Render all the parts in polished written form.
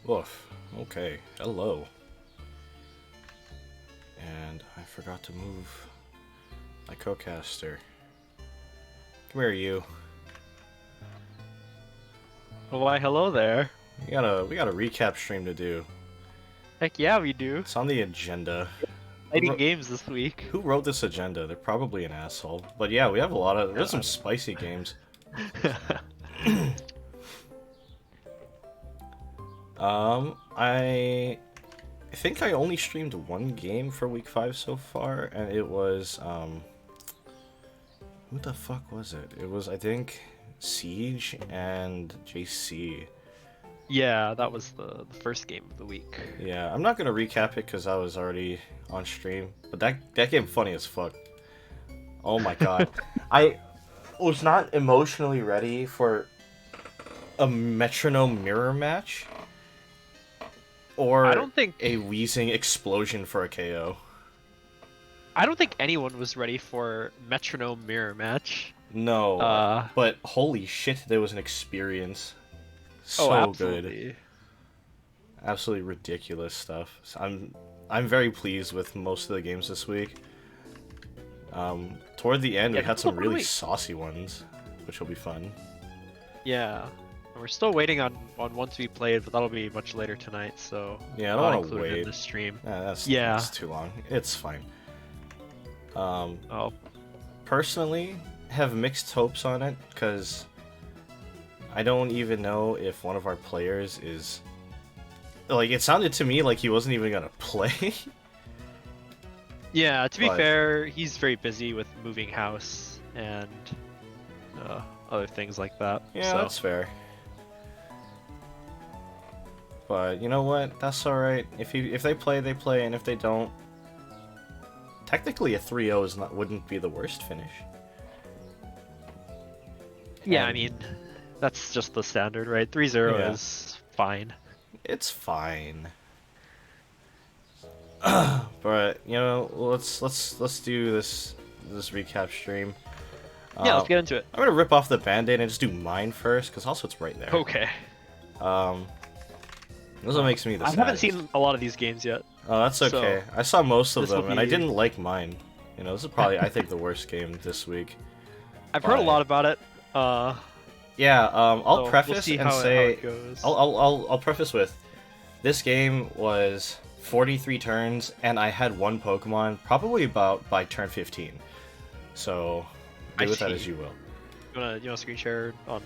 Woof. Okay. Hello. And I forgot to move my co-caster. Come here, you. Well, why, hello there. We got a recap stream to do. Heck yeah, we do. It's on the agenda. Who Exciting wrote, games this week. who wrote this agenda? They're probably an asshole. But yeah, we have a lot of. There's some spicy games. I think I only streamed one game for week 5 so far, and it was who the fuck was it? It was, I think, Siege and JC. Yeah, that was the first game of the week. Yeah, I'm not gonna recap it because I was already on stream, but that game funny as fuck. Oh my god, I was not emotionally ready for a metronome mirror match or I don't think a wheezing explosion for a KO. I don't think anyone was ready for metronome mirror match. No, Uh but holy shit, there was an experience. So oh, good. absolutely. Absolutely ridiculous stuff. So I'm very pleased with most of the games this week. Toward the end, Yeah, we had some really wait. saucy ones, which will be fun. Yeah. And we're still waiting on one to be played, but that'll be much later tonight, so Yeah, I not don't want to included in wait. the stream. Yeah, Yeah. that's too long. It's fine. Oh. Personally, have mixed hopes on it because I don't even know if one of our players is like. It sounded to me like he wasn't even gonna play. Yeah, to be But- fair, he's very busy with moving house and other things like that. Yeah, so. that's fair. But you know what? That's all right. If they play, they play, and if they don't, technically a 3-0 is not wouldn't be the worst finish. Yeah, And I mean, that's just the standard, right? 3-0 Yeah. is fine. it's fine. But you know, let's do this recap stream. Yeah, let's get into it. I'm gonna rip off the band-aid and just do mine first, because also it's right there. Okay. This is what makes me the I haven't saddest. seen a lot of these games yet. Oh, that's so okay. I saw most of this will them, and I be- didn't like mine. You know, this is probably, I think, the worst game this week. I've heard a Bye. lot about it. Yeah, I'll so we'll preface see and how say, it goes. I'll preface with, this game was 43 turns, and I had one Pokemon, probably about by turn 15. So, do I with that see. as you will. You wanna screen share on?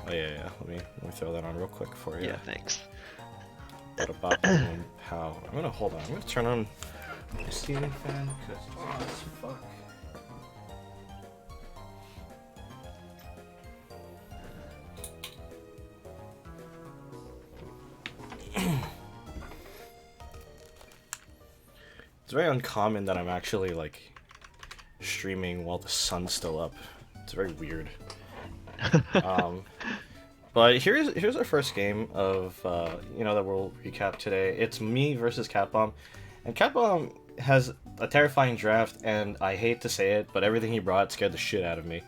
Oh yeah. Let me throw that on real quick for you. Yeah, thanks. Boom, pow. I'm gonna hold on. I'm gonna turn on my ceiling fan because it's hot as fuck. It's very uncommon that I'm actually like streaming while the sun's still up. It's very weird. But here's our first game of that we'll recap today. It's me versus Catbomb, and Catbomb has a terrifying draft, and I hate to say it, but everything he brought scared the shit out of me.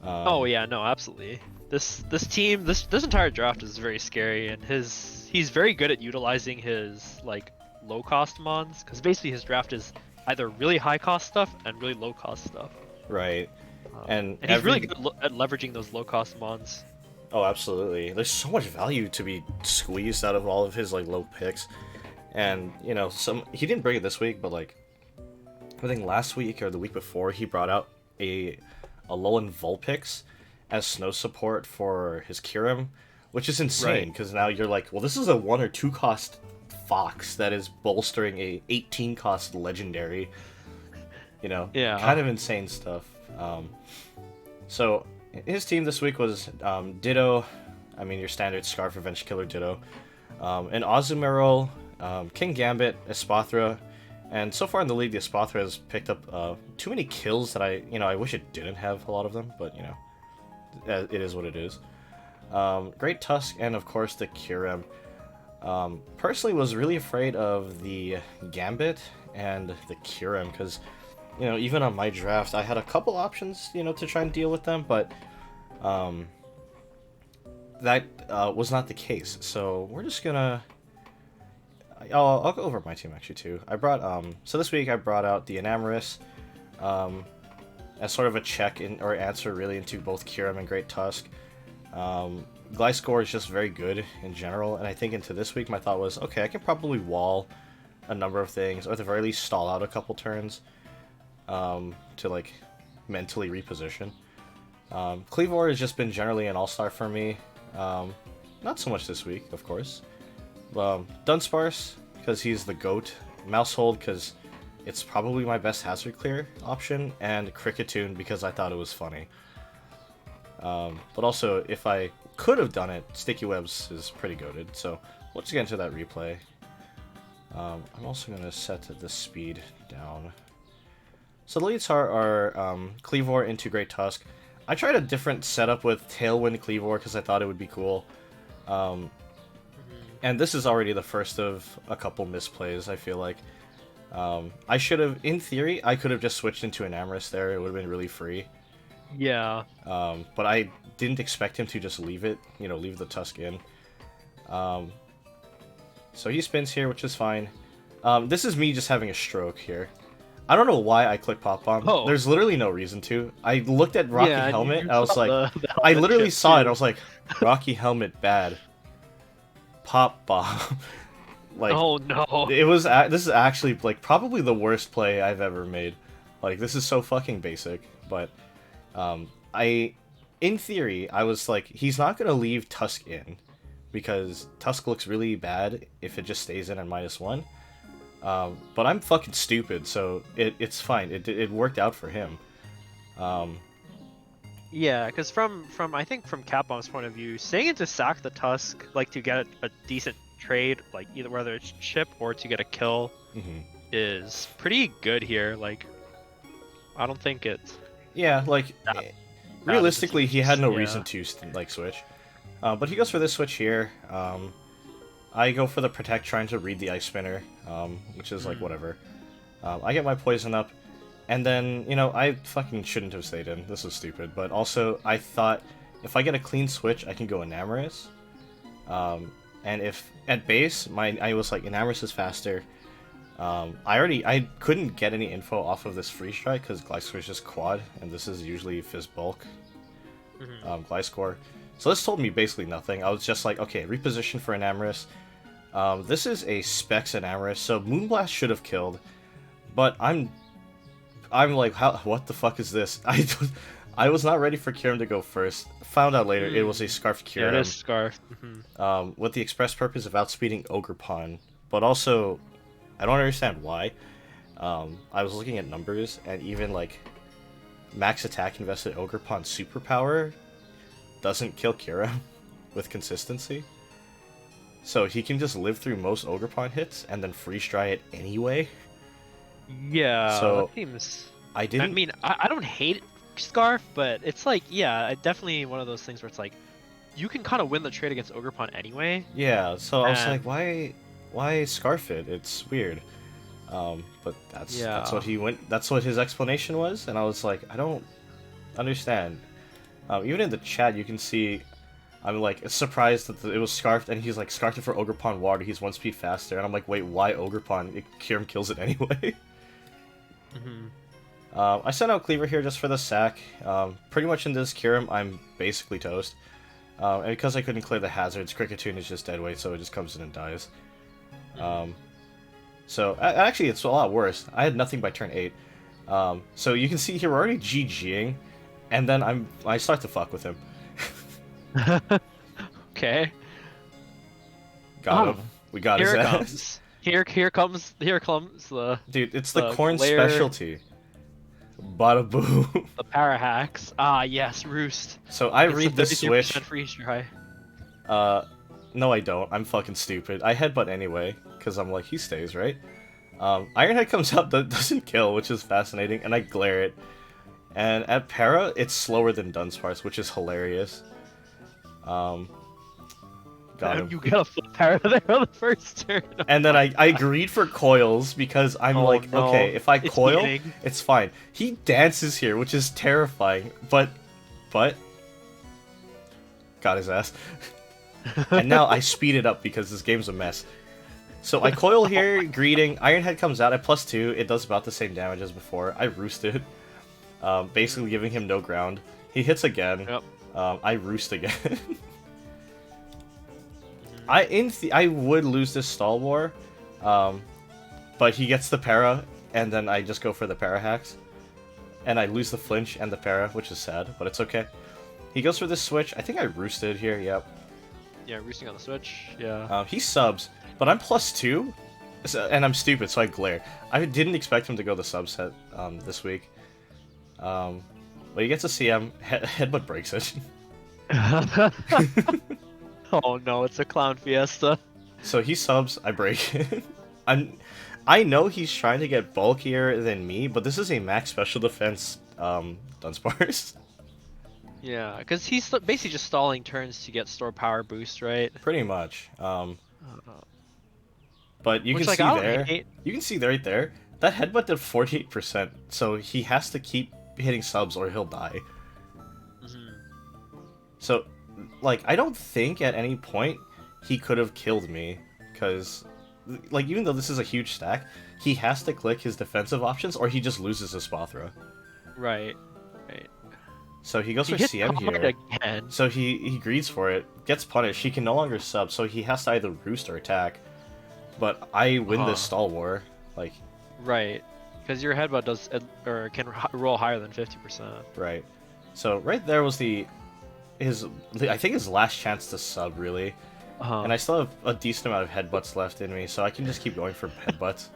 Oh yeah, no, absolutely. This team, this entire draft is very scary, and he's very good at utilizing his like low cost mons, because basically his draft is either really high cost stuff and really low cost stuff. Right, and he's really good at leveraging those low cost mons. Oh, absolutely. There's so much value to be squeezed out of all of his like low picks, and you know, he didn't bring it this week, but like I think last week or the week before he brought out a Alolan Vulpix as snow support for his Kyurem, which is insane because now you're like, well, this is a 1 or 2 cost fox that is bolstering a 18 cost legendary. You know, Yeah. kind of insane stuff. So his team this week was Ditto, I mean your standard Scarf Revenge Killer Ditto, and Azumarill, King Gambit, Espathra, and so far in the league the Espathra has picked up too many kills that I wish it didn't have a lot of them, but you know, it is what it is. Great Tusk, and of course the Kyurem. Personally was really afraid of the Gambit and the Kyurem because, you know, even on my draft I had a couple options, you know, to try and deal with them, but that was not the case. So we're just gonna I'll go over my team actually too. I brought so this week I brought out the Enamorus, as sort of a check in or answer really into both Kyurem and Great Tusk. Gliscor is just very good in general, and I think into this week my thought was, okay, I can probably wall a number of things, or at the very least stall out a couple turns, to like mentally reposition. Cleavor has just been generally an all-star for me. Not so much this week, of course. Dunsparce, because he's the GOAT. Mousehold, because it's probably my best hazard clear option. And Cricketune, because I thought it was funny. But also, if I could have done it, Sticky Webs is pretty goated. So let's get into that replay. I'm also going to set the speed down. So the leads are Cleavor into Great Tusk. I tried a different setup with Tailwind Cleavor because I thought it would be cool. And this is already the first of a couple misplays, I feel like. I should have, in theory, I could have just switched into an Amorous there. It would have been really free. Yeah. But I didn't expect him to just leave it, leave the Tusk in. So he spins here, which is fine. This is me just having a stroke here. I don't know why I clicked Pop Bomb. Oh. There's literally no reason to. I looked at Rocky Helmet, and I was like, the I literally chip, saw it, too. I was like, Rocky Helmet bad. Pop Bomb. Like, Oh no. it was. This is actually like probably the worst play I've ever made. Like, this is so fucking basic. But in theory, I was like, he's not gonna leave Tusk in because Tusk looks really bad if it just stays in at -1. But I'm fucking stupid, so it's fine. It worked out for him. Yeah, because from I think from Capbomb's point of view, staying in to sack the Tusk, like to get a decent trade, like either whether it's chip or to get a kill, is pretty good here. Like, I don't think it's Yeah, like That- realistically, he had no yeah. reason to like switch. But he goes for this switch here. I go for the Protect, trying to read the Ice Spinner, which is like whatever. I get my Poison up, and then, I fucking shouldn't have stayed in. This was stupid. But also, I thought if I get a clean switch, I can go Enamorous. And if at base, I was like, Enamorous is faster. I couldn't get any info off of this Free Strike because Gliscor is just quad, and this is usually Fizz Bulk. Gliscor. So this told me basically nothing. I was just like, okay, reposition for Enamorous. This is a Specs Enamorous, so Moonblast should have killed. But I'm like, what the fuck is this? I was not ready for Kyurem to go first. Found out later it was a Scarf Kyurem. Yeah, it is Scarf. With the express purpose of outspeeding Ogerpon. But also, I don't understand why. I was looking at numbers, and even like max attack invested Ogerpon superpower doesn't kill Kyurem with consistency. So he can just live through most Ogerpon hits and then freeze dry it anyway. Yeah, So, that seems. I didn't. I mean, I don't hate Scarf, but it's like, yeah, definitely one of those things where it's like, you can kind of win the trade against Ogerpon anyway. Yeah, so I was And- like, why Scarf it? It's weird. But that's what he went. That's what his explanation was, and I was like, I don't understand. Even in the chat, you can see I'm like surprised that it was Scarfed, and he's like scarfed it for Ogerpon Water. He's 1 speed faster, and I'm like, wait, why Ogerpon? Kyurem kills it anyway. I sent out Cleaver here just for the sack. Pretty much in this Kyurem, I'm basically toast. And because I couldn't clear the hazards, Cricketune is just dead weight, so it just comes in and dies. So actually, it's a lot worse. I had nothing by turn 8. So you can see here we're already GGing, and then I start to fuck with him. Okay. Got him. We got Here his it ass. comes. Here comes the Dude, it's the the corn glare. specialty. Bada boo. para hacks. Ah, yes, Roost. So I It's read a the 33% switch. freeze dry. No, I don't. I'm fucking stupid. I headbutt anyway, because I'm like, he stays, right? Ironhead comes out, that doesn't kill, which is fascinating, and I glare it. And at para, it's slower than Dunsparce, which is hilarious. Got him. You got a full para there on the first turn. And then I agreed for coils because I'm Oh, like, no. okay, if I It's coil, beating. it's fine. He dances here, which is terrifying, but got his ass. And now I speed it up because this game's a mess. So I coil here, greeting. Iron Head comes out at +2. It does about the same damage as before. I roosted, basically giving him no ground. He hits again. Yep. I roost again. I would lose this stall war, but he gets the para, and then I just go for the para hacks, and I lose the flinch and the para, which is sad, but it's okay. He goes for this switch. I think I roosted here. Yep. Yeah, roosting on the switch. Yeah. He subs, but I'm +2, and I'm stupid, so I glare. I didn't expect him to go the subset this week. But he gets a CM, headbutt breaks it. Oh no, it's a clown fiesta. So he subs, I break it. I know he's trying to get bulkier than me, but this is a max special defense Dunsparce. Yeah, because he's basically just stalling turns to get store power boost, right? Pretty much. But you Which, can like, see I don't there. hate. You can see right there. That headbutt did 48%, so he has to keep hitting subs or he'll die. So, like, I don't think at any point he could have killed me, because, like, even though this is a huge stack, he has to click his defensive options or he just loses his Spothra. Right. Right. So he goes He for hits CM hard here. again. So he greeds for it, gets punished, he can no longer sub, so he has to either roost or attack. But I win this stall war. Like, right. Because your headbutt does, or can roll higher than 50%. right. So right there was I think his last chance to sub, really. And I still have a decent amount of headbutts left in me, so I can just keep going for headbutts.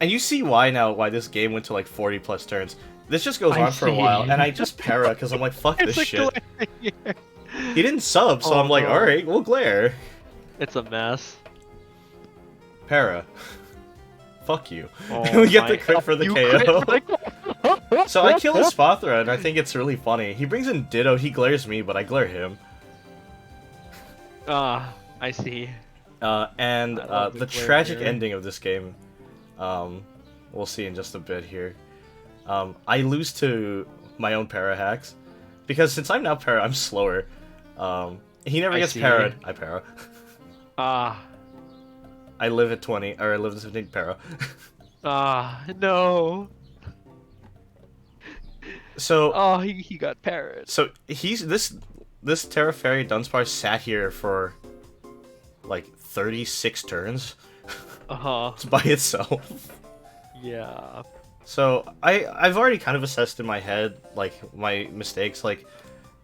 And you see why this game went to like 40 plus turns. This just goes on for a while, and I just para because I'm like, fuck this shit. He didn't sub, so I'm like, alright, we'll glare. It's a mess. Para. Fuck you. Oh, we get the crit for the you KO. So I kill his Spothra, and I think it's really funny. He brings in Ditto, he glares me, but I glare him. I see. And the tragic ending of this game, we'll see in just a bit here. I lose to my own para hacks, because since I'm now para, I'm slower. He never gets para'd. I para. I live at 20, or I live at 15 para. No. So. He got para'd. So this Terra Fairy Dunsparce sat here for like 36 turns. It's by itself. Yeah. So I've already kind of assessed in my head like my mistakes. Like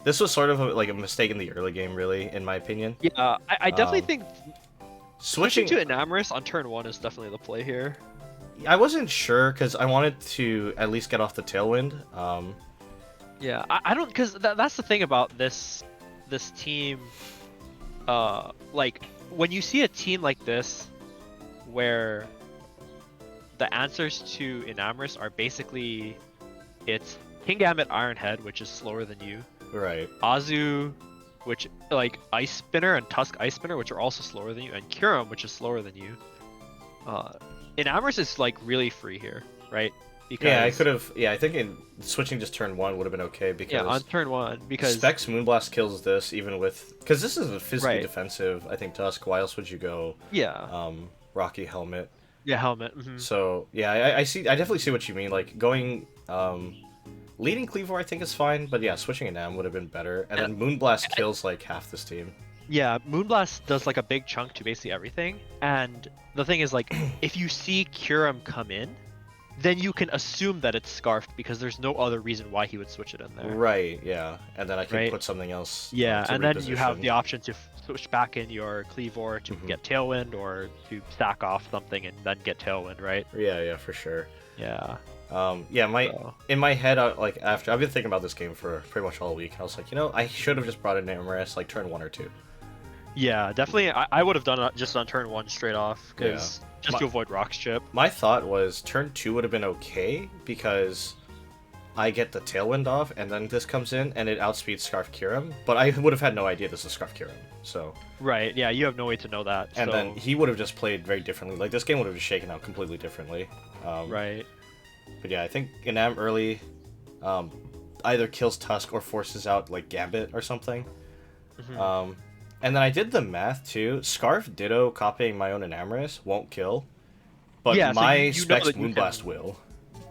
this was sort of a mistake in the early game, really, in my opinion. Yeah, I definitely think switching to Enamorous on turn 1 is definitely the play here. I wasn't sure because I wanted to at least get off the Tailwind. Yeah, I don't, because that's the thing about this team. Like when you see a team like this, where the answers to Enamorous are basically it's King Gambit Iron Head, which is slower than you. Right. Azu, which like Ice Spinner, and Tusk Ice Spinner, which are also slower than you, and Kyurem, which is slower than you. Enamorous is like really free here, right? Because yeah, I could have. Yeah, I think switching just turn 1 would have been okay because on turn 1 because Specs Moonblast kills this even with because this is a physically defensive. I think Tusk. Why else would you go? Yeah. Rocky Helmet. Yeah, Helmet. So yeah, I see. I definitely see what you mean. Like going leading Cleavor, I think is fine, but yeah, switching Enam would have been better. And then Moonblast kills like half this team. Yeah, Moonblast does like a big chunk to basically everything. And the thing is, like, if you see Kyurem come in, then you can assume that it's Scarfed because there's no other reason why he would switch it in there. Right, yeah. And then I can put something else. Yeah, and then you have reposition. the option to switch back in your Cleavor to get Tailwind or to stack off something and then get Tailwind, right? Yeah, for sure. Yeah. In my head, I've been thinking about this game for pretty much all week. I was like, I should have just brought in Enamorous like turn 1 or 2. Yeah, definitely. I would have done it just on turn 1 straight off, because to avoid Rock's Chip. My thought was turn 2 would have been okay because I get the Tailwind off, and then this comes in and it outspeeds Scarf Kyurem. But I would have had no idea this is Scarf Kyurem. So right, yeah, you have no way to know that. And then he would have just played very differently. Like this game would have just shaken out completely differently. Right. But yeah, I think Enam early either kills Tusk or forces out like Gambit or something. And then I did the math too. Scarf Ditto copying my own Enamorus won't kill, but Yeah, so my you know Specs that you Moonblast can, will.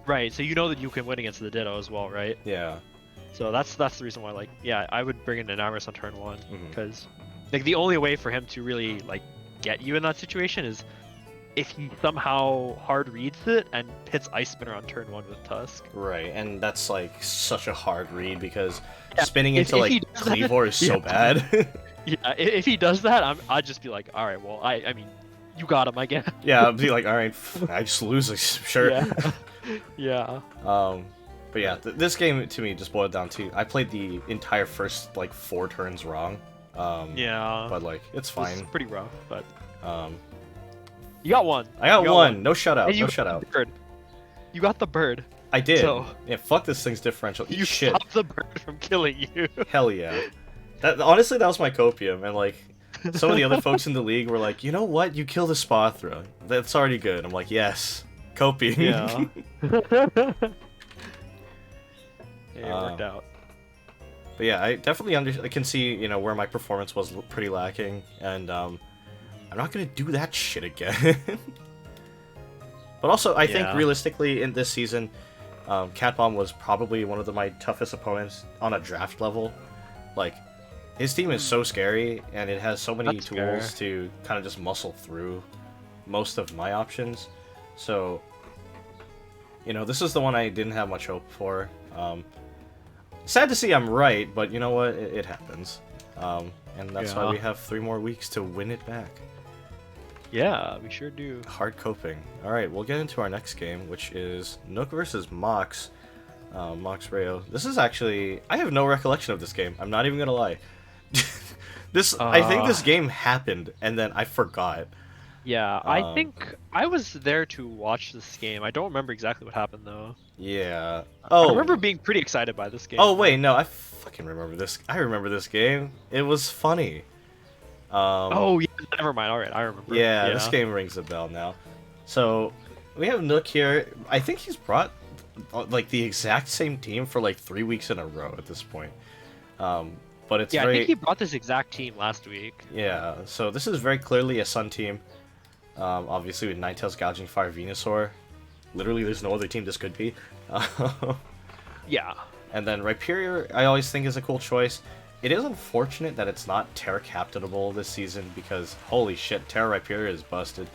right? So you know that you can win against the Ditto as well, right? Yeah. So that's the reason why, like, yeah, I would bring in an Amorous on turn one Mhm. because, like, the only way for him to really like get you in that situation is if he somehow hard reads it and hits Ice Spinner on turn one with Tusk. Right, and that's like such a hard read because Yeah, spinning if into like he does that- Cleavor is so yeah. bad. Yeah, if he does that, I'd just be like, all right, well, I mean, you got him, I guess. Yeah, I'd be like, all right, I just lose, like, sure. Yeah. Yeah. But yeah, this game to me just boiled down to I played the entire first like 4 turns wrong. Yeah. But like it's It was fine. pretty rough, but Um, you got one. I got You one. No shutout. And you No got shutout. the bird. You got the bird. I did. So Yeah, fuck this thing's differential. Eat you shit. stopped the bird from killing you. Hell yeah. That honestly, that was my copium, and like some of the other folks in the league were like, you know what? You killed a Spothra. That's already good. I'm like, yes, copium. Yeah. Yeah, it worked out. But yeah, I definitely I can see, you know, where my performance was pretty lacking, and I'm not gonna do that shit again. But also, I think Yeah. realistically in this season, Cat Bomb was probably one of my toughest opponents on a draft level. Like, his team is so scary, and it has so many That's tools fair. to kind of just muscle through most of my options. So, you know, this is the one I didn't have much hope for. Sad to see I'm right, but you know what? It happens. And that's why Yeah. we have 3 more weeks to win it back. Yeah, we sure do. Hard coping. Alright, we'll get into our next game, which is Nook versus Mox. Mox Rayo. This is actually... I have no recollection of this game. I'm not even gonna lie. I think this game happened, and then I forgot. Yeah, I think I was there to watch this game. I don't remember exactly what happened though. Yeah. I Oh, remember being pretty excited by this game. oh wait, no, I fucking remember this. I remember this game. It was funny. Oh yeah, never mind. All right, I remember. Yeah, this game rings a bell now. So, we have Nook here. I think he's brought like the exact same team for like 3 weeks in a row at this point. But it's Yeah, very I think he brought this exact team last week. yeah. So this is very clearly a Sun team. Obviously with Ninetales gouging Fire Venusaur. Literally, there's no other team this could be. Yeah. And then Rhyperior, I always think is a cool choice. It is unfortunate that it's not Terra Captainable this season because holy shit, Terra Rhyperior is busted.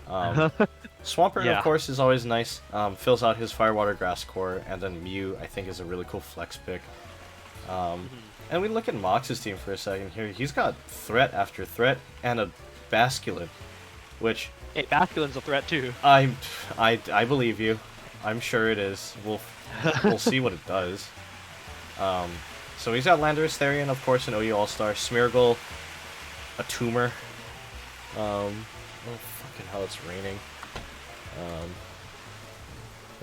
Swampert, Yeah. of course, is always nice. Fills out his Firewater Grass core, and then Mew, I think, is a really cool flex pick. And we look at Mox's team for a second here. He's got threat after threat and a Basculin, which Hey, Basculin's a threat too. I believe you. I'm sure it is. We'll see what it does. So he's got Landorus Therian, of course, an OU All-Star, Smeargle, a Tumor. Oh fucking hell, it's raining.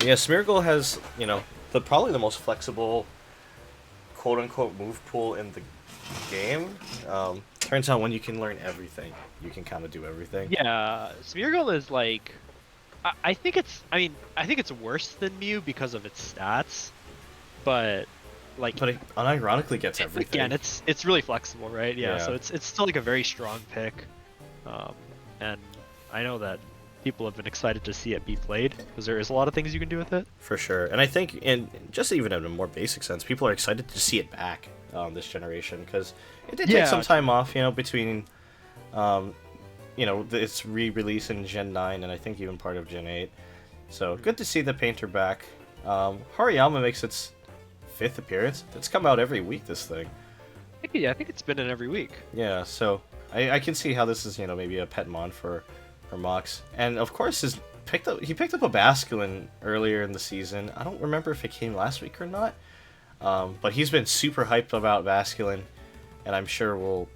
Yeah, Smeargle has, you know, probably the most flexible quote-unquote move pool in the game. Turns out when you can learn everything, you can kind of do everything. Yeah, Smeargle is like, I think it's, I mean, I think it's worse than Mew because of its stats, but like, But it unironically gets everything. again, it's really flexible, right? Yeah, Yeah. so it's still like a very strong pick, and I know that people have been excited to see it be played because there is a lot of things you can do with it. For sure. And I think, in just even in a more basic sense, people are excited to see it back this generation because it did take Yeah. some time off, you know, between, you know, its re-release in Gen 9 and I think even part of Gen 8. So good to see the painter back. Hariyama makes its 5th appearance. It's come out every week, this thing. I think it's been in every week. Yeah, so I can see how this is, you know, maybe a pet mon for Mox. And of course, he picked up a Basculin earlier in the season. I don't remember if it came last week or not. But he's been super hyped about Basculin, and I'm sure we'll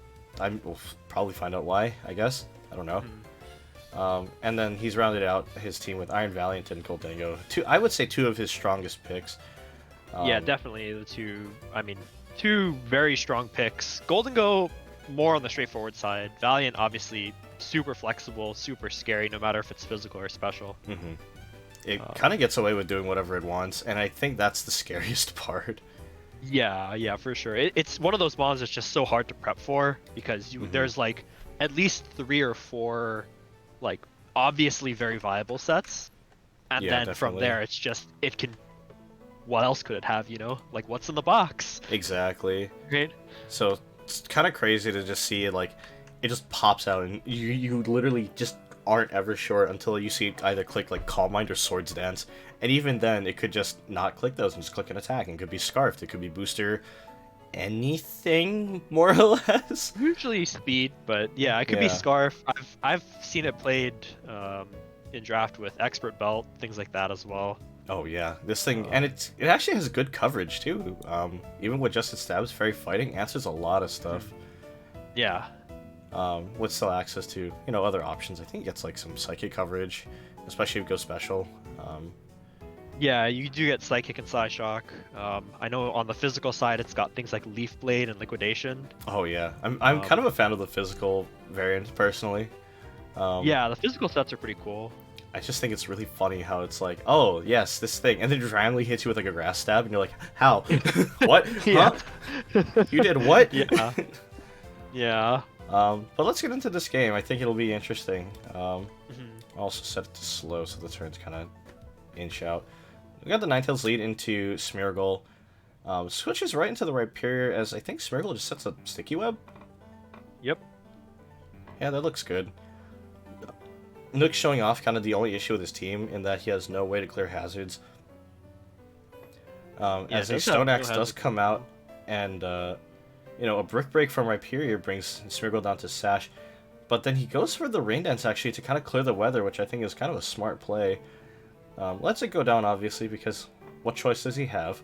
probably find out why, I guess. I don't know. And then he's rounded out his team with Iron Valiant and Goldango. I would say 2 of his strongest picks. Yeah, definitely the two. I mean, 2 very strong picks. Golden Go more on the straightforward side. Valiant obviously super flexible, super scary, no matter if it's physical or special. It kind of gets away with doing whatever it wants, and I think that's the scariest part. Yeah, for sure. It's one of those mons that's just so hard to prep for because Hmm. there's like at least 3 or 4 like obviously very viable sets, and Yeah, then from definitely. there it's just it can. What else could it have? Like what's in the box, Exactly. right? So it's kind of crazy to just see it like it just pops out and you literally just aren't ever sure until you see it either click like Calm Mind or Swords Dance, and even then it could just not click those and just click an attack. And it could be Scarfed, it could be Booster, anything more or less. Usually speed, but yeah, it could be Yeah. scarf. I've seen it played in draft with expert belt, things like that as well. Oh yeah, this thing, and Um, it actually has good coverage too. Even with just its stabs, very fighting, answers a lot of stuff. mhm. Yeah, With still access to other options, I think it gets like some psychic coverage, especially if it goes special. Um, yeah, you do get psychic and Psyshock. I know on the physical side, it's got things like leaf blade and liquidation. oh yeah, I'm kind Um, of a fan of the physical variant personally. Um, yeah, the physical sets are pretty cool. I just think it's really funny how it's like, oh yes, this thing, and then it randomly hits you with like a grass stab, and you're like, how? What? Yeah. Huh? You did what? Yeah, yeah. But let's get into this game. I think it'll be interesting. Mhm. I'll also set it to slow so the turns kind of inch out. We got the Ninetales lead into Smeargle. Switches right into the Rhyperior as I think Smeargle just sets a Sticky Web. Yep. Yeah, that looks good. Nook's showing off kind of the only issue with his team in that he has no way to clear hazards. Yeah, As it a does have Stone no Axe does hazard come out, control. and a Brick Break from Rhyperior brings Smeargle down to Sash. But then he goes for the Rain Dance actually to kind of clear the weather, which I think is kind of a smart play. Lets it go down obviously because what choice does he have?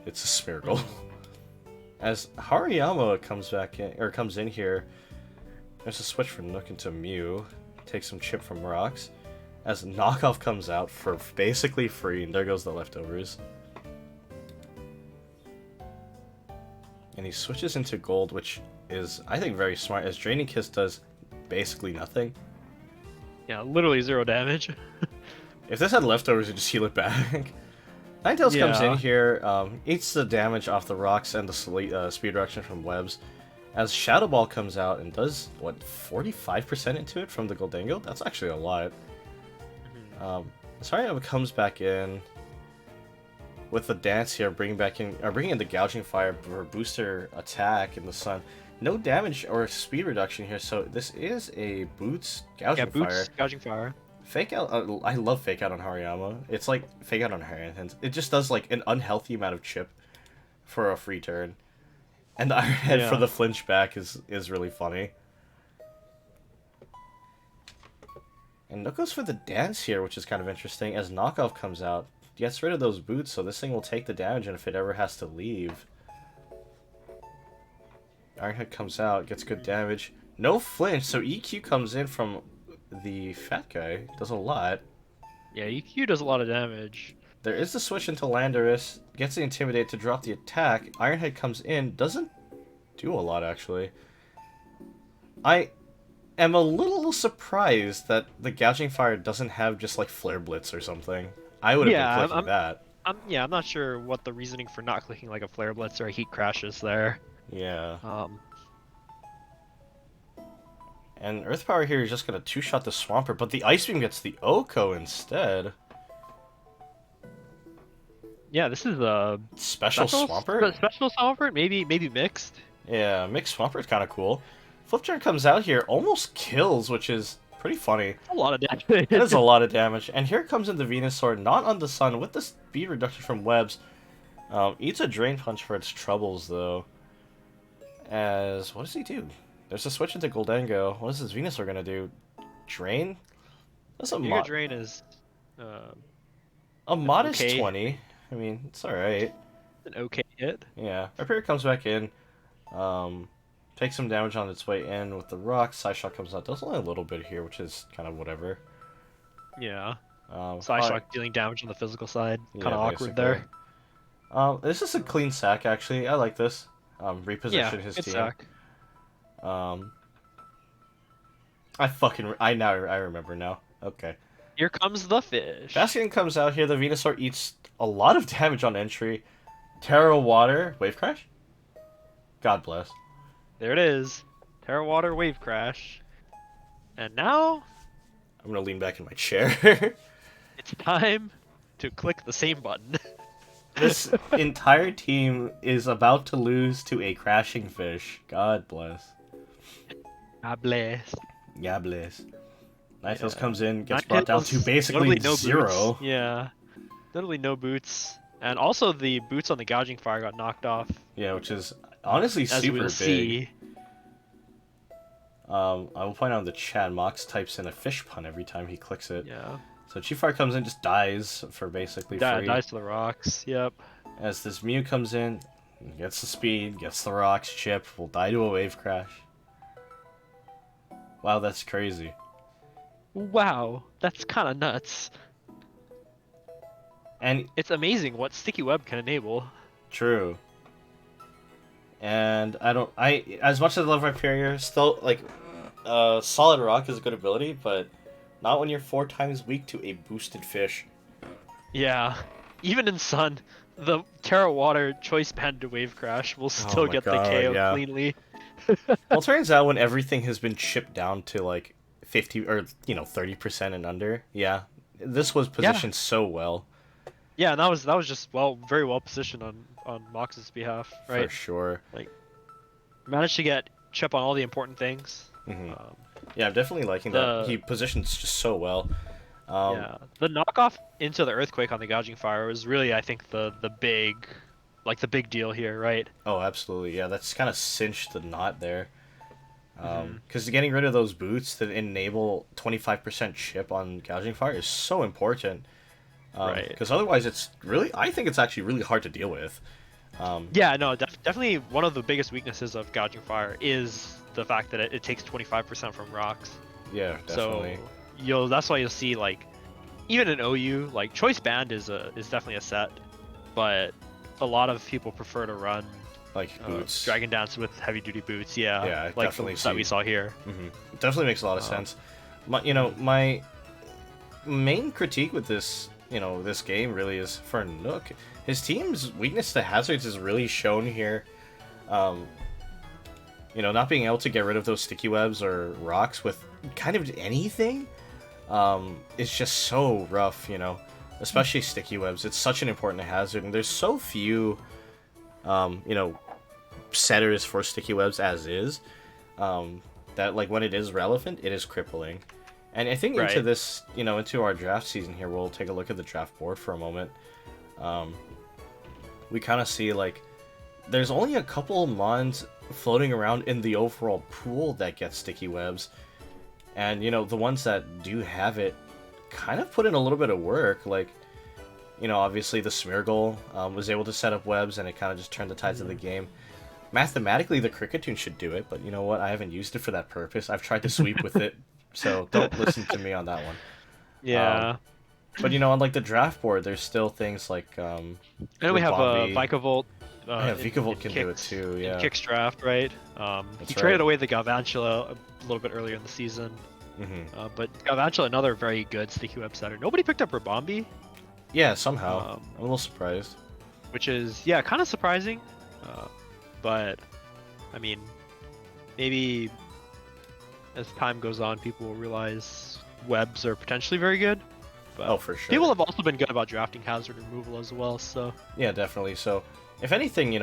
It's a Smeargle. Mhm. As Hariyama comes in here, there's a switch for Nook into Mew. Takes some chip from rocks. As Knockoff comes out for basically free, and there goes the leftovers. And he switches into Gold, which is, I think, very smart, as Draining Kiss does basically nothing. Yeah, literally 0 damage. If this had leftovers, you just heal it back. Ninetales comes in Yeah. here, eats the damage off the rocks and the speed reduction from webs. As Shadow Ball comes out and does, what, 45% into it from the Goldango? That's actually a lot. Mhm. Sariyama comes back in with the dance here, bringing in the Gouging Fire for booster attack in the sun. No damage or speed reduction here, so this is a Boots Yeah, Gouging Fire. boots, gouging fire. Fake out, I love Fake Out on Hariyama. It's like Fake Out on Hariyama. It just does like an unhealthy amount of chip for a free turn. And the Iron Head for Yeah. the flinch back is really funny. And Nook goes for the dance here, which is kind of interesting, as Knockoff comes out. Gets rid of those boots, so this thing will take the damage, and if it ever has to leave. Ironhead comes out, gets good damage. No flinch, so EQ comes in from the fat guy. Does a lot. Yeah, EQ does a lot of damage. There is the switch into Landorus. Gets the Intimidate to drop the attack. Ironhead comes in. Doesn't do a lot, actually. I am a little surprised that the Gouging Fire doesn't have just, like, Flare Blitz or something. I would have been Yeah, clicking that. I'm not sure what the reasoning for not clicking like a flare blitz or a heat crash is there. Yeah. Um, And Earth Power here is just going to two-shot the Swampert, but the Ice Beam gets the Oko instead. yeah, this is a Special Swampert? special Swampert, maybe mixed. Yeah, Mixed Swampert's kind of cool. Flipchart comes out here, almost kills, which is pretty funny. A lot of That is a damage. lot of damage. And here comes in the Venusaur, not on the sun, with the speed reduction from webs. Eats a Drain Punch for its troubles, though. As, what does he do? There's a switch into Goldango. What is this Venusaur gonna do? Drain? That's Giga Drain is uh, a modest okay, 20. I mean, it's alright. an okay hit. Yeah. Rhyperior comes back in. Takes some damage on its way in with the rocks. Psyshock comes out. Does only a little bit here, which is kind of whatever. Yeah, Alright. Psyshock dealing damage on the physical side, kind Yeah, of awkward basically. there. This is a clean sack, actually. I like this. Yeah, Reposition his good team. sack. Um, I remember now. Okay. Here comes the fish. Bastion comes out here. The Venusaur eats a lot of damage on entry. Terra Water Wave Crash. God bless. There it is. Terra Water Wave Crash. And now I'm gonna lean back in my chair. it's time to click the same button. This entire team is about to lose to a crashing fish. God bless. God bless. Yeah, bless. Ninetales Yeah. comes in, gets brought down to Ninetales, basically notably no zero. Boots. Yeah. Literally no boots. And also the boots on the gouging fire got knocked off. Yeah, which is honestly As we super will big. see. I will point out in the chat, Mox types in a fish pun every time he clicks it. Yeah. So Chiefire comes in, just dies for basically free. Dies to the rocks. Yep. As this Mew comes in, gets the speed, gets the rocks, Chip will die to a wave crash. Wow, that's crazy. Wow. That's kind of nuts. And It's amazing what Sticky Web can enable. true. And as much as I love Rhyperior, still like Solid Rock is a good ability, but not when you're 4 times weak to a boosted fish. Yeah. Even in Sun, the Terra Water choice band to Wave Crash will still my get God, the KO yeah. cleanly. Well, it turns out when everything has been chipped down to like 50 or 30% and under, yeah, this was positioned so well. Yeah, and that was just very well positioned on Mox's behalf, right? For sure. Like, managed to get Chip on all the important things. Hmm. Yeah, I'm definitely liking that. the- He positions just so well. Yeah, the knockoff into the Earthquake on the Gouging Fire was really, I think, the big deal here, right? Oh, absolutely. Yeah, that's kind of cinched the knot there. Mm-hmm. Because getting rid of those boots that enable 25% chip on Gouging Fire is so important. Right. Because otherwise, I think it's actually really hard to deal with. Yeah, no, definitely one of the biggest weaknesses of Gouging Fire is the fact that it takes 25% from rocks. Yeah, definitely. So that's why you'll see, like, even in OU, like, Choice Band is definitely a set, but a lot of people prefer to run Like boots. Dragon Dance with heavy duty boots. Yeah, Yeah, I like definitely that we see. saw here. It definitely makes a lot of sense. My main critique with this game really is for Nook. His team's weakness to hazards is really shown here. Not being able to get rid of those sticky webs or rocks with kind of anything, is just so rough. Especially sticky webs. It's such an important hazard, and there's so few, setters for sticky webs as is. That like when it is relevant, it is crippling. And I think into Right. this, into our draft season here, we'll take a look at the draft board for a moment. We kind of see like there's only a couple mons floating around in the overall pool that get sticky webs, and the ones that do have it kind of put in a little bit of work. Like, obviously the Smeargle was able to set up webs, and it kind of just turned the tides of the game. Mathematically, the Cricketune should do it, but you know what? I haven't used it for that purpose. I've tried to sweep with it, so don't listen to me on that one. Yeah, But on like the draft board, there's still things like and then we have Ribombee. Vikavolt. Yeah, Vikavolt can do it Kicks- too. Yeah. In Kick's draft, right? That's He traded right. away the Galvantula a little bit earlier in the season, Hmm. but Galvantula, another very good sticky web setter. Nobody picked up Ribombee, Yeah, somehow. Um, I'm a little surprised. which is kind of surprising. But I mean, maybe as time goes on, people will realize webs are potentially very good. But Oh, for sure. people have also been good about drafting hazard removal as well. So Yeah, definitely. So, if anything,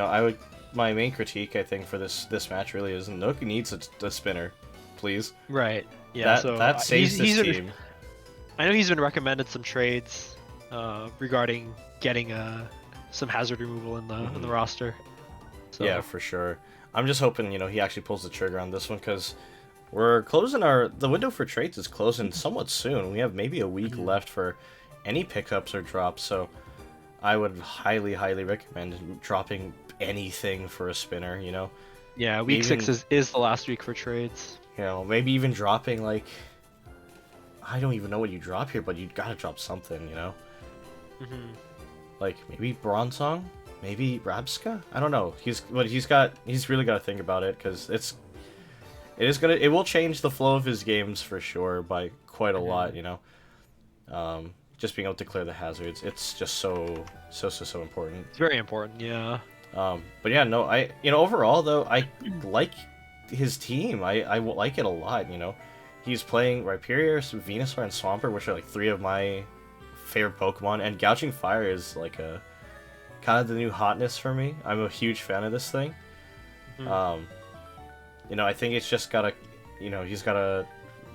my main critique, I think, for this match really is Nook needs a spinner, please. right, yeah. That saves this team. I know he's been recommended some trades regarding getting some hazard removal in the roster. So, Yeah, for sure. I'm just hoping, he actually pulls the trigger on this one, because we're closing the window for trades is closing somewhat soon. We have maybe a week left for any pickups or drops, so I would highly, highly recommend dropping anything for a spinner, Yeah, week Even- 6 is the last week for trades. Maybe even dropping, like, I don't even know what you drop here, but you gotta drop something, Mm-hmm. Like, maybe Bronzong? Maybe Rabska? I don't know. He's really got to think about it, because it will change the flow of his games for sure by quite a lot, just being able to clear the hazards. It's just so important. It's very important, yeah. But yeah, no, overall though, I like his team. I like it a lot. He's playing Rhyperior, Venusaur, and Swampert, which are like 3 of my favorite Pokemon, and Gouging Fire is like a kind of the new hotness for me. I'm a huge fan of this thing. I think it's just gotta, he's gotta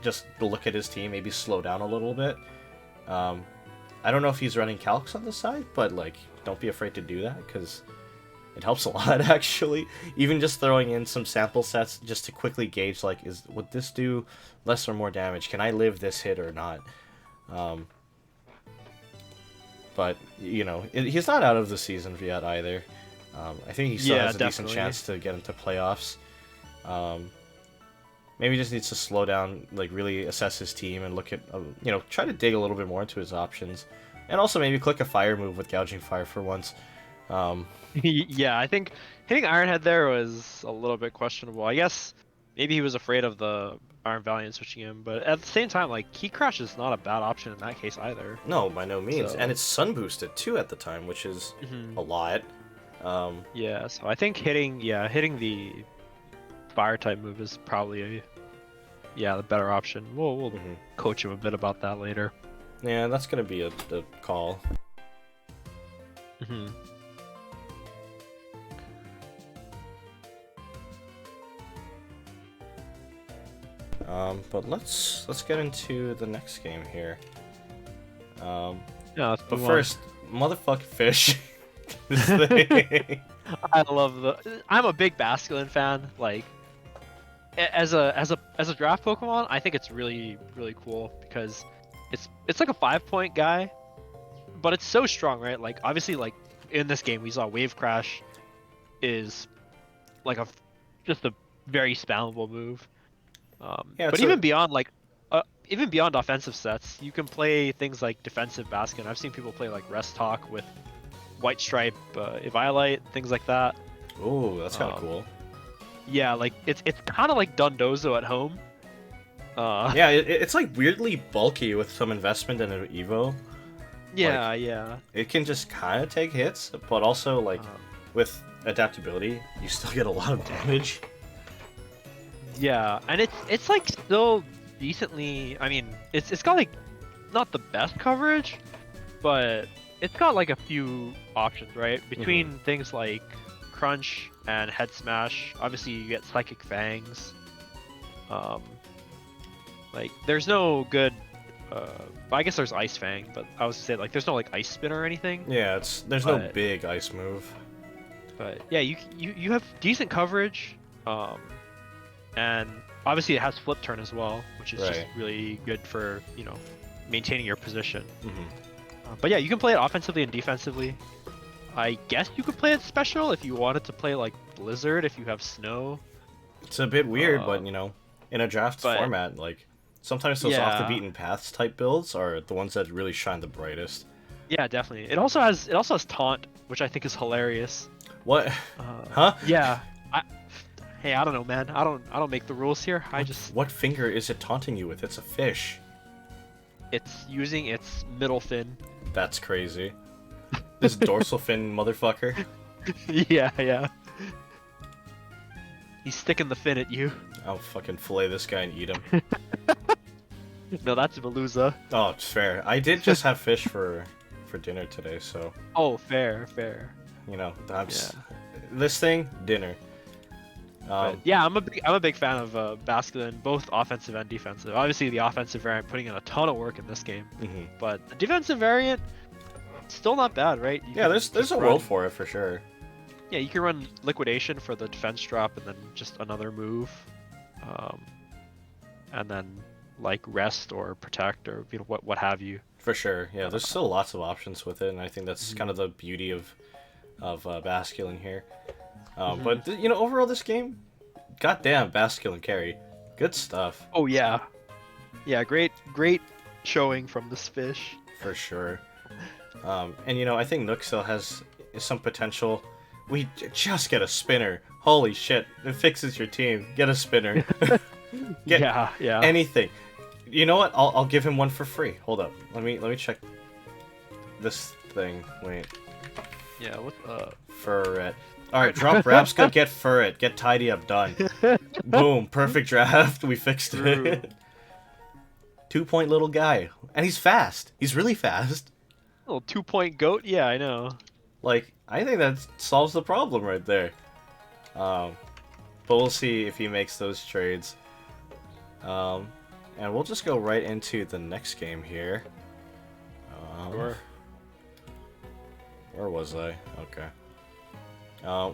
just look at his team, maybe slow down a little bit. I don't know if he's running calcs on the side, but like, don't be afraid to do that because it helps a lot actually. Even just throwing in some sample sets just to quickly gauge like, would this do less or more damage? Can I live this hit or not? But he's not out of the season yet either. I think he still has a decent chance to get into playoffs. Maybe just needs to slow down, like really assess his team and look at, try to dig a little bit more into his options, and also maybe click a fire move with Gouging Fire for once. Yeah, I think hitting Iron Head there was a little bit questionable. I guess maybe he was afraid of the Iron Valiant switching him, but at the same time, like, Key Crush is not a bad option in that case either. No, by no means. So... And it's sun boosted too at the time, which is a lot. Yeah, so I think hitting the fire type move is probably the better option. We'll coach him a bit about that later. Yeah, that's gonna be a call. But let's get into the next game here. Yeah, but first, motherfucking fish. This thing. I'm a big Basculin fan. Like, as a draft Pokemon, I think it's really cool because it's like a 5-point guy, but it's so strong, right? Like, obviously, like in this game we saw Wave Crash is like just a very spammable move. But even beyond offensive sets, you can play things like defensive Basculin. I've seen people play like Rest Talk with White Stripe, Eviolite, things like that. Oh, that's kind of cool. Yeah, like it's kind of like Dondozo at home. Yeah, it's like weirdly bulky with some investment in an Evo. Yeah, yeah. It can just kind of take hits, but also like with adaptability, you still get a lot of damage. Yeah, and it's like still decently. I mean, it's got like not the best coverage, but it's got like a few options, right? Between things like Crunch and Head Smash, obviously you get Psychic Fangs. Like there's no good. I guess there's Ice Fang, but I was say like there's no like Ice Spin or anything. Yeah, there's no big ice move. But yeah, you have decent coverage. And obviously it has Flip Turn as well, which is just really good for, maintaining your position. But yeah, you can play it offensively and defensively. I guess you could play it special if you wanted to play like Blizzard if you have Snow. It's a bit weird, but in a draft format, like sometimes those off the beaten paths type builds are the ones that really shine the brightest. Yeah, definitely. It also has Taunt, which I think is hilarious. What? Huh? Yeah. Hey, I don't know, man. I don't make the rules here. What finger is it taunting you with? It's a fish. It's using its middle fin. That's crazy. This dorsal fin motherfucker. Yeah. He's sticking the fin at you. I'll fucking fillet this guy and eat him. No, that's Veluza. Oh, it's fair. I did just have fish for dinner today, so. Oh, fair. This thing, dinner. Yeah, I'm a big fan of Basculin, both offensive and defensive. Obviously, the offensive variant putting in a ton of work in this game, but the defensive variant still not bad, right? There's a world for it for sure. Yeah, you can run Liquidation for the defense drop, and then just another move, and then like Rest or Protect or what have you. For sure, yeah. There's still lots of options with it, and I think that's kind of the beauty of Basculin here. But overall, this game, goddamn, Basculin carry, good stuff. Oh yeah, great showing from this fish. For sure. And I think Nuxel has some potential. We just get a spinner. Holy shit! It fixes your team. Get a spinner. Yeah. Anything. You know what? I'll give him one for free. Hold up. Let me check this thing. Wait. Yeah, what Furret. Alright, drop Rapska, get Furret. Get Tidy Up, done. Boom, perfect draft. We fixed True. it. 2-point little guy. And he's fast. He's really fast. Little 2-point goat? Yeah, I know. Like, I think that solves the problem right there. But we'll see if he makes those trades. And we'll just go right into the next game here. Sure. Where was I? Okay.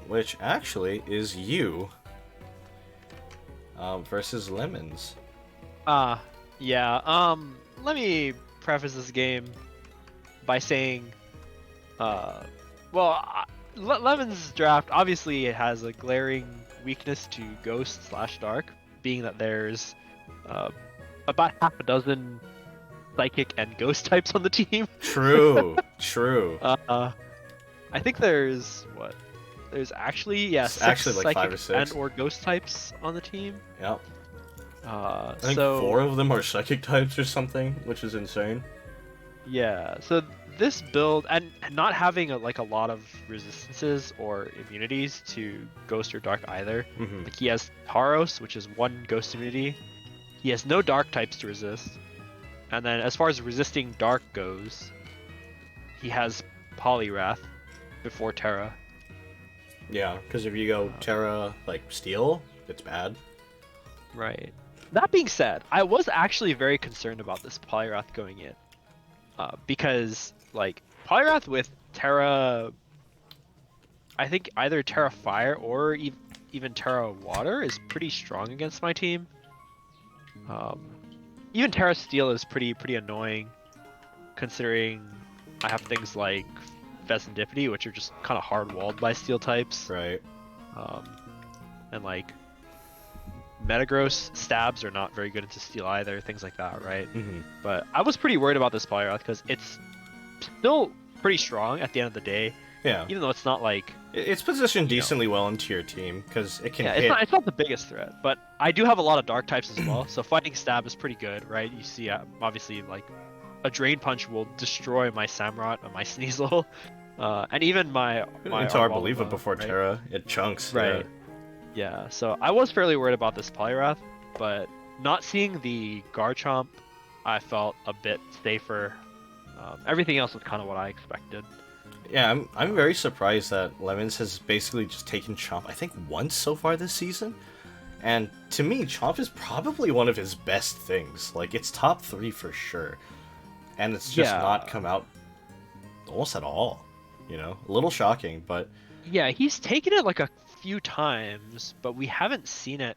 Which actually is you versus Lemons. Yeah. Let me preface this game by saying, Lemon's draft obviously it has a glaring weakness to Ghost/Dark, being that there's about half a dozen Psychic and Ghost types on the team. True, true. I think there's There's actually It's actually like Psychic 5 or 6. and or Ghost types on the team. Yep. I think so 4 of them are Psychic types or something, which is insane. yeah, so this build and not having a lot of resistances or immunities to Ghost or Dark either. Mm-hmm. Like he has Taros, which is 1 Ghost immunity. He has no Dark types to resist. And then as far as resisting Dark goes, he has Poliwrath before Terra. Yeah, because if you go Terra, like, Steel, it's bad. Right. That being said, I was actually very concerned about this Poliwrath going in. Because, like, Poliwrath with Terra... I think either Terra Fire or even Terra Water is pretty strong against my team. Even Terra Steel is pretty annoying, considering I have things like Vesendipity, which are just kind of hard-walled by Steel types. Right. And, like, Metagross stabs are not very good into Steel either, things like that, right? Mm-hmm. But I was pretty worried about this Poliwrath because it's still pretty strong at the end of the day. Yeah. Even though it's not like... It's positioned decently well into your team, because it can hit... It's not the biggest threat, but I do have a lot of Dark types as well, so fighting Stab is pretty good, right? You see, obviously, like, a Drain Punch will destroy my Samurott and my Sneasel, and even my Into our Believe It Arbalma, before right? Terra, it chunks. Right. Yeah, so I was fairly worried about this Poliwrath, but not seeing the Garchomp, I felt a bit safer. Everything else was kind of what I expected. Yeah, I'm very surprised that Lemons has basically just taken Chomp, I think, once so far this season. And to me, Chomp is probably one of his best things. Like, it's top 3 for sure. And it's just not come out almost at all. You know? A little shocking, but... Yeah, he's taken it like a few times, but we haven't seen it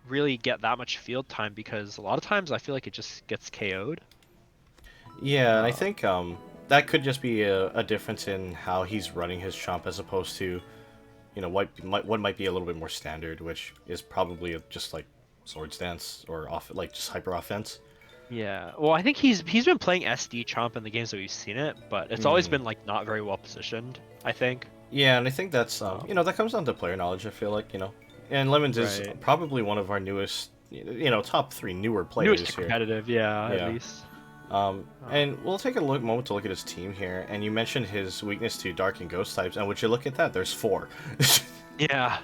really get that much field time because a lot of times I feel like it just gets KO'd. Yeah, and I think that could just be a difference in how he's running his Chomp as opposed to, you know, what might be a little bit more standard, which is probably just like Swords Dance or just hyper offense. Yeah, well, I think he's been playing SD Chomp in the games that we've seen it, but it's always been like not very well positioned, I think. Yeah, and I think that's you know, that comes down to player knowledge. I feel like, you know, and Lemons is probably one of our newest, you know, top 3 newer players Newest here. competitive, at least. And we'll take a moment to look at his team here, and you mentioned his weakness to Dark and Ghost types, and would you look at that? There's 4. Yeah.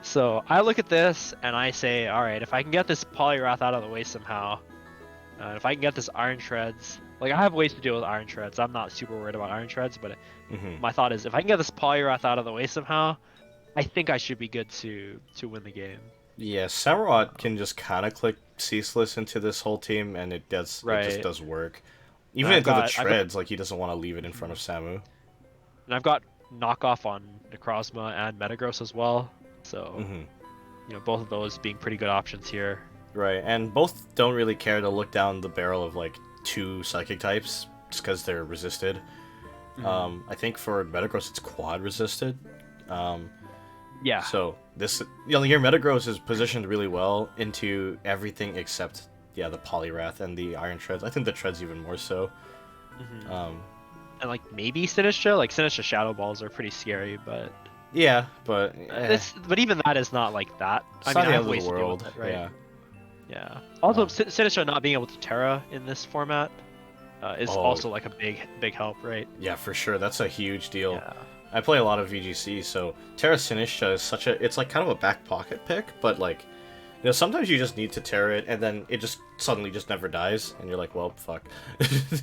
So I look at this and I say, all right, if I can get this Poliwrath out of the way somehow, if I can get this Iron Shreds, like I have ways to deal with Iron Shreds. I'm not super worried about Iron Shreds, but my thought is if I can get this Poliwrath out of the way somehow, I think I should be good to win the game. Yeah, Samurott can just kind of click Ceaseless into this whole team, and it just does work. Even into the Treads, like he doesn't want to leave it in front of Samu. And I've got knockoff on Necrozma and Metagross as well, so you know, both of those being pretty good options here. Right, and both don't really care to look down the barrel of like 2 Psychic types just because they're resisted. I think for Metagross it's quad resisted. Yeah. So this, you know, your Metagross is positioned really well into everything except the Poliwrath and the Iron Treads. I think the Treads even more so. And like maybe Sinistra, like Sinistra Shadow Balls are pretty scary, but yeah, but but even that is not like that. It's I not mean, I the have end ways of the to deal world. with it, right? Yeah. Yeah. Also, Sinistra not being able to Terra in this format is Oh, also like a big help, right? yeah, for sure. That's a huge deal. Yeah. I play a lot of VGC, so Terra Sinistra is such a... It's like kind of a back pocket pick, but like, sometimes you just need to Terra it, and then it just suddenly just never dies, and you're like, well, fuck.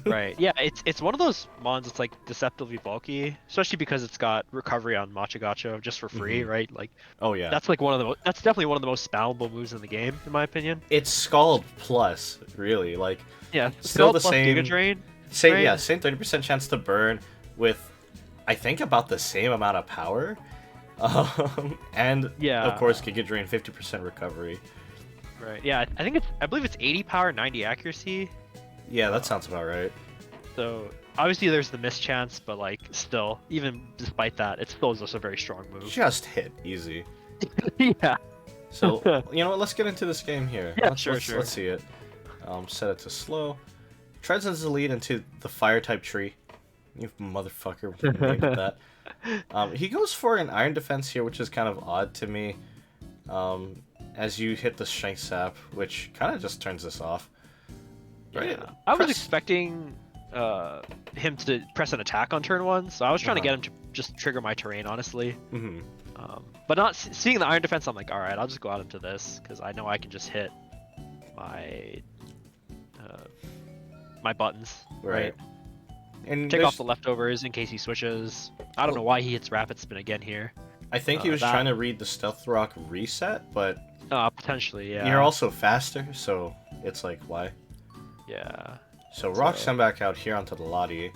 Right. Yeah, it's one of those mons that's like deceptively bulky, especially because it's got recovery on Machagacho just for free, Hmm. right? Like Oh, yeah. that's like that's definitely one of the most spammable moves in the game, in my opinion. It's Scald plus, really. Like, Yeah, still Skull the plus Giga same... Drain, Same, right? yeah, same 30% chance to burn with, I think, about the same amount of power. And, of Yeah. course, Giga Drain 50% recovery. Right. Yeah, I believe it's 80 power, 90 accuracy. Yeah, that Uh, sounds about right. so obviously there's the miss chance, but like still, even despite that, it's still just a very strong move. Just hit, easy. Yeah. So, you know what, let's get into this game here. Yeah, let's, sure, let's, sure. let's see it. Set it to slow. Treads as the lead into the fire-type tree. You motherfucker named it that. He goes for an iron defense here, which is kind of odd to me. As you hit the strength sap, which kind of just turns this off. Right? Yeah. I was expecting him to press an attack on turn 1, so I was trying to get him to just trigger my terrain, honestly. Mm-hmm. But not seeing the iron defense, I'm like, all right, I'll just go out into this because I know I can just hit my my buttons, right? And Take off the leftovers in case he switches. I don't know why he hits rapid spin again here. I think he was trying to read the stealth rock reset, but potentially, yeah. you're also faster, so it's like, why? Yeah. So Rock send back out here onto the Lottie.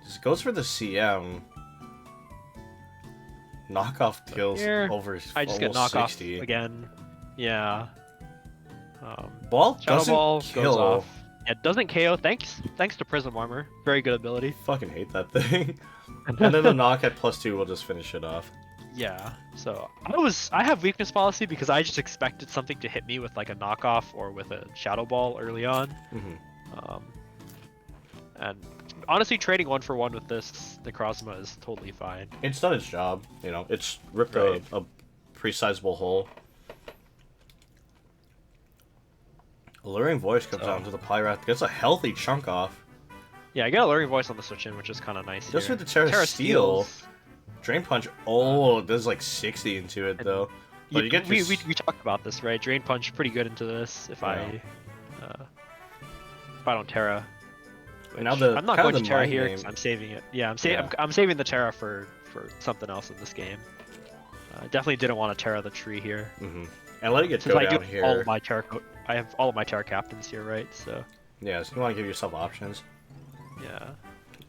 Just goes for the CM. Knockoff deals here, over I just get almost knockoff 60. again. Yeah. Ball Shadow doesn't Ball kill. goes off. Yeah, doesn't KO. Thanks to Prism Armor. Very good ability. Fucking hate that thing. And then the knock at +2 will just finish it off. Yeah. So I have weakness policy because I just expected something to hit me with like a knockoff or with a Shadow Ball early on. Mm-hmm. And honestly, trading 1-for-1 with this Necrozma is totally fine. It's done its job, it's ripped a pretty sizable hole. Alluring Voice comes down to the Pyrath, gets a healthy chunk off. Yeah, I get Alluring Voice on the switch in, which is kind of nice. Just here. with the Terra Steel. Steals. Drain Punch, oh, there's like 60 into it though. But you get we talked about this, right? Drain Punch pretty good into this if I don't Terra. Now I'm not going to Terra mind here game- because I'm saving it. Yeah, Yeah. I'm saving the Terra for something else in this game. I definitely didn't want to Terra the tree here. Mm-hmm. And let it get Since go I down do here. all of my Terra, I have all of my Terra captains here, right? So Yeah, so you want to give yourself options. yeah.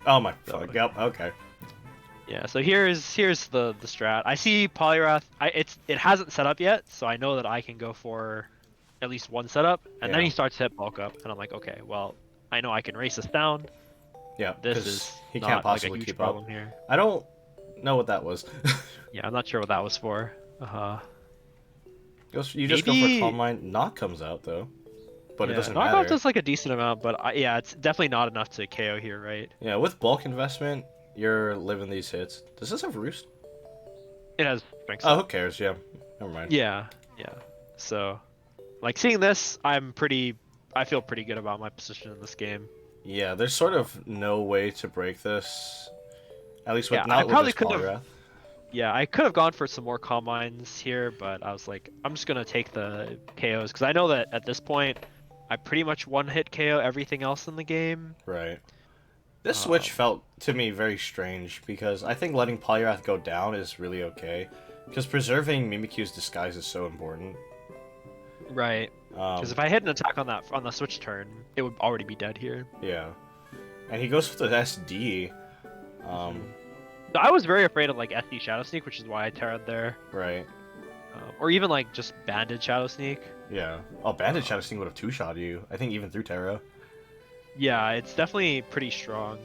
Oh my So- fuck, yep, okay. Yeah, so here's the strat. I see Polyrath. It hasn't set up yet, so I know that I can go for at least one setup, and then Yeah. he starts to hit bulk up, and I'm like, okay, well, I know I can race this down. Yeah, This 'cause is he not can't like a possibly huge keep problem up. here. I don't know what that was. Yeah, I'm not sure what that was for. You just go Maybe- for Calm Mind. Knock comes out though, but it doesn't knockoff matter. does like a decent amount, but yeah, it's definitely not enough to KO here, right? Yeah, with bulk investment, you're living these hits. Does this have Roost? It has strength. Oh, who cares? Yeah, never mind. Yeah. So, like seeing this, I feel pretty good about my position in this game. Yeah, there's sort of no way to break this. At least with Yeah, I not with probably this could have- Polyrath. Yeah, I could have gone for some more Calm Minds here, but I was like, I'm just gonna take the KOs because I know that at this point, I pretty much one-hit KO everything else in the game. Right. This switch felt to me very strange because I think letting Polyrath go down is really okay. Because preserving Mimikyu's disguise is so important. Right. Because if I hit an attack on the switch turn, it would already be dead here. Yeah. And he goes for the SD. I was very afraid of like SD Shadow Sneak, which is why I Terra'd there. Right. Or even like just Banded Shadow Sneak. Yeah. Oh, Bandit Shadow Sting would have two-shot you. I think even through Terra. Yeah, it's definitely pretty strong.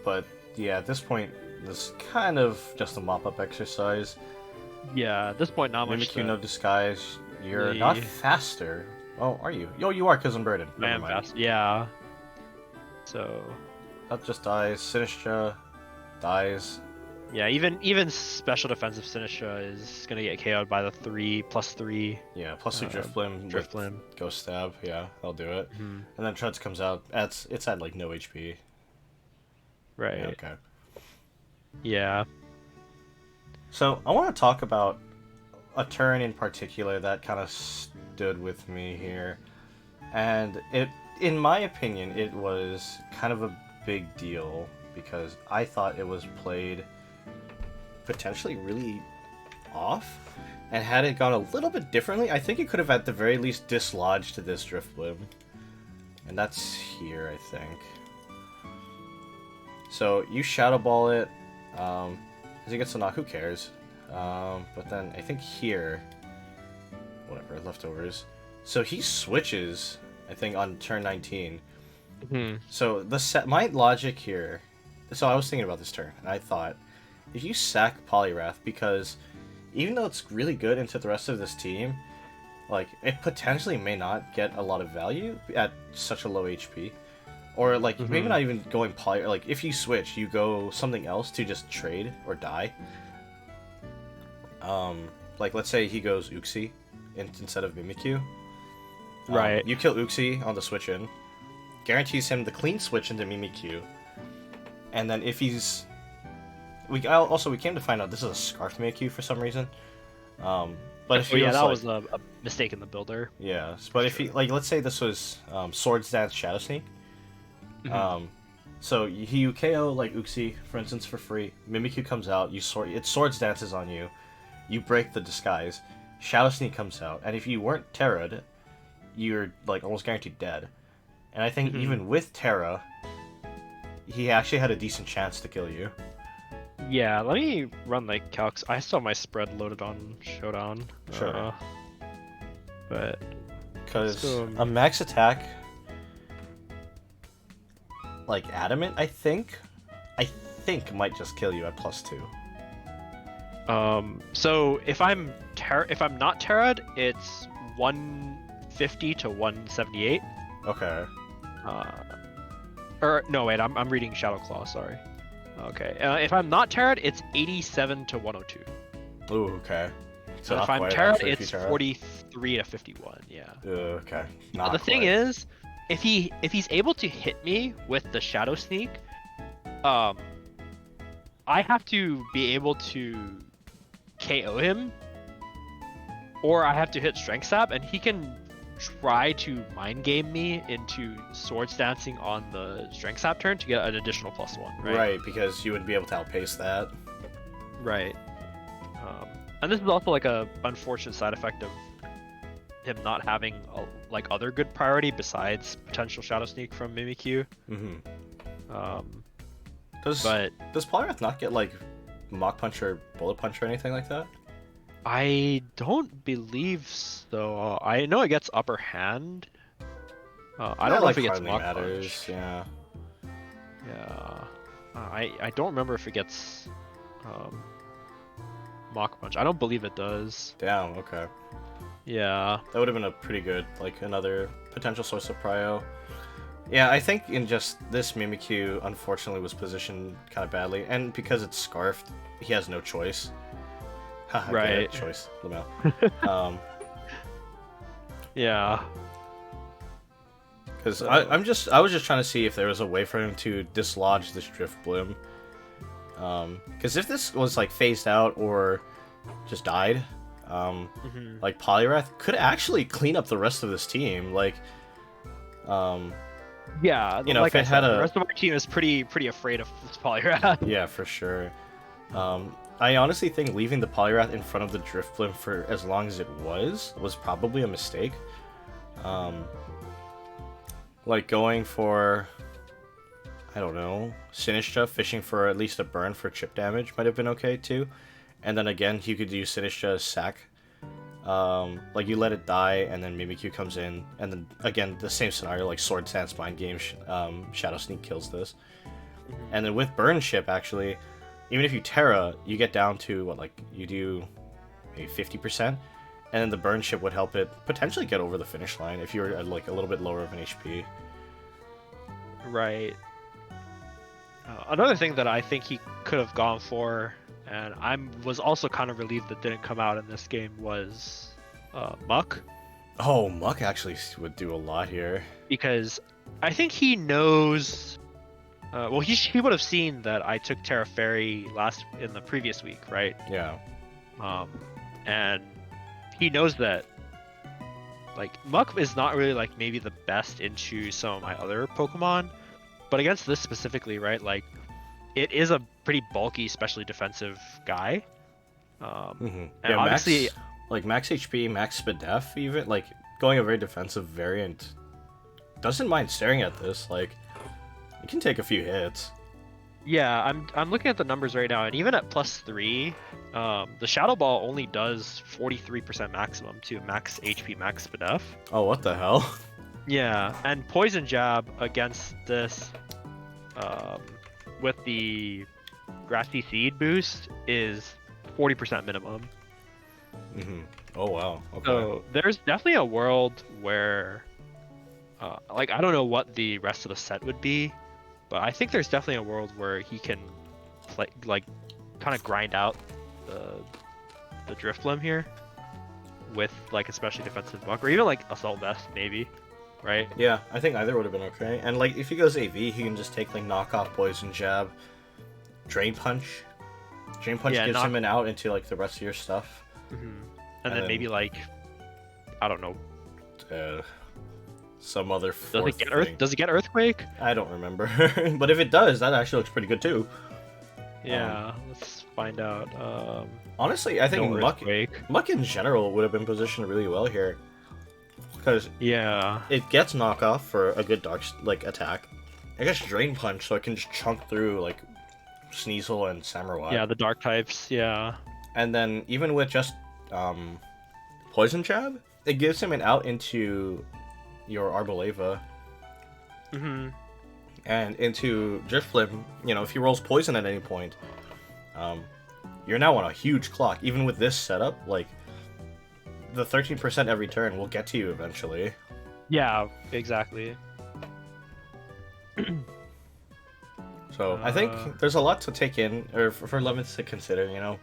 But yeah, at this point, this kind of just a mop-up exercise. Yeah, at this point, not much. Mimikyu no disguise. You're really- not faster. Oh, are you? Yo, you are, because I'm burdened. I Never am mind. fast. Yeah. So. That just dies. Sinistra dies. Yeah, even special defensive Sinistra is gonna get KO'd by the 3+3 Yeah, plus 2 Drift Limb with Drift Limb. Ghost Stab. Yeah, that'll do it. Hmm. And then Treads comes out. It's at like no HP. Yeah, Right. okay. Yeah. So I want to talk about a turn in particular that kind of stood with me here, and in my opinion, it was kind of a big deal because I thought it was played potentially really off, and had it gone a little bit differently, I think it could have at the very least dislodged this Drift Limb, and that's here, I think. So you Shadow Ball it, as he gets to knock, who cares? But then I think here, whatever, leftovers. So he switches, I think, on turn 19. Hmm. So my logic here. So I was thinking about this turn, and I thought, if you sack Poliwrath, because even though it's really good into the rest of this team, like it potentially may not get a lot of value at such a low HP, or like maybe not even going Poly. Like if you switch, you go something else to just trade or die. Like let's say he goes Uxie instead of Mimikyu. Right. You kill Uxie on the switch in, guarantees him the clean switch into Mimikyu, and then if he's we came to find out this is a Scarf Mimikyu for some reason. But if he yeah, was, that like, was a mistake in the builder. yeah, but if he like let's say this was Swords Dance Shadow Sneak. So you KO like Uxie, for instance, for free. Mimikyu comes out, it Swords Dances on you. You break the disguise. Shadow Sneak comes out, and if you weren't Terra'd, you're like almost guaranteed dead. And I think even with Terra, he actually had a decent chance to kill you. Yeah, let me run the calcs. I still have my spread loaded on Showdown. Sure. But Because So- a max attack, like Adamant, I think might just kill you at +2. so if I'm not Terra'd, it's 150 to 178. Okay. Or no, wait, I'm reading Shadow Claw. Sorry. Okay. If I'm not Terra'd, it's 87 to 102. Ooh, okay. So And not if I'm quite, Terra'd, actually, if you it's Terra. 43 to 51. Yeah. Okay. Now, Not the thing quite. is, if he's able to hit me with the Shadow Sneak, I have to be able to KO him, or I have to hit Strength Sap, and he can try to mind game me into Swords Dancing on the Strength Sap turn to get an additional +1, right? Right, because you would be able to outpace that. Right. And this is also like a unfortunate side effect of him not having like other good priority besides potential Shadow Sneak from Mimikyu. Does But Poliwrath not get like Mach Punch or Bullet Punch or anything like that? I don't believe so. I know it gets Upper Hand. I don't know if it gets hardly Mach matters. Punch. Yeah. Yeah. I don't remember if it gets Mach Punch. I don't believe it does. Damn. Okay. Yeah. That would have been a pretty good, like, another potential source of prio. Yeah, I think in just this Mimikyu, unfortunately, was positioned kind of badly, and because it's scarfed, he has no choice. Haha, Right. good choice, Lamel. Yeah. Because So- I was just trying to see if there was a way for him to dislodge this Drift Blim. Because if this was like phased out or just died, like Poliwrath could actually clean up the rest of this team. Like, Yeah, You know, like if I it said, had the a- rest of our team is pretty afraid of this Poliwrath. yeah, for sure. I honestly think leaving the Poliwrath in front of the Drift Blim for as long as it was probably a mistake. Like going for, I don't know, Sinistra, fishing for at least a burn for chip damage might have been okay too. And then again, you could use Sinistra as sack. Like you let it die, and then Mimikyu comes in, and then again the same scenario, like Sword Dance Mind Game, Shadow Sneak kills this. And then with Burn Ship, actually, even if you Terra, you get down to what, like you do maybe 50%, and then the Burn Ship would help it potentially get over the finish line if you were at like a little bit lower of an HP. Right. Another thing that I think he could have gone for, and was also kind of relieved that didn't come out in this game, was Muck, Oh, Muck actually would do a lot here. because I think he knows. Well, he would have seen that I took Terra Fairy in the previous week, right? Yeah. Um, and he knows that like Muck is not really like maybe the best into some of my other Pokemon, but against this specifically, right? Like it is a pretty bulky, especially defensive guy. And Yeah, obviously, max HP, max speed def, even like going a very defensive variant doesn't mind staring at this. Like, you can take a few hits. yeah, I'm looking at the numbers right now, and even at +3, the Shadow Ball only does 43% maximum to max HP, max SPDF. Oh, what the hell? Yeah, and Poison Jab against this, with the Grassy Seed boost is 40% minimum. Oh wow. Okay. So there's definitely a world where, like I don't know what the rest of the set would be, but I think there's definitely a world where he can play like kind of grind out the Drifblim here with like especially defensive buck or even like Assault Vest maybe, right? Yeah, I think either would have been okay. And like, if he goes AV, he can just take like knockoff Poison Jab, Drain Punch. Drain Punch gives him an out into like the rest of your stuff. And then maybe like, I don't know. Some other fourth thing. Does it get Earthquake? I don't remember. But if it does, that actually looks pretty good too. Yeah, let's find out. Honestly, I think Muck in general would have been positioned really well here. Because it gets knockoff for a good dark attack. It gets Drain Punch, so it can just chunk through like Sneasel and Samurott. Yeah, the dark types, yeah. And then even with just Poison Jab, it gives him an out into your Arboleva. And into Drifblim, you know, if he rolls poison at any point, you're now on a huge clock. Even with this setup, like, the 13% every turn will get to you eventually. Yeah, exactly. So, I think there's a lot to take in, or for Lemons to consider, you know?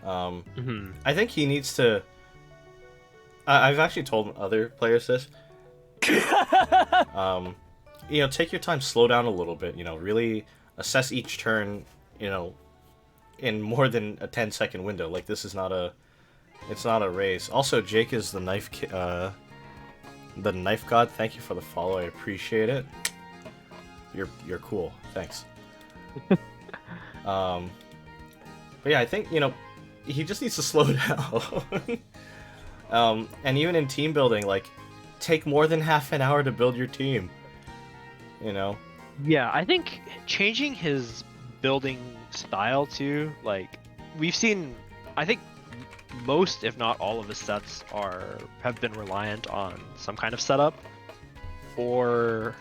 I think he needs to... I've actually told other players this. You know, take your time, slow down a little bit, you know, really assess each turn, you know, in more than a 10-second window. Like, this is not it's not a race. Also, Jake is the knife god. Thank you for the follow, I appreciate it. You're cool, thanks. But yeah, I think, you know, he just needs to slow down. And even in team building, like, take more than half an hour to build your team. You know? Yeah, I think changing his building style too, like, we've seen, I think most, if not all of his sets have been reliant on some kind of setup, or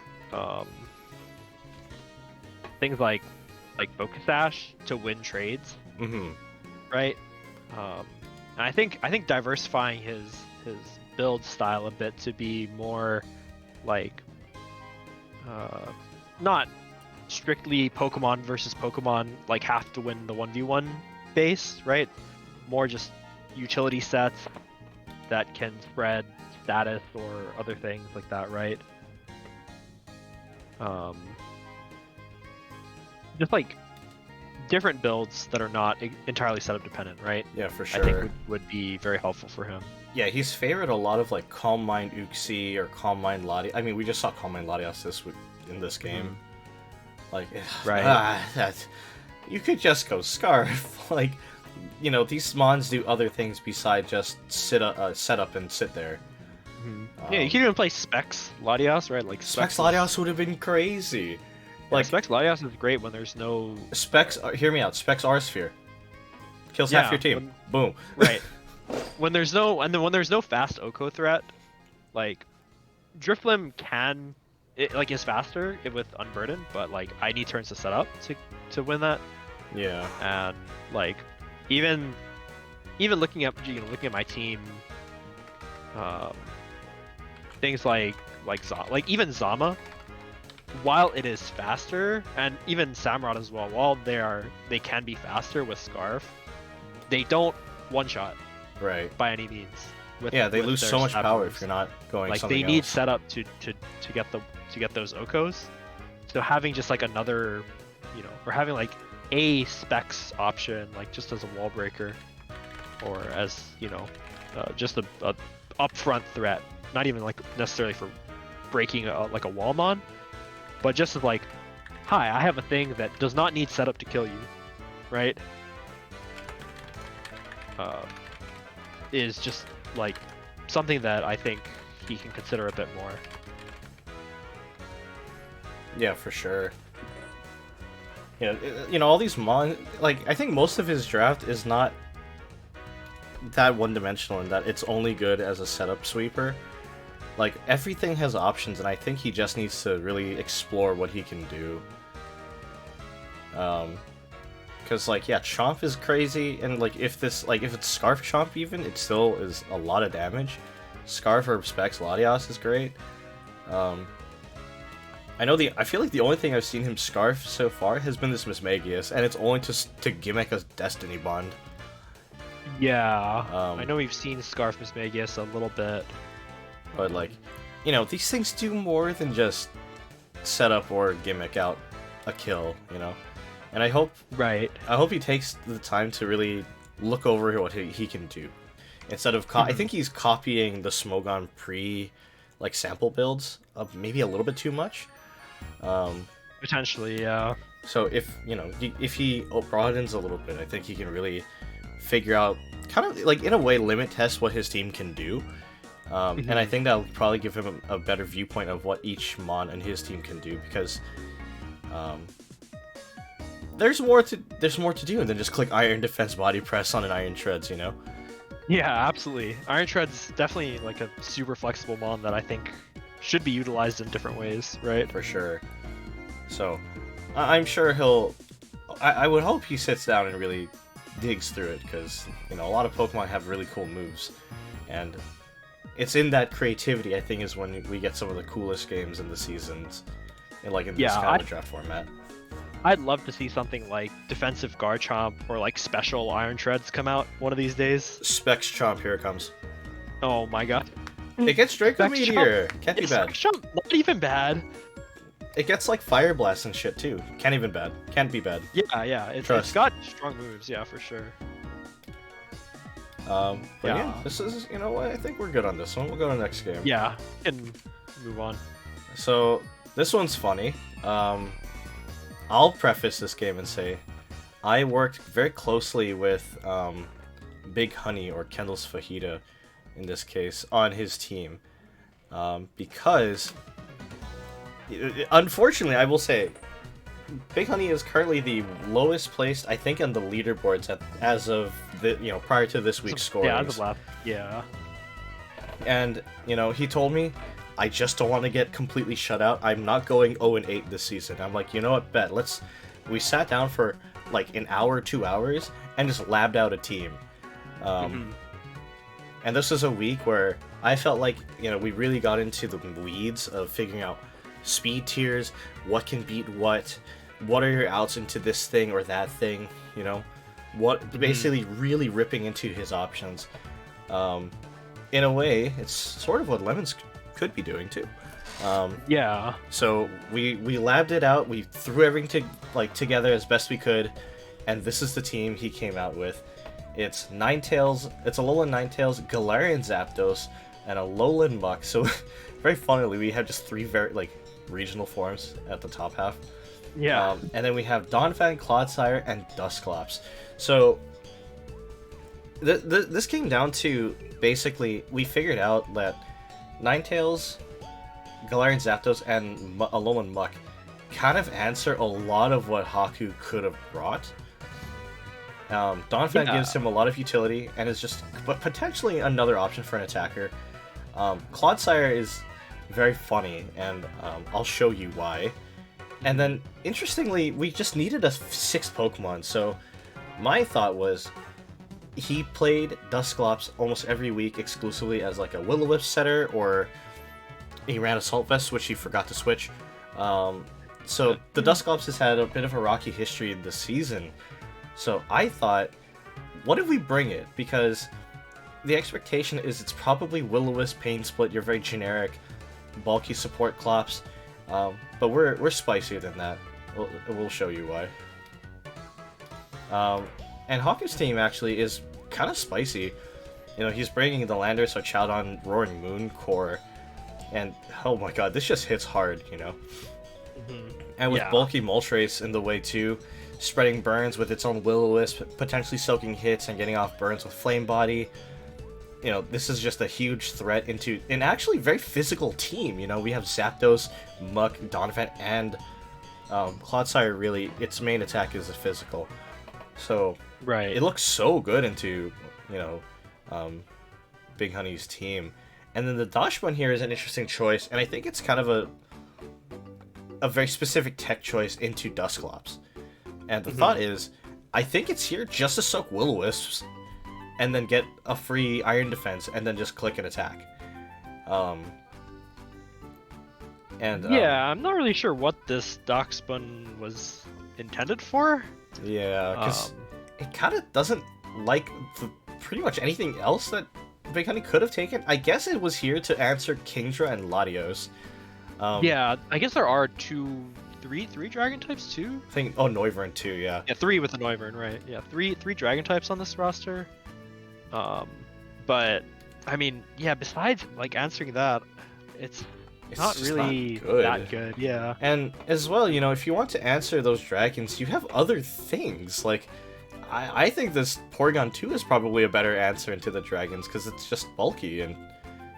things like Focus Sash to win trades. Right? And I think diversifying his build style a bit to be more like not strictly Pokemon versus Pokemon, like have to win the 1v1 base, right? More just utility sets that can spread status or other things like that, right? Just like different builds that are not entirely setup dependent, right? Yeah, for sure. I think would be very helpful for him. Yeah, he's favored a lot of like Calm Mind Uxie or Calm Mind Latias. I mean, we just saw Calm Mind Latias in this game. Like, right? You could just go Scarf. Like, you know, these mons do other things besides just set up and sit there. Yeah, you can even play Specs Latias, right? Like Specs Latias would have been crazy. Like, Specs Latias is great when there's no Specs. Hear me out. Specs R-Sphere kills half your team. Boom. Right. When there's no fast Oko threat, like Drifblim is faster with Unburden, but like I need turns to set up to win that. Yeah. And like even looking at my team, things like even Zama, while it is faster, and even Samurott as well, while they can be faster with Scarf, they don't one shot Right. by any means. Yeah, they with lose their so much stab power moves. if you're not going Like something they need else. setup to get those Okos. So having just like another, or having like a specs option, like just as a wall breaker, or as just a upfront threat, not even like necessarily for breaking like a wallmon, but just as like, hi, I have a thing that does not need setup to kill you, right? Is just like something that I think he can consider a bit more. Yeah, for sure. Yeah, all these like, I think most of his draft is not that one-dimensional in that it's only good as a setup sweeper. Like, everything has options, and I think he just needs to really explore what he can do. Because, like, yeah, Chomp is crazy, and, like, if it's Scarf Chomp even, it still is a lot of damage. Scarf or Specs Latias is great. I feel like the only thing I've seen him Scarf so far has been this Mismagius, and it's only to gimmick a Destiny Bond. Yeah, I know we've seen Scarf Mismagius a little bit. But, like, these things do more than just set up or gimmick out a kill, And I hope he takes the time to really look over what he can do. Instead of... I think he's copying the Smogon like, sample builds maybe a little bit too much. Potentially, yeah. So if he broadens a little bit, I think he can really figure out, kind of like in a way limit test what his team can do, and I think that'll probably give him a better viewpoint of what each mon and his team can do, because there's more to do than just click Iron Defense Body Press on an Iron Treads, Yeah, absolutely. Iron Tread's definitely like a super flexible mon that I think should be utilized in different ways, right? For sure. So, I'm sure he'll... I would hope he sits down and really digs through it, because, a lot of Pokemon have really cool moves. And it's in that creativity, I think, is when we get some of the coolest games in the seasons, in this kind of draft format. I'd love to see something like Defensive Garchomp or like Special Iron Treads come out one of these days. Specs Chomp, here it comes. Oh my god. It gets Draco Meteor! Can't be bad. Specs Chomp, not even bad. It gets like Fire Blast and shit too. Can't even bad. Can't be bad. Yeah, it's got strong moves, yeah, for sure. But yeah, this is, what, I think we're good on this one. We'll go to the next game. Yeah, and move on. So, this one's funny. I'll preface this game and say, I worked very closely with Big Honey, or Kendall's Fajita, in this case, on his team. Because, unfortunately, I will say, Big Honey is currently the lowest placed, I think, on the leaderboards as of the prior to this week's scorings. Yeah, as of last. Yeah. And he told me, I just don't want to get completely shut out. I'm not going 0-8 this season. I'm like, you know what, bet. We sat down for like an hour, 2 hours, and just labbed out a team. And this is a week where I felt like we really got into the weeds of figuring out speed tiers, what can beat what are your outs into this thing or that thing, basically really ripping into his options. In a way, it's sort of what Lemons could be doing too. Yeah. So we labbed it out, we threw everything together as best we could, and this is the team he came out with. It's Ninetales, it's Alolan Ninetales, Galarian Zapdos, and Alolan Muck. So very funnily, we have just three very regional forms at the top half. Yeah. And then we have Donphan, Clodsire, and Dusclops. So this came down to, basically, we figured out that Ninetales, Galarian Zapdos, and Alolan Muck kind of answer a lot of what Haku could have brought. Donphan gives him a lot of utility and is just potentially another option for an attacker. Clodsire is very funny, and I'll show you why. And then, interestingly, we just needed a sixth Pokemon, so my thought was he played Dusclops almost every week exclusively as like a Will-O-Wisp setter, or he ran Assault Vest, which he forgot to switch, So the Dusclops has had a bit of a rocky history this season. So I thought, what if we bring it? Because the expectation is it's probably Will-O-Wisp, Pain Split, your very generic, bulky support Clops. But we're spicier than that. We'll show you why. And Haku's team actually is kind of spicy. You know, he's bringing the Landorus, Chowdon, Roaring Moon core, and oh my god, this just hits hard, you know? And with bulky Moltres in the way too, spreading burns with its own Will-O-Wisp, potentially soaking hits and getting off burns with Flame Body. You know, this is just a huge threat into an actually very physical team. You know, we have Zapdos, Muck, Donphan, and Clodsire. Really, its main attack is a physical. So it looks so good into, you know, Big Honey's team. And then the Dachshund here is an interesting choice, and I think it's kind of a very specific tech choice into Dusclops. And the thought is, I think it's here just to soak Will-O-Wisps, and then get a free Iron Defense, and then just click an attack. Yeah, I'm not really sure what this Dachshund was intended for. Yeah, because it kind of doesn't like pretty much anything else that Big Honey could have taken. I guess it was here to answer Kingdra and Latios. Yeah, I guess there are three dragon types too. Noivern too, yeah. Yeah, 3 with the Noivern, right? Yeah, three dragon types on this roster. But I mean, yeah, besides like answering that, it's not really that good. Yeah. And as well, you know, if you want to answer those dragons, you have other things. Like, I think this Porygon 2 is probably a better answer into the dragons because it's just bulky and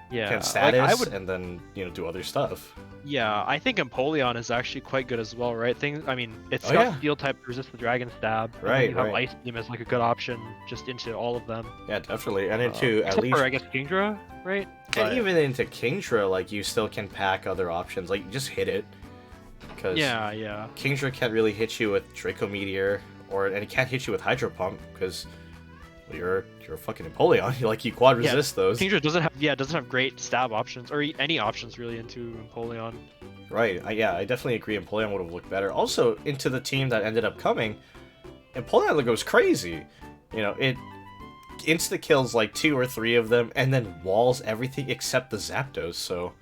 can status and then, you know, do other stuff. Yeah, I think Empoleon is actually quite good as well, right? I mean, it's got Steel type to resist the Dragon Stab. Right, you have Ice Beam as like a good option just into all of them. Yeah, definitely. And into at least... for, I guess, Kingdra, right? And even into Kingdra, like, you still can pack other options. Like, just hit it. Because Kingdra can't really hit you with Draco Meteor, and it can't hit you with Hydro Pump, because... You're a fucking Empoleon. You quad resist those. Kingdra doesn't have great stab options or any options really into Empoleon. Right. I definitely agree. Empoleon would have looked better. Also, into the team that ended up coming, Empoleon goes crazy. You know, it insta kills like 2 or 3 of them and then walls everything except the Zapdos. So,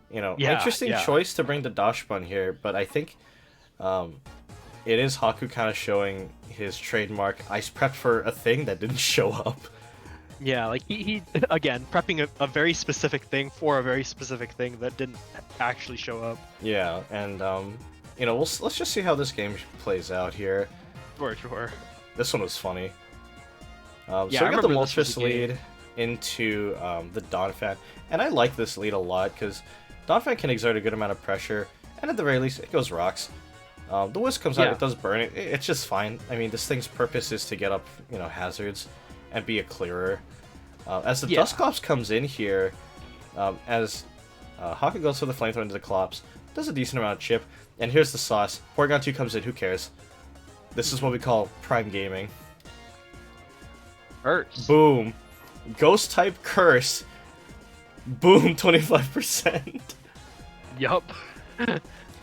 you know, interesting choice to bring the Dachshund here, but I think it is Haku kind of showing his trademark ice prep for a thing that didn't show up. Yeah, like he again, prepping a very specific thing for a very specific thing that didn't actually show up. Yeah, and you know, let's just see how this game plays out here. For sure. This one was funny. So we got the Moltres lead into the Donphan, and I like this lead a lot because Donphan can exert a good amount of pressure, and at the very least, it goes rocks. The Wisp comes out, it does burn it. It's just fine. I mean, this thing's purpose is to get up, you know, hazards and be a clearer. As the Dusclops comes in here, as Haku goes for the flamethrower into the Clops, does a decent amount of chip, and here's the sauce. Porygon 2 comes in, who cares? This is what we call prime gaming. Curse. Boom. Ghost type curse. Boom, 25%. Yup.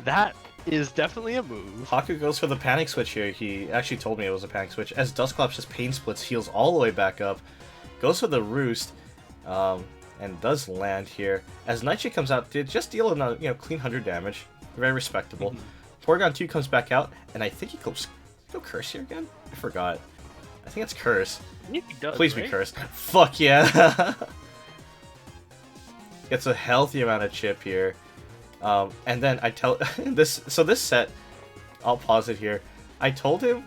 That is definitely a move. Haku goes for the panic switch here. He actually told me it was a panic switch. As Dusclops just pain splits, heals all the way back up. Goes for the roost, and does land here. As Nightshade comes out, did just deal a clean 100 damage. Very respectable. Porygon 2 comes back out, and I think he goes curse here again? I forgot. I think it's curse. He does, Please be cursed. Fuck yeah. Gets a healthy amount of chip here. And then I tell this set, I'll pause it here. I told him,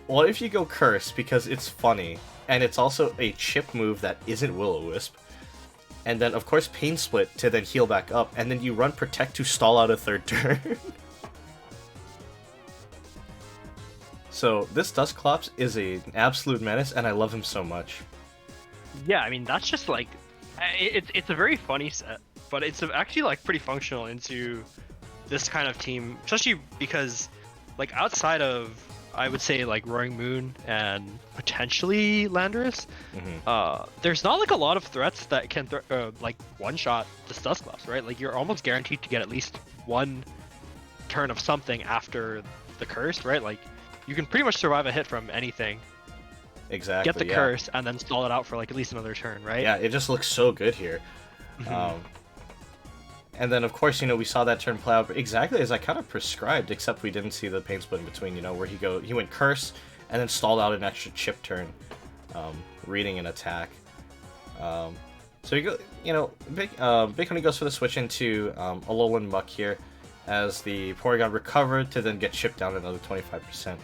what if you go curse because it's funny and it's also a chip move that isn't Will-O-Wisp, and then of course pain split to then heal back up, and then you run protect to stall out a third turn. So this Dusclops is an absolute menace, and I love him so much. Yeah, I mean that's just like, it's a very funny set. But it's actually like pretty functional into this kind of team, especially because like outside of, I would say, like Roaring Moon and potentially Landorus, there's not like a lot of threats that can like one-shot the Dusclops, right? Like you're almost guaranteed to get at least one turn of something after the curse, right? Like, you can pretty much survive a hit from anything, Exactly. get the curse, and then stall it out for like at least another turn, right? Yeah, it just looks so good here. And then, of course, we saw that turn play out exactly as I kind of prescribed, except we didn't see the pain split in between, where he went curse and then stalled out an extra chip turn, reading an attack. So you go, Big Honey goes for the switch into Alolan Muck here, as the Porygon recovered to then get chipped down another 25%.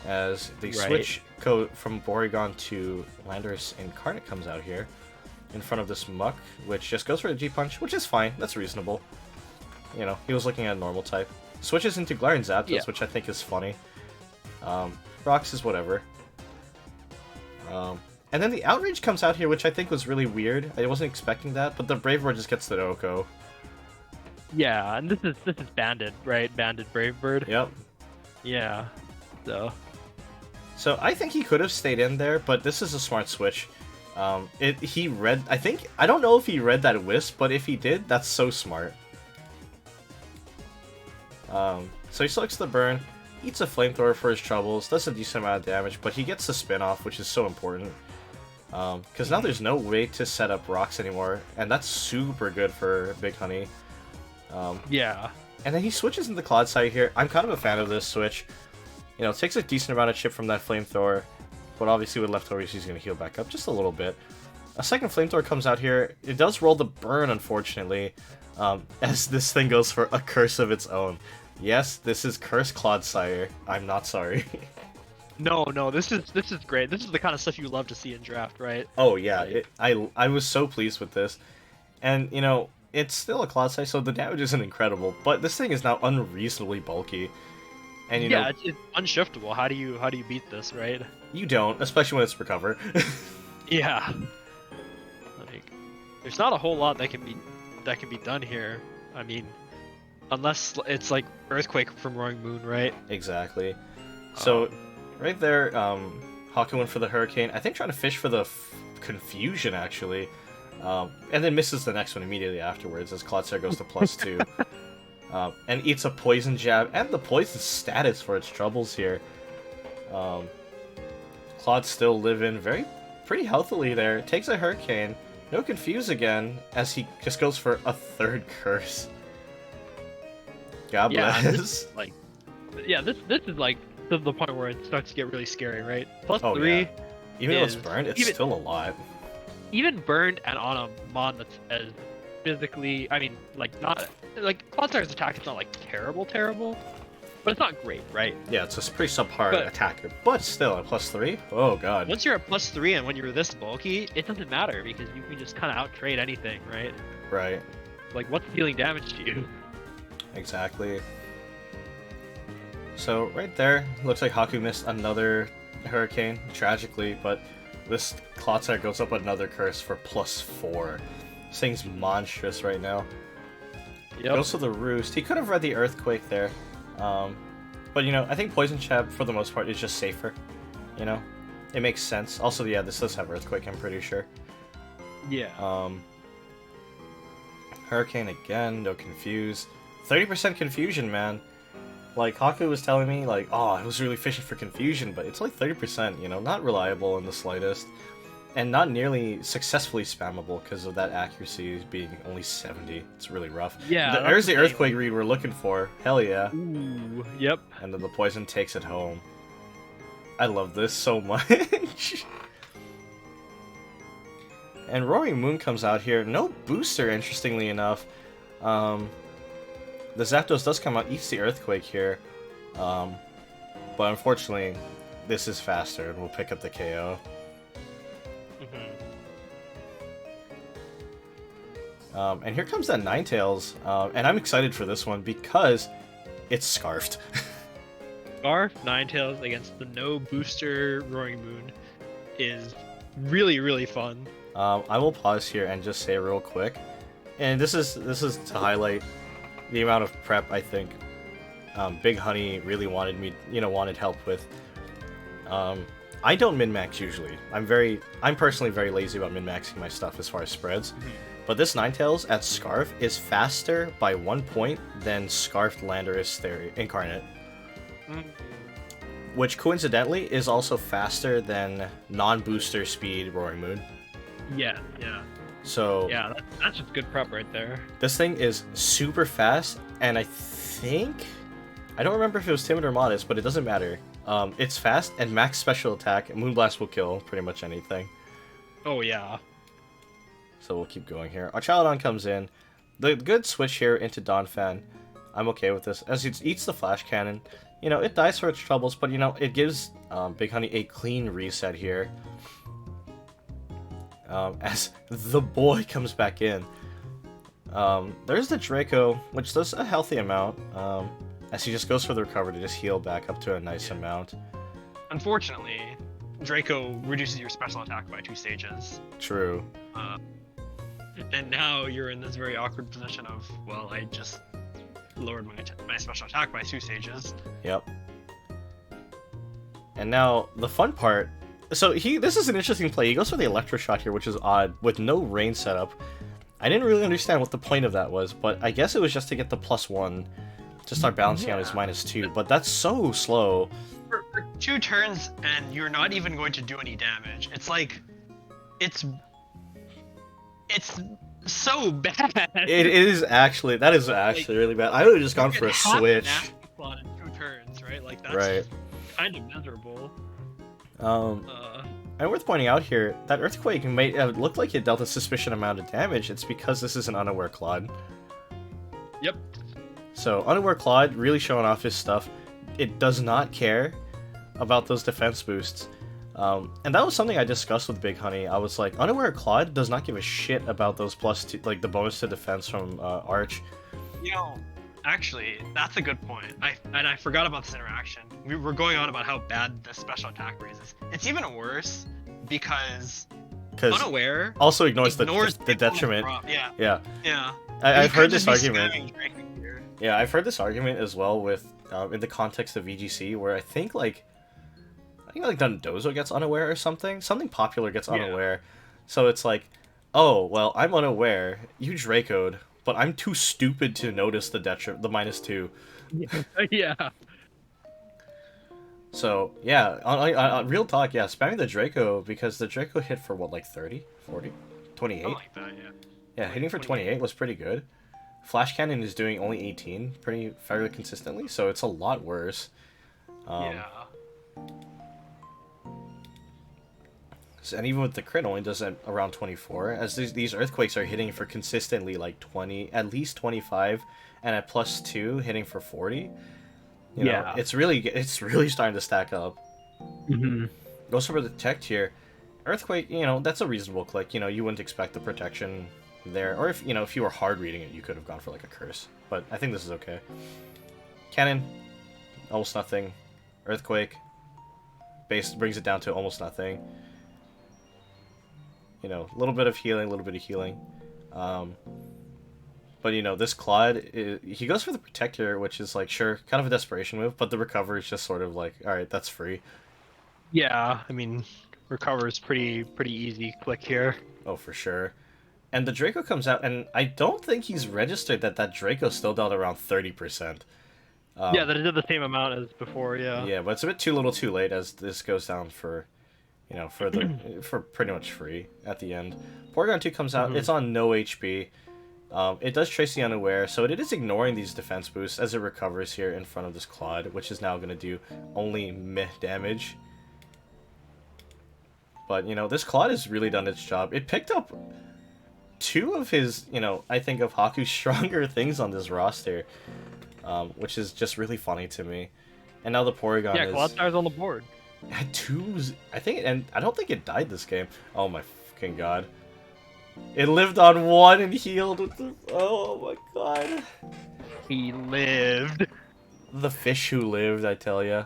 As the switch code from Porygon to Landorus Incarnate comes out here in front of this Muck, which just goes for a G-Punch, which is fine. That's reasonable. He was looking at a normal type. Switches into Galarian Zapdos, which I think is funny. Rocks is whatever. And then the Outrage comes out here, which I think was really weird. I wasn't expecting that, but the Brave Bird just gets the Oko. Yeah, and this is Banded, right? Banded Brave Bird. Yep. Yeah. So I think he could have stayed in there, but this is a smart switch. He read. I don't know if he read that Wisp, but if he did, that's so smart. So he selects the burn, eats a flamethrower for his troubles, does a decent amount of damage, but he gets the spin off, which is so important. Because now there's no way to set up rocks anymore, and that's super good for Big Honey. Yeah. And then he switches into Clodsire here. I'm kind of a fan of this switch. Takes a decent amount of chip from that flamethrower, but obviously with leftovers he's going to heal back up just a little bit. A second flamethrower comes out here. It does roll the burn, unfortunately, as this thing goes for a curse of its own. Yes, this is Curse Clodsire. I'm not sorry. No, this is great. This is the kind of stuff you love to see in draft, right? Oh yeah, I was so pleased with this, and it's still a Clodsire, so the damage isn't incredible, but this thing is now unreasonably bulky, and yeah, it's unshiftable. How do you beat this, right? You don't, especially when it's recover. Yeah, like there's not a whole lot that can be done here. I mean, unless it's like Earthquake from Roaring Moon, right? Exactly. So right there, Haku went for the Hurricane. I think trying to fish for the Confusion, actually. And then misses the next one immediately afterwards as Clodsire goes to +2. And eats a Poison Jab and the Poison status for its troubles here. Clod's still living pretty healthily there. Takes a Hurricane. No Confuse again as he just goes for a third Curse. God bless. Yeah, this is like the point where it starts to get really scary, right? +3. Yeah. Even though it's burned, it's still a lot. Even burned and on a mon that's as physically, I mean, like not like Clodsire's attack is not like terrible, but it's not great, right? Yeah, it's a pretty subpar attacker, but still at +3. Oh god. Once you're at +3 and when you're this bulky, it doesn't matter because you can just kind of out trade anything, right? Right. Like what's dealing damage to you? Exactly. So right there, looks like Haku missed another Hurricane, tragically, but this Clodsire goes up another curse for +4. This thing's monstrous right now. Yep. Goes to the Roost. He could have read the Earthquake there. But I think Poison Jab for the most part is just safer. It makes sense. Also, yeah, this does have Earthquake, I'm pretty sure. Yeah. Hurricane again, no Confuse. 30% Confusion, man. Like, Haku was telling me, like, oh, I was really fishing for Confusion, but it's like 30%, not reliable in the slightest. And not nearly successfully spammable because of that accuracy being only 70. It's really rough. Yeah. There's the Earthquake read we're looking for. Hell yeah. Ooh, yep. And then the Poison takes it home. I love this so much. And Roaring Moon comes out here. No booster, interestingly enough. The Zapdos does come out, eats the Earthquake here. But unfortunately, this is faster and we'll pick up the KO. And here comes that Ninetales, and I'm excited for this one because it's Scarfed. Scarf Ninetales against the no booster Roaring Moon is really, really fun. I will pause here and just say real quick, and this is to highlight the amount of prep I think Big Honey really wanted help with. I don't min-max usually. I'm personally very lazy about min-maxing my stuff as far as spreads. But this Ninetales at Scarf is faster by 1 point than Scarfed Landorus Incarnate. Which coincidentally is also faster than non-booster speed Roaring Moon. Yeah. So Yeah, that's just good prep right there. this thing is super fast, and I don't remember if it was timid or modest, but it doesn't matter. It's fast and max special attack. Moonblast will kill pretty much anything. Oh yeah. So we'll keep going here. Archaludon comes in. The good switch here into Donphan. I'm okay with this. As it eats the Flash Cannon, you know, it dies for its troubles, but, you know, it gives Big Honey a clean reset here. As the boy comes back in. There's the Draco, which does a healthy amount. As he just goes for the recovery to just heal back up to a nice amount. Unfortunately, Draco reduces your special attack by 2 stages. True. And now you're in this very awkward position of, well, I just lowered my special attack by 2 stages. Yep. And now, the fun part... So, this is an interesting play. He goes for the Electroshot here, which is odd, with no range setup. I didn't really understand what the point of that was, but I guess it was just to get the +1 to start balancing out his -2, but that's so slow. For 2 turns, and you're not even going to do any damage. It's like... It's so bad. It is actually... That is actually really bad. I would have just gone for a switch. Slot in 2 turns, right? Like, that's Right. kind of miserable. And worth pointing out here, that Earthquake may look like it dealt a suspicious amount of damage. It's because this is an unaware Claude. Yep. So, unaware Claude really showing off his stuff. It does not care about those defense boosts. And that was something I discussed with Big Honey. I was like, unaware Claude does not give a shit about those +2, like the bonus to defense from Arch. You know, actually, that's a good point. I forgot about this interaction. We were going on about how bad the special attack raises. It's even worse because unaware also ignores the the detriment. Yeah. I've heard this argument. Yeah, I've heard this argument as well with in the context of VGC, where I think like Dondozo gets unaware or something. Something popular gets unaware. So it's like, oh well, I'm unaware. You Dracoed, but I'm too stupid to notice the -2. Yeah. So yeah, on real talk, yeah, spamming the Draco, because the Draco hit for what, like 30, 40, 28. Something like that, yeah. Yeah, hitting for 28 was pretty good. Flash Cannon is doing only 18 fairly consistently, so it's a lot worse. Yeah. And even with the crit, only does it around 24. As these Earthquakes are hitting for consistently like 20, at least 25, and at +2 hitting for 40. You know, it's really starting to stack up. Goes for the Protect here. Earthquake, you know, that's a reasonable click. You know, you wouldn't expect the protection there, or if you were hard reading it, you could have gone for like a curse. But I think this is okay. Cannon, almost nothing. Earthquake, base brings it down to almost nothing. You know, a little bit of healing, but you know, this Claude, he goes for the Protector, which is like, sure, kind of a desperation move, but the recovery is just sort of like, alright, that's free. Yeah, I mean, recover is pretty easy click here. Oh, for sure. And the Draco comes out, and I don't think he's registered that Draco still dealt around 30%. Yeah, that did the same amount as before, yeah. Yeah, but it's a bit too little too late, as this goes down for, you know, for pretty much free at the end. Porygon 2 comes out, it's on no HP. It does trace the unaware, so it is ignoring these defense boosts as it recovers here in front of this Claude, which is now going to do only meh damage. But, you know, this Claude has really done its job. It picked up 2 of his, you know, I think of Haku's stronger things on this roster, which is just really funny to me. And now the Porygon is... Yeah, Claude Star's on the board. Had 2s, I think, and I don't think it died this game. Oh my fucking god. It lived on 1 and healed with the... Oh my god. He lived. The fish who lived, I tell ya.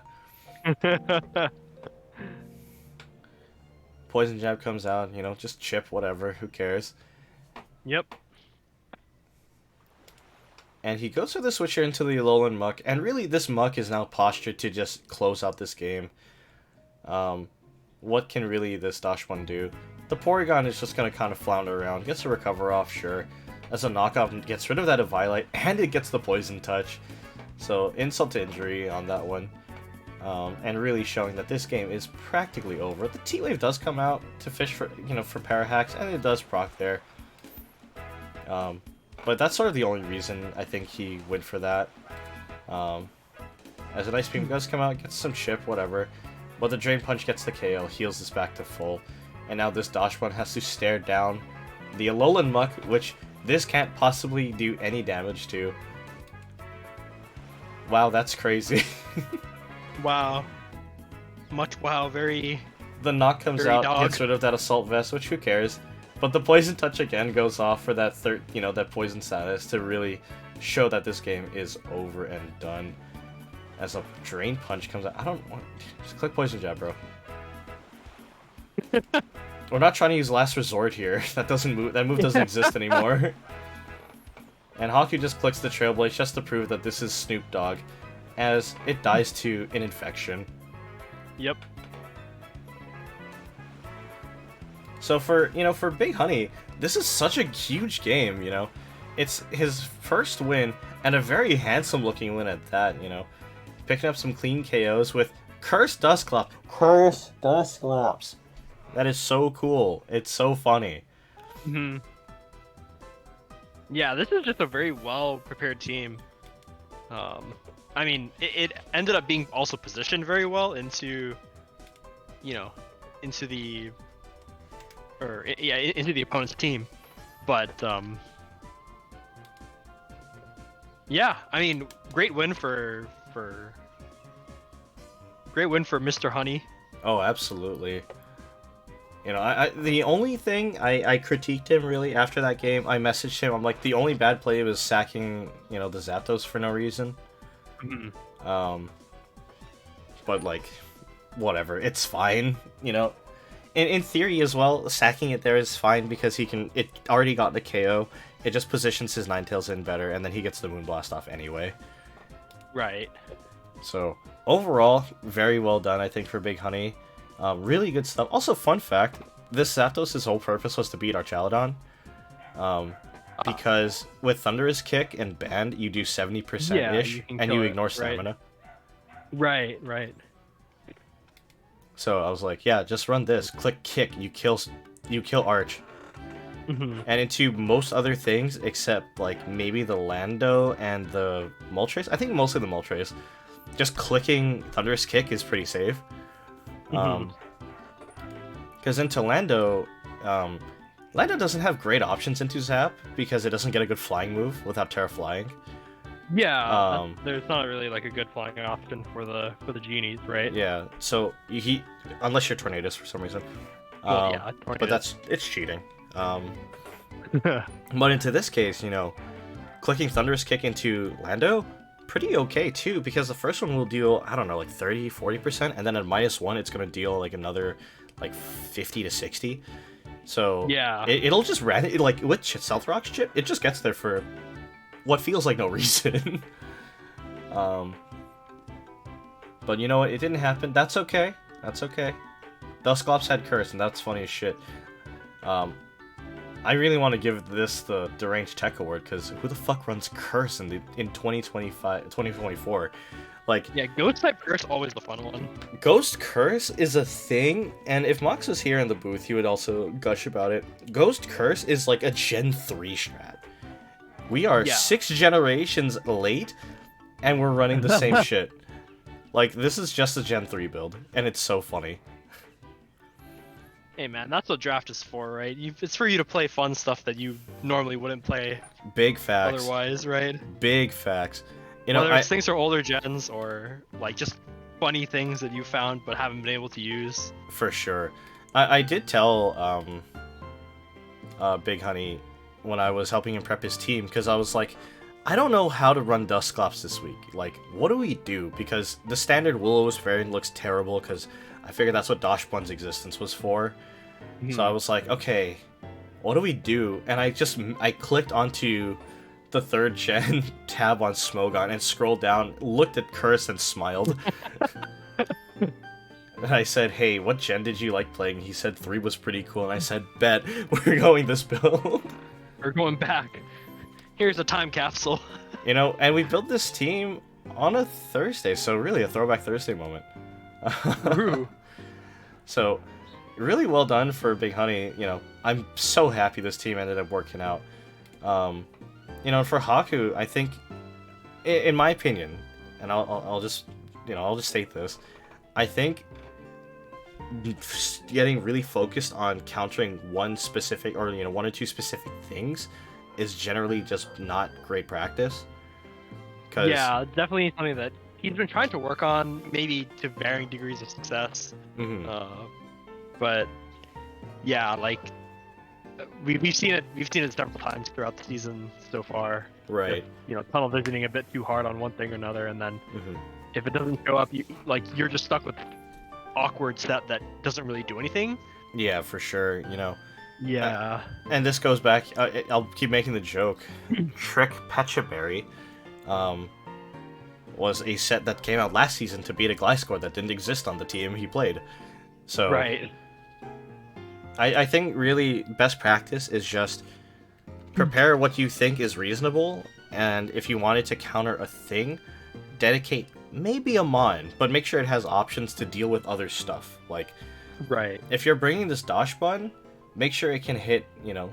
Poison Jab comes out, you know, just chip, whatever, who cares. Yep. And he goes for the switcher into the Alolan Muck, and really this Muck is now postured to just close out this game. what can really this Dash 1 do? The Porygon is just going to kind of flounder around, gets a recover off, sure. As a knockoff, gets rid of that Eviolite, and it gets the Poison Touch. So, insult to injury on that one. And really showing that this game is practically over. The T-Wave does come out to fish for, for Parahacks, and it does proc there. But that's sort of the only reason I think he went for that. As an Ice Beam does come out, gets some chip, whatever. But the Drain Punch gets the KO, heals this back to full. And now this Dash 1 has to stare down the Alolan Muck, which this can't possibly do any damage to. Wow, that's crazy. Wow. Much wow, very... The knock comes Very out, dog. gets rid of that Assault Vest, which who cares? But the Poison Touch again goes off for that that Poison status to really show that this game is over and done. As a Drain Punch comes out, I don't want... Just click Poison Jab, bro. We're not trying to use Last Resort here. That doesn't move. That move doesn't exist anymore. And Haku just clicks the Trailblaze just to prove that this is Snoop Dogg, as it dies to an infection. Yep. So for Big Honey, this is such a huge game. It's his first win and a very handsome looking win at that. Picking up some clean KOs with Curse Dusclops. Curse Dusclops. That is so cool. It's so funny. Hmm. Yeah, this is just a very well prepared team. I mean, it ended up being also positioned very well into the opponent's team, but yeah, I mean, great win for Mr. Honey. Oh, absolutely. The only thing I critiqued him really after that game, I messaged him. I'm like, the only bad play was sacking, the Zapdos for no reason. Mm-hmm. But like, whatever, it's fine. In theory as well, sacking it there is fine because it already got the KO. It just positions his Ninetales in better, and then he gets the Moonblast off anyway. Right. So overall, very well done, I think, for Big Honey. Really good stuff. Also, fun fact, this Zapdos' whole purpose was to beat Archaludon. Because with Thunderous Kick and Band, you do 70%-ish, and you ignore Stamina. Right. So I was like, yeah, just run this. Click Kick, you kill Arch. Mm-hmm. And into most other things, except like maybe the Lando and the Moltres. I think mostly the Moltres. Just clicking Thunderous Kick is pretty safe. Because into Lando, Lando doesn't have great options into Zap because it doesn't get a good flying move without Terra Flying. Yeah, there's not really like a good flying option for the genies, right? Yeah, so unless you're Tornadus for some reason. Well, yeah, but it's cheating. But into this case, clicking Thunderous Kick into Lando, pretty okay too, because the first one will deal, I don't know, like 30-40%, and then at -1 it's going to deal like another like 50 to 60. So yeah, it'll just like with Stealth Rock's chip, it just gets there for what feels like no reason. But you know what? It didn't happen. That's okay. Dusclops had Curse, and that's funny as shit. I really want to give this the Deranged Tech Award, because who the fuck runs Curse in 2024? Like, yeah, Ghost type Curse always the fun one. Ghost Curse is a thing, and if Mox was here in the booth, he would also gush about it. Ghost Curse is like a Gen 3 strat. We are 6 generations late, and we're running the same shit. Like, this is just a Gen 3 build, and it's so funny. Hey man, that's what draft is for, right? It's for you to play fun stuff that you normally wouldn't play. Big facts. Otherwise, right? Big facts. Whether it's things are older gens or like just funny things that you found but haven't been able to use. For sure. I did tell Big Honey when I was helping him prep his team, because I was like, I don't know how to run Dusclops this week. Like, what do we do? Because the standard Will-O-Wisp variant looks terrible, because I figured that's what Dash 1's existence was for. So I was like, okay, what do we do? And I clicked onto the 3rd gen tab on Smogon and scrolled down, looked at Curse, and smiled. And I said, hey, what gen did you like playing? He said 3 was pretty cool. And I said, bet, we're going this build. We're going back. Here's a time capsule. You know, and we built this team on a Thursday, so really a Throwback Thursday moment. Ooh. So, really well done for Big Honey. You know, I'm so happy this team ended up working out. You know, for Haku, I think, in my opinion, and I'll just, you know, I'll just state this. I think getting really focused on countering one specific, or, you know, 1 or 2 specific things is generally just not great practice. Yeah, definitely something that he's been trying to work on, maybe to varying degrees of success. Mm-hmm. But yeah, like we've seen it several times throughout the season so far. Right. You know, tunnel visioning a bit too hard on one thing or another, and then Mm-hmm. if it doesn't show up, you're just stuck with awkward set that doesn't really do anything. Yeah, for sure. You know. Yeah. And this goes back. I'll keep making the joke. Trick Pechaberry was a set that came out last season to beat a Gliscor that didn't exist on the team he played. So Right. I think really best practice is just prepare what you think is reasonable, and if you wanted to counter a thing, dedicate maybe a Mon, but make sure it has options to deal with other stuff. Like, Right. if you're bringing this Dash Bun, make sure it can hit, you know,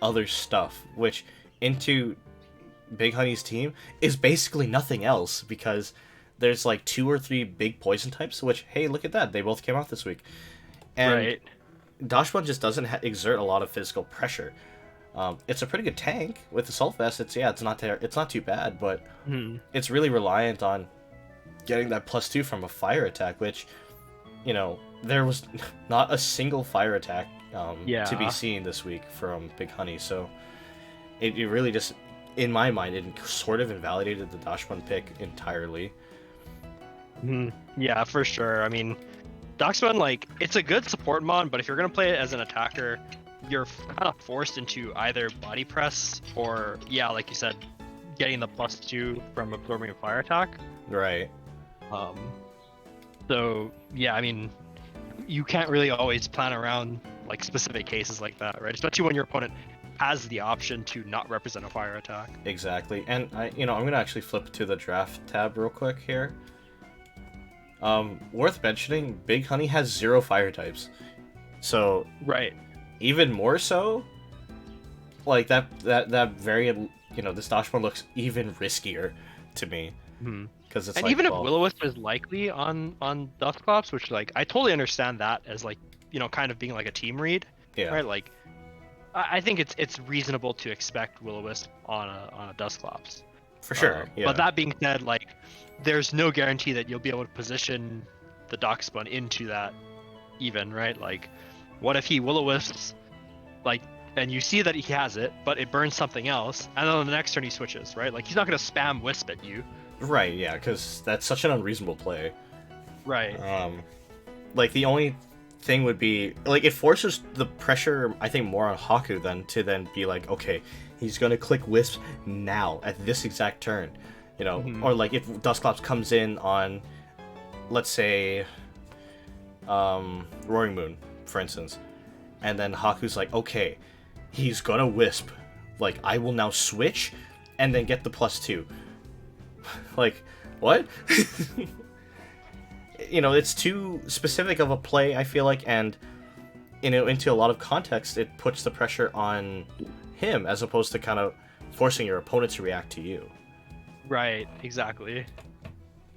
other stuff, which into Big Honey's team is basically nothing else, because there's like 2 or 3 big poison types, which, hey, look at that, they both came out this week. And Right. Dash Bun just doesn't exert a lot of physical pressure. It's a pretty good tank with Assault Vest. It's not too bad, but it's really reliant on getting that +2 from a fire attack, which, you know, there was not a single fire attack to be seen this week from Big Honey, so it really just, in my mind, it sort of invalidated the Dash Bun pick entirely. Yeah, for sure. I mean, Doxbun, like, it's a good support mon, but if you're gonna play it as an attacker, you're kind of forced into either body press or, yeah, like you said, getting the +2 from absorbing a fire attack. Right. So yeah, I mean, you can't really always plan around like specific cases like that, right? Especially when your opponent has the option to not represent a fire attack. Exactly. And I'm gonna actually flip to the draft tab real quick here. Worth mentioning, Big Honey has 0 fire types, so Right. even more so, like that variant, this Dash Bun looks even riskier to me, because it's And like, even well, if Will-O-Wisp is likely on Dustclops, which, like, I totally understand that as, like, kind of being like a team read, yeah, right? Like, I think it's reasonable to expect Will-O-Wisp on a Dustclops. for sure. Yeah. But that being said, like, there's no guarantee that you'll be able to position the Doxbun into that even, right? Like, what if he Will-O-Wisps, like, and you see that he has it, but it burns something else, and then on the next turn he switches, right? Like, he's not going to spam Wisp at you. Right, yeah, because that's such an unreasonable play. Right. Like, the only thing would be, like, it forces the pressure, I think, more on Haku to then be like, okay, he's gonna click Wisp now, at this exact turn, or, like, if Dustclops comes in on, let's say, Roaring Moon, for instance, and then Haku's like, okay, he's gonna Wisp, like, I will now switch, and then get the +2. Like, what? It's too specific of a play, I feel like, and, into a lot of context, it puts the pressure on him, as opposed to kind of forcing your opponent to react to you. Right, exactly.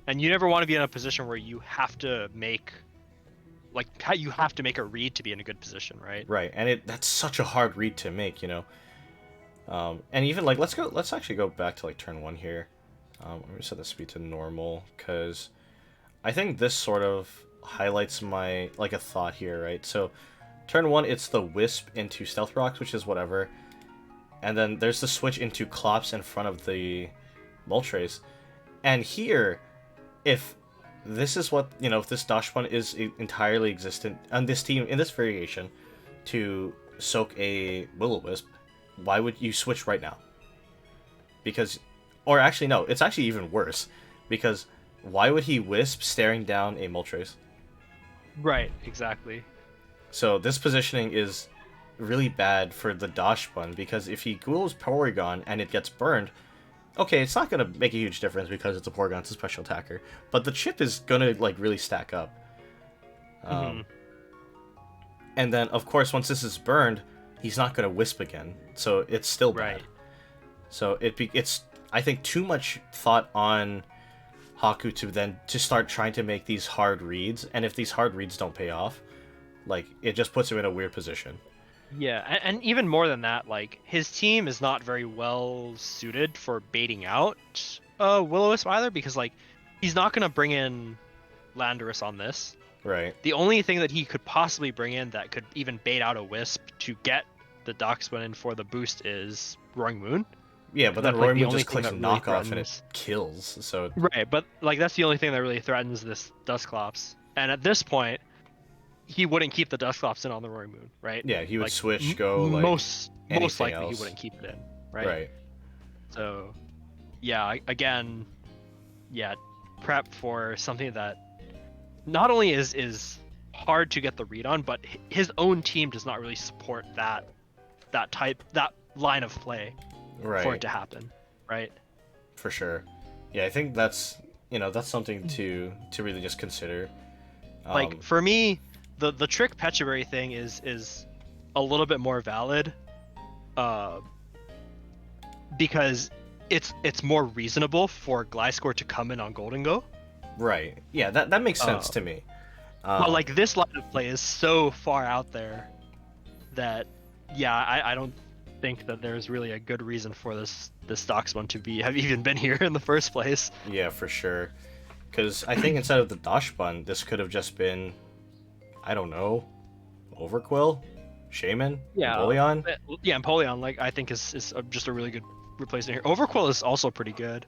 And you never want to be in a position where you have to make, like, you have to make a read to be in a good position, right? Right, and that's such a hard read to make, and even, like, let's actually go back to, like, turn 1 here. I'm gonna set the speed to normal, because I think this sort of highlights my, like, a thought here, right? So, turn 1, it's the Wisp into Stealth Rocks, which is whatever, and then there's the switch into Clops in front of the Moltres, and here, if this is what, if this Dash Bun is entirely existent on this team, in this variation, to soak a Will-O-Wisp, why would you switch right now? Because, or actually no, it's actually even worse, because why would he Wisp staring down a Moltres? Right, exactly. So this positioning is really bad for the Dash Bun, because if he goes Porygon and it gets burned, okay, it's not going to make a huge difference because it's a Porygon, it's a special attacker, but the chip is going to like really stack up. Mhm. And then, of course, once this is burned, he's not going to Wisp again, so it's still bad. Right. So it's, I think, too much thought on Haku to start trying to make these hard reads, and if these hard reads don't pay off, like, it just puts him in a weird position. Yeah, and even more than that, like his team is not very well suited for baiting out Will-O-Wisp either, because like he's not gonna bring in Landorus on this. Right. The only thing that he could possibly bring in that could even bait out a Wisp to get the Darkspawn in for the boost is Roaring Moon. Yeah, but then That's, like, Roy the Moon only just thing clicks that really knockoff and threatens- it kills, so... Right, but like that's the only thing that really threatens this Dusclops. And at this point, he wouldn't keep the Dusclops in on the Roaring Moon, right? Yeah, he would Like, switch, go, like, most anything likely else. he wouldn't keep it in, right? Right. So, yeah, again, yeah, prep for something that not only is hard to get the read on, but his own team does not really support that line of play Right. for it to happen, right? For sure. Yeah, I think that's something to really just consider. Like for me, the trick Pechaberry thing is a little bit more valid, because it's more reasonable for Gliscor to come in on Golden Go. Right. Yeah, that makes sense to me. But like this line of play is so far out there that I don't think that there's really a good reason for this Darkspawn to have even been here in the first place. Yeah, for sure. Because I think instead of the Dash Bun, this could have just been, I don't know, Overquill, Shaman, Empoleon. Yeah, Empoleon, like I think is just a really good replacement here. Overquill is also pretty good.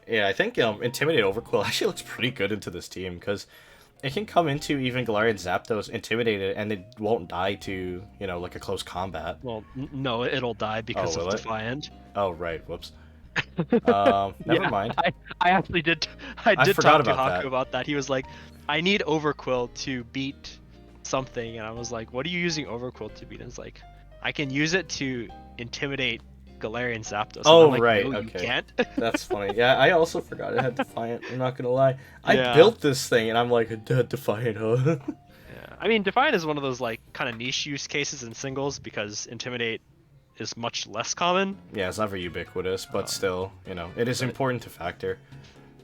Yeah, I think Intimidate Overquill actually looks pretty good into this team, because it can come into even Galarian Zapdos, intimidate it, and it won't die to, like a close combat. Well, no, it'll die because will of it? Defiant. Oh, right, whoops. Never mind. I actually did. I did forgot talk to about Haku that. about that. He was like, "I need Overquill to beat something," and I was like, "What are you using Overquill to beat?" And it's like, "I can use it to intimidate Galarian Zapdos." And Oh, I'm like, right, "No, okay. You can't." That's funny. Yeah, I also forgot it had Defiant, I'm not gonna lie. I Yeah. built this thing, and I'm like, Defiant, huh? Yeah. I mean, Defiant is one of those like kind of niche use cases in singles because intimidate is much less common. Yeah, it's not very ubiquitous, but still, it is important to factor.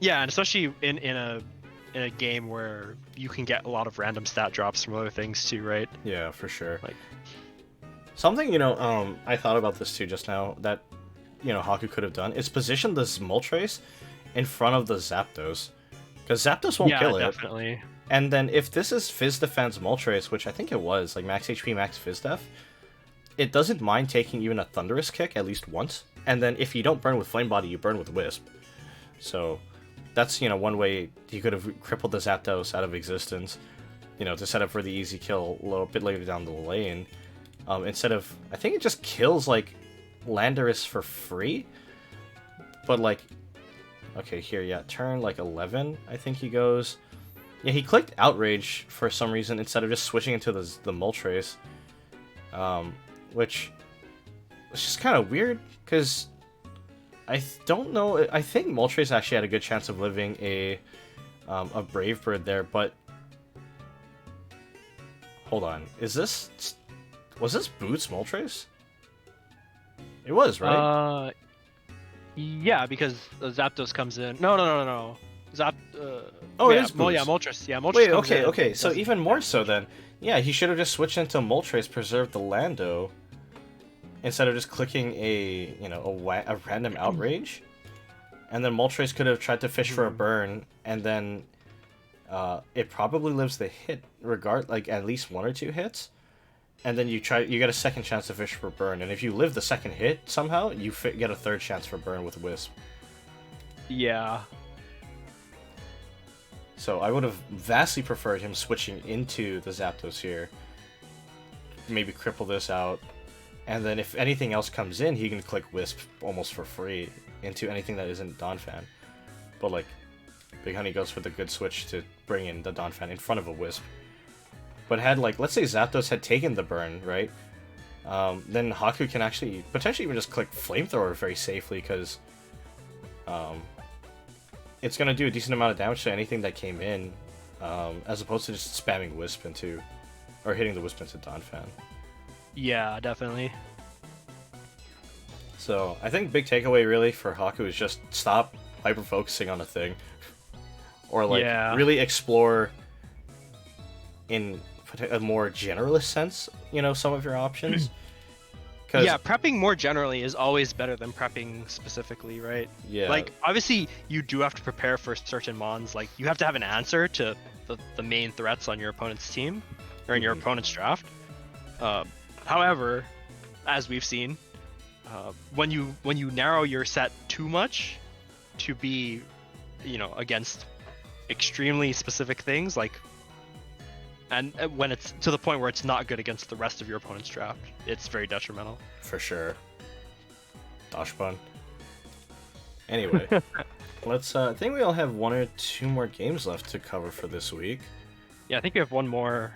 Yeah, and especially in a game where you can get a lot of random stat drops from other things too, right? Yeah, for sure. Like- Something, I thought about this too just now, that, Haku could have done, is position this Moltres in front of the Zapdos. Because Zapdos won't kill it. Yeah, definitely. And then if this is Fizz Defense Moltres, which I think it was, like max HP, max Fizz Def, it doesn't mind taking even a Thunderous Kick at least once. And then if you don't burn with Flame Body, you burn with Wisp. So that's, one way you could have crippled the Zapdos out of existence, to set up for the easy kill a little bit later down the lane. Instead of, I think it just kills, like, Landorus for free? But, like, okay, here, yeah, turn, like, 11, I think he goes. Yeah, he clicked Outrage for some reason instead of just switching into the Moltres. Which was just kind of weird, because I don't know, I think Moltres actually had a good chance of living a Brave Bird there, but... Hold on, was this Boots Moltres? It was, right? Yeah, because Zapdos comes in. No. Oh, yeah, it is Boots. Yeah, Moltres. Yeah, Moltres. Wait, comes in, okay. So doesn't- even more so then. Yeah, he should have just switched into Moltres, preserved the Lando, instead of just clicking a random Outrage. And then Moltres could have tried to fish for a burn, and then it probably lives the hit, like at least 1 or 2 hits. And then you get a second chance to fish for burn, and if you live the second hit somehow, you get a third chance for burn with Wisp. Yeah. So I would have vastly preferred him switching into the Zapdos here. Maybe cripple this out, and then if anything else comes in, he can click Wisp almost for free into anything that isn't Donphan. But like, Big Honey goes for the good switch to bring in the Donphan in front of a Wisp. but had like, let's say Zapdos had taken the burn, right? Then Haku can actually potentially even just click Flamethrower very safely, because it's gonna do a decent amount of damage to anything that came in, as opposed to just spamming Wisp into, or hitting the Wisp into Donphan. Yeah, definitely. So I think big takeaway really for Haku is just stop hyper focusing on a thing, or like really explore in a more generalist sense, you know, some of your options. Yeah, prepping more generally is always better than prepping specifically, right? Yeah. Like, obviously, you do have to prepare for certain mons. Like, you have to have an answer to the main threats on your opponent's team, or in your opponent's draft. However, as we've seen, when you narrow your set too much to be, you know, against extremely specific things, like, and when it's to the point where it's not good against the rest of your opponent's draft, it's very detrimental. For sure. Dashbun. Anyway, let's. I think we all have 1 or 2 more games left to cover for this week. Yeah, I think we have one more.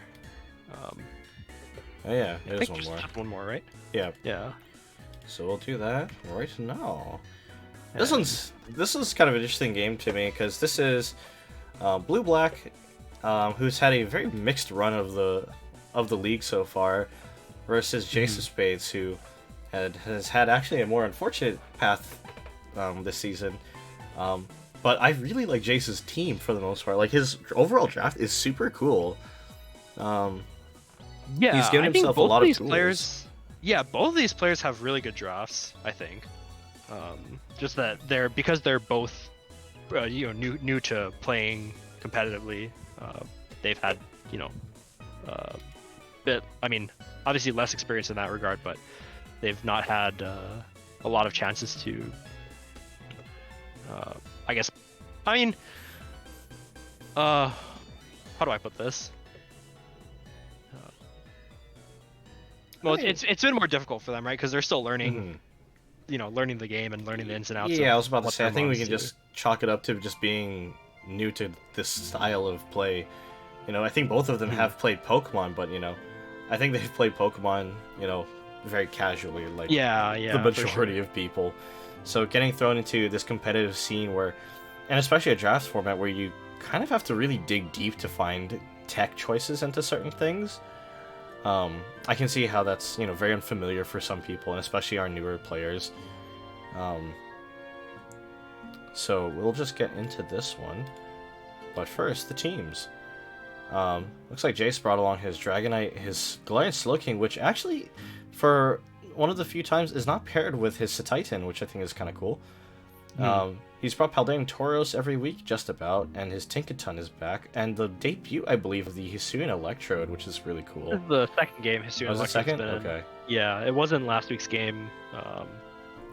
Oh yeah, there's one more. One more, right? Yeah. Yeah. So we'll do that right now. This is kind of an interesting game to me, because this is Blue Black, who's had a very mixed run of the league so far, versus Jace of Spades, who has had actually a more unfortunate path this season. But I really like Jace's team for the most part. Like, his overall draft is super cool. Yeah, he's given himself a lot of tools. Players, yeah, both of these players have really good drafts, I think. Just that because they're both you know, new to playing competitively. They've had, you know, I mean, obviously less experience in that regard, but they've not had a lot of chances to, I guess, I mean, how do I put this? Well, it's been more difficult for them, right? Because they're still learning, you know, learning the game and learning the ins and outs. Yeah, I was about to say, I think we can just chalk it up to just being new to this style of play. You know, I think both of them have played Pokemon, but, you know, I think they've played Pokemon, you know, very casually, like the majority of people. So getting thrown into this competitive scene where, and especially a draft format where you kind of have to really dig deep to find tech choices into certain things, I can see how that's, you know, very unfamiliar for some people, and especially our newer players. So we'll just get into this one. But first, the teams. Looks like Jace brought along his Dragonite, his Galarian Slowking, which actually, for one of the few times, is not paired with his Cetitan, which I think is kind of cool. He's brought Paldean Tauros every week, just about, and his Tinkaton is back, and the debut, I believe, of the Hisuian Electrode, which is really cool. This is the second game Hisuian Electrode's second? been in. Okay. Yeah, it wasn't last week's game.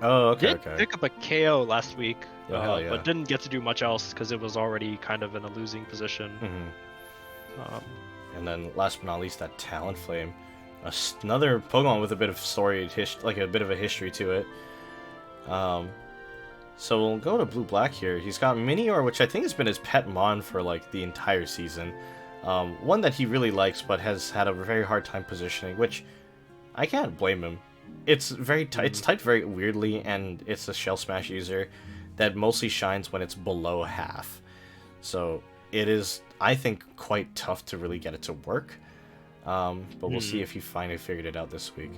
Oh, okay, Did pick up a KO last week, Oh, hell yeah. but didn't get to do much else because it was already kind of in a losing position. And then, last but not least, that Talonflame. Another Pokemon with a bit of story, like a bit of a history to it. So we'll go to Blue-Black here. He's got Minior, which I think has been his pet mon for like the entire season. One that he really likes, but has had a very hard time positioning, which I can't blame him. It's very it's typed very weirdly, and it's a Shell Smash user that mostly shines when it's below half. So it is, I think, quite tough to really get it to work. But we'll see if he finally figured it out this week.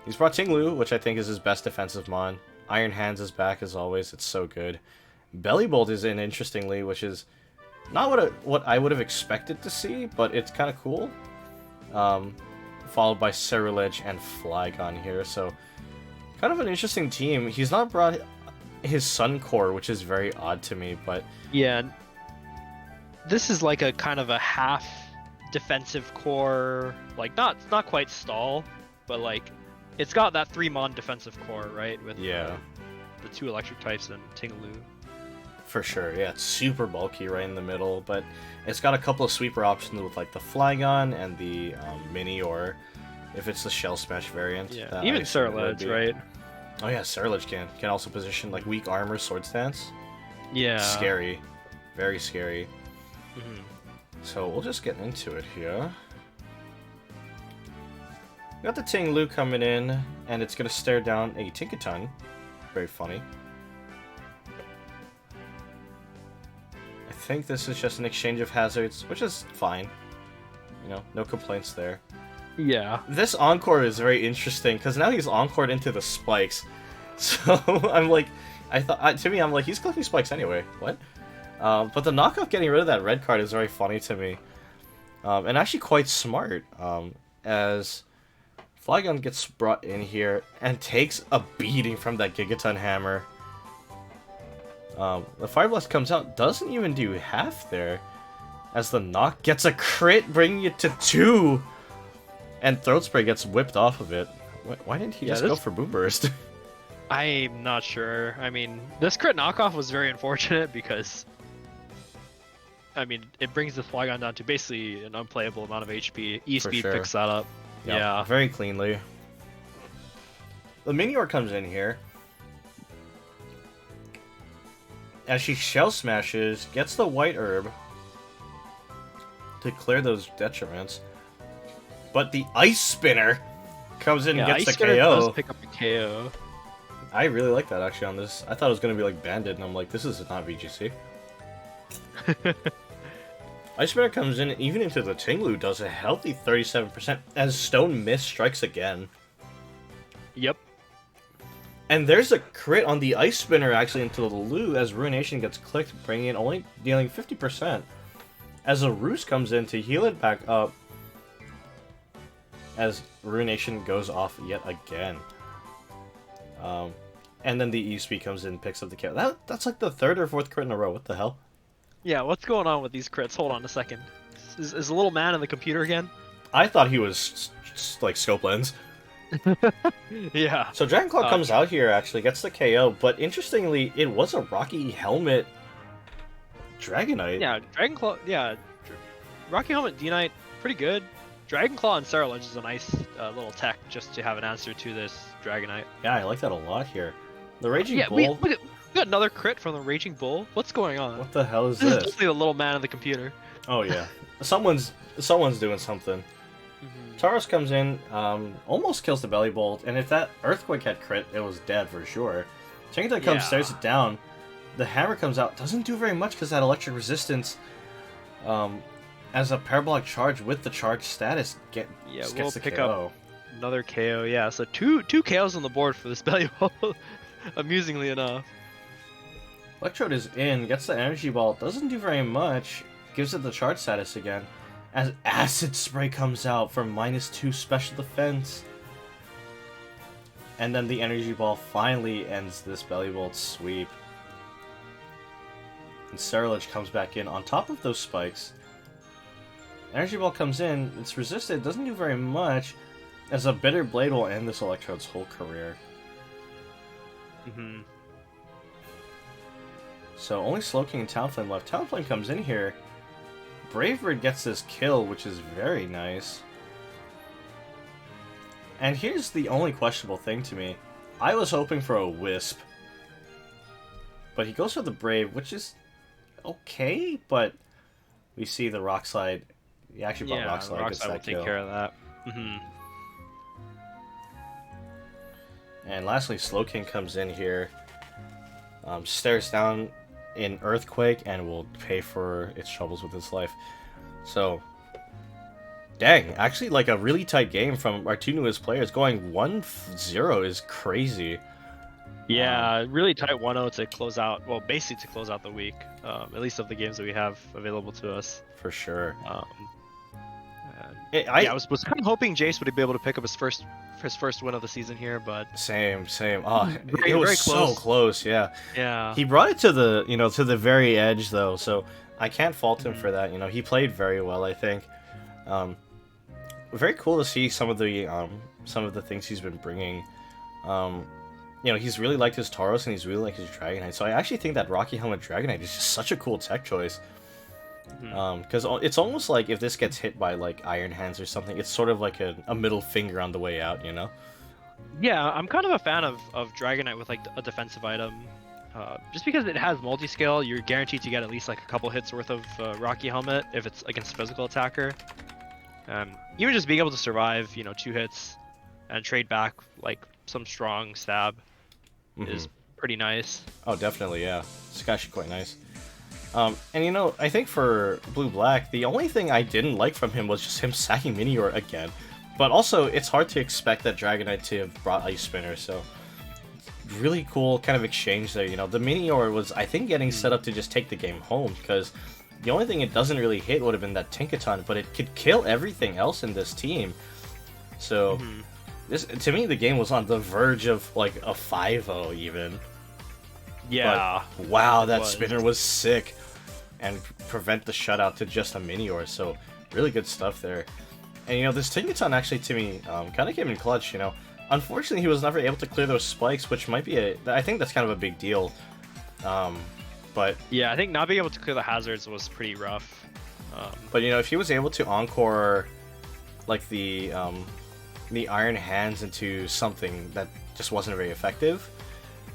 He's brought Tinglu, which I think is his best defensive mon. Iron Hands is back as always. It's so good. Bellybolt is in, interestingly, which is not what I would have expected to see, but it's kind of cool. Followed by Ceruledge and Flygon here, so kind of an interesting team. He's not brought his Sun Core, which is very odd to me, but yeah, this is like a kind of a half defensive core, like not quite stall, but like it's got that 3-mon defensive core, right? With the 2 electric types and Tingaloo. For sure, yeah, it's super bulky right in the middle, but it's got a couple of sweeper options with like the Flygon and the Mini, or if it's the Shell Smash variant. Yeah, even Ceruledge, right? Oh yeah, Ceruledge can also position like weak armor Sword Stance. Yeah. Scary. Very scary. So we'll just get into it here. We got the Ting Lu coming in, and it's gonna stare down a Tinkaton. Very funny. I think this is just an exchange of hazards, which is fine. You know, no complaints there. Yeah. This Encore is very interesting, because now he's Encored into the spikes. So, I'm like, to me, I'm like, he's collecting spikes anyway. What? But the knockoff getting rid of that red card is very funny to me. And actually quite smart, as Flygon gets brought in here and takes a beating from that Gigaton Hammer. The Fire Blast comes out, doesn't even do half there, as the knock gets a crit, bringing it to 2! And Throat Spray gets whipped off of it. Why didn't he just go for Boom Burst? I'm not sure. I mean, this crit knockoff was very unfortunate because, I mean, it brings the Flygon down to basically an unplayable amount of HP. E-Speed picks that up. Yep, yeah. Very cleanly. The Minior comes in here. As she Shell Smashes, gets the White Herb to clear those detriments. But the Ice Spinner comes in and gets the KO. Does pick up a KO. I really like that actually on this. I thought it was going to be like Bandit, and I'm like, this is not VGC. Ice Spinner comes in, even into the Tinglu, does a healthy 37%, as Stone Mist strikes again. Yep. And there's a crit on the Ice Spinner actually into the Lu, as Ruination gets clicked, bringing in only dealing 50%. As a Roost comes in to heal it back up, as Ruination goes off yet again. And then the E-Speed comes in and picks up the kill. That's like the 3rd or 4th crit in a row. What the hell? Yeah, what's going on with these crits? Hold on a second. Is the little man in the computer again? I thought he was like Scope Lens. Yeah. So Dragon Claw comes out here, actually, gets the KO, but interestingly, it was a Rocky Helmet Dragonite. Yeah, Dragon Claw, yeah. Rocky Helmet D-Knight, pretty good. Dragon Claw and Sarah Ledge is a nice little tech just to have an answer to this Dragonite. Yeah, I like that a lot here. The Raging Bull... We got another crit from the Raging Bull. What's going on? What the hell is This is this? definitely the little man in the computer. Oh yeah. Someone's doing something. Tauros comes in, almost kills the Belly Bolt, and if that Earthquake had crit, it was dead for sure. Chinkata comes, stares it down. The Hammer comes out, doesn't do very much because that Electric Resistance, as a Parabolic Charge with the Charge status, gets the pick KO. up another KO, yeah. So two KOs on the board for this Belly Bolt, amusingly enough. Electrode is in, gets the Energy Ball, doesn't do very much, gives it the Charge status again. As Acid Spray comes out for -2 special defense. And then the Energy Ball finally ends this Belly Bolt sweep. And Cerulege comes back in on top of those spikes. Energy Ball comes in, it's resisted, doesn't do very much, as a Bitter Blade will end this Electrode's whole career. So only Slowking and Talonflame left. Talonflame comes in here. Bravebird gets this kill, which is very nice. And here's the only questionable thing to me. I was hoping for a Wisp. But he goes for the Brave, which is okay, but we see the Rock Slide. He actually brought Rock Slide. Rock Slide will take care of that. And lastly, Slowking comes in here, stares down in Earthquake, and will pay for its troubles with its life. So, dang, actually like a really tight game from our two newest players. Going 1-0 is crazy. Yeah, really tight 1-0 to close out, well, basically to close out the week, at least of the games that we have available to us. For sure. I was kind of hoping Jace would be able to pick up his first win of the season here, but same. Oh, very, it was very so close. Yeah. Yeah. He brought it to the very edge though, so I can't fault him for that. You know, he played very well, I think. Very cool to see some of the things he's been bringing. You know, he's really liked his Tauros and he's really liked his Dragonite. So I actually think that Rocky Helmet Dragonite is just such a cool tech choice. Because it's almost like if this gets hit by like Iron Hands or something, it's sort of like a middle finger on the way out, you know? Yeah, I'm kind of a fan of Dragonite with like a defensive item. Just because it has multi-scale, you're guaranteed to get at least like a couple hits worth of Rocky Helmet if it's against a physical attacker. Even just being able to survive, 2 hits and trade back like some strong stab is pretty nice. Oh, definitely, yeah. It's actually quite nice. And I think for Blue Black, the only thing I didn't like from him was just him sacking Minior again. But also, it's hard to expect that Dragonite to have brought Ice Spinner, so really cool kind of exchange there. The Minior was, I think, getting set up to just take the game home, because the only thing it doesn't really hit would have been that Tinkaton, but it could kill everything else in this team. So, this, to me, the game was on the verge of like a 5-0 even. Yeah. But, wow, that spinner was sick. And prevent the shutout to just a Minior, so really good stuff there. And this Tinkaton actually, to me, kind of came in clutch, Unfortunately, he was never able to clear those spikes, which might be I think that's kind of a big deal. But... yeah, I think not being able to clear the hazards was pretty rough. But, if he was able to encore, like, the Iron Hands into something that just wasn't very effective,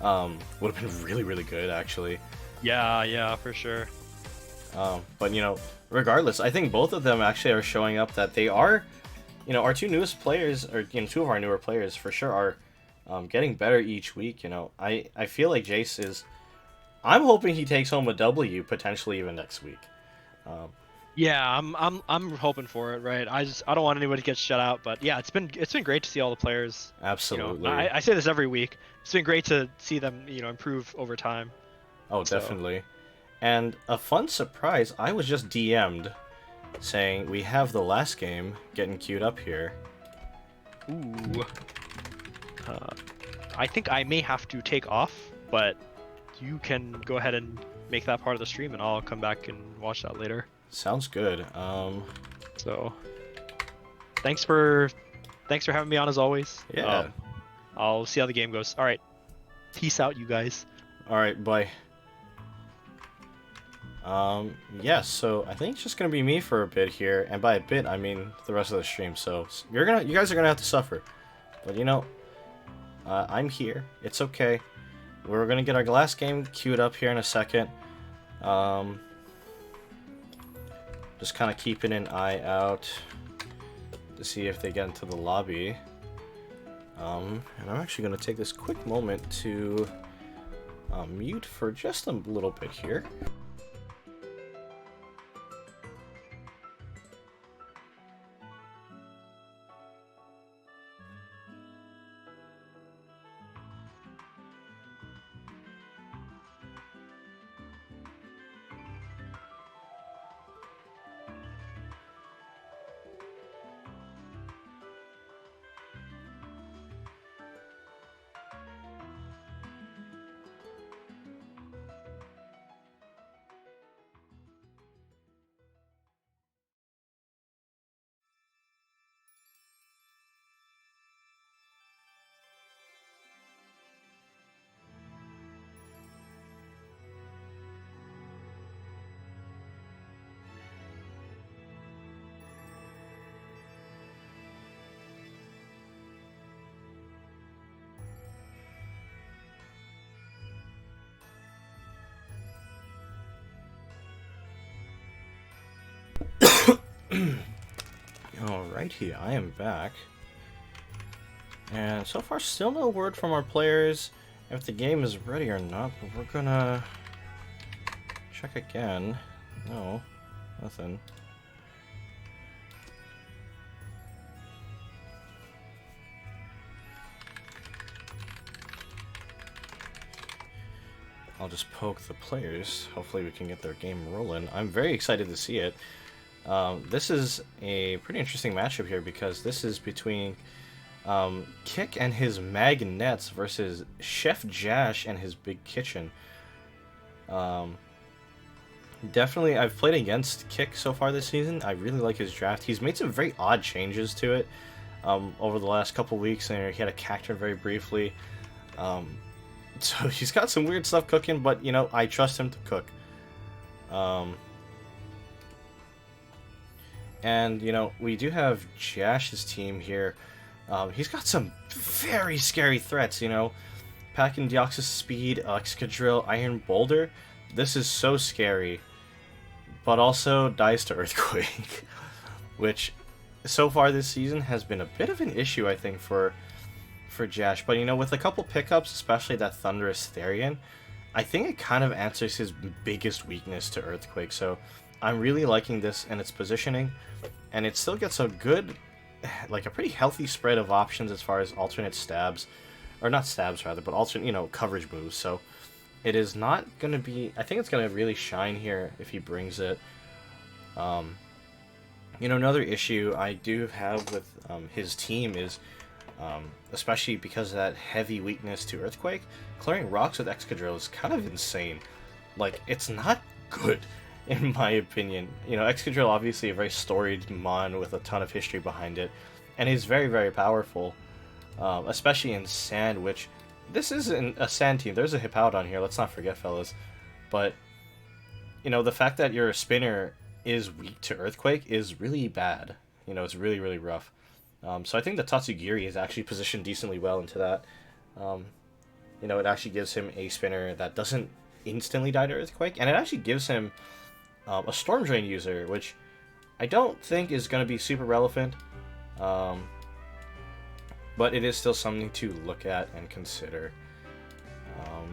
would have been really, really good, actually. Yeah, for sure. But, regardless, I think both of them actually are showing up that they are, our two newest players, or, two of our newer players for sure are getting better each week, I feel like Jace is, I'm hoping he takes home a W, potentially even next week. Yeah, I'm hoping for it, right? I don't want anybody to get shut out, but yeah, it's been great to see all the players. Absolutely. I say this every week. It's been great to see them, improve over time. Oh, definitely. And a fun surprise, I was just DM'd saying we have the last game getting queued up here. Ooh. I think I may have to take off, but you can go ahead and make that part of the stream, and I'll come back and watch that later. Sounds good. So, thanks for having me on as always. Yeah. I'll see how the game goes. All right. Peace out, you guys. All right, bye. Yeah, so I think it's just gonna be me for a bit here, and by a bit I mean the rest of the stream. So you guys are gonna have to suffer, but I'm here. It's okay. We're gonna get our last game queued up here in a second. Just kind of keeping an eye out to see if they get into the lobby. And I'm actually gonna take this quick moment to mute for just a little bit here. Alrighty, I am back. And so far, still no word from our players if the game is ready or not, but we're gonna check again. No, nothing. I'll just poke the players. Hopefully we can get their game rolling. I'm very excited to see it. This is a pretty interesting matchup here because this is between Kick and his Magnets versus Chef Jash and his Big Kitchen. Definitely, I've played against Kick so far this season. I really like his draft. He's made some very odd changes to it over the last couple weeks. And he had a Cacturn very briefly. So he's got some weird stuff cooking, but, I trust him to cook. And, we do have Jash's team here. He's got some very scary threats, Pack and Deoxys Speed, Excadrill, Iron Boulder. This is so scary. But also dies to Earthquake. Which, so far this season, has been a bit of an issue, I think, for Jash. But, with a couple pickups, especially that Thunderous Therian, I think it kind of answers his biggest weakness to Earthquake. So, I'm really liking this and its positioning. And it still gets a good, like a pretty healthy spread of options as far as alternate stabs. Or not stabs, rather, but alternate, coverage moves. So, it is not going to be... I think it's going to really shine here if he brings it. Another issue I do have with his team is, especially because of that heavy weakness to Earthquake, clearing rocks with Excadrill is kind of insane. Like, it's not good, in my opinion. Excadrill, obviously a very storied mon with a ton of history behind it, and he's very, very powerful, especially in Sand, which... This isn't a Sand team. There's a Hippowdon here, let's not forget, fellas. But, the fact that your spinner is weak to Earthquake is really bad. It's really, really rough. So I think the Tatsugiri is actually positioned decently well into that. It actually gives him a spinner that doesn't instantly die to Earthquake, and it actually gives him a Storm Drain user, which I don't think is going to be super relevant. But it is still something to look at and consider. I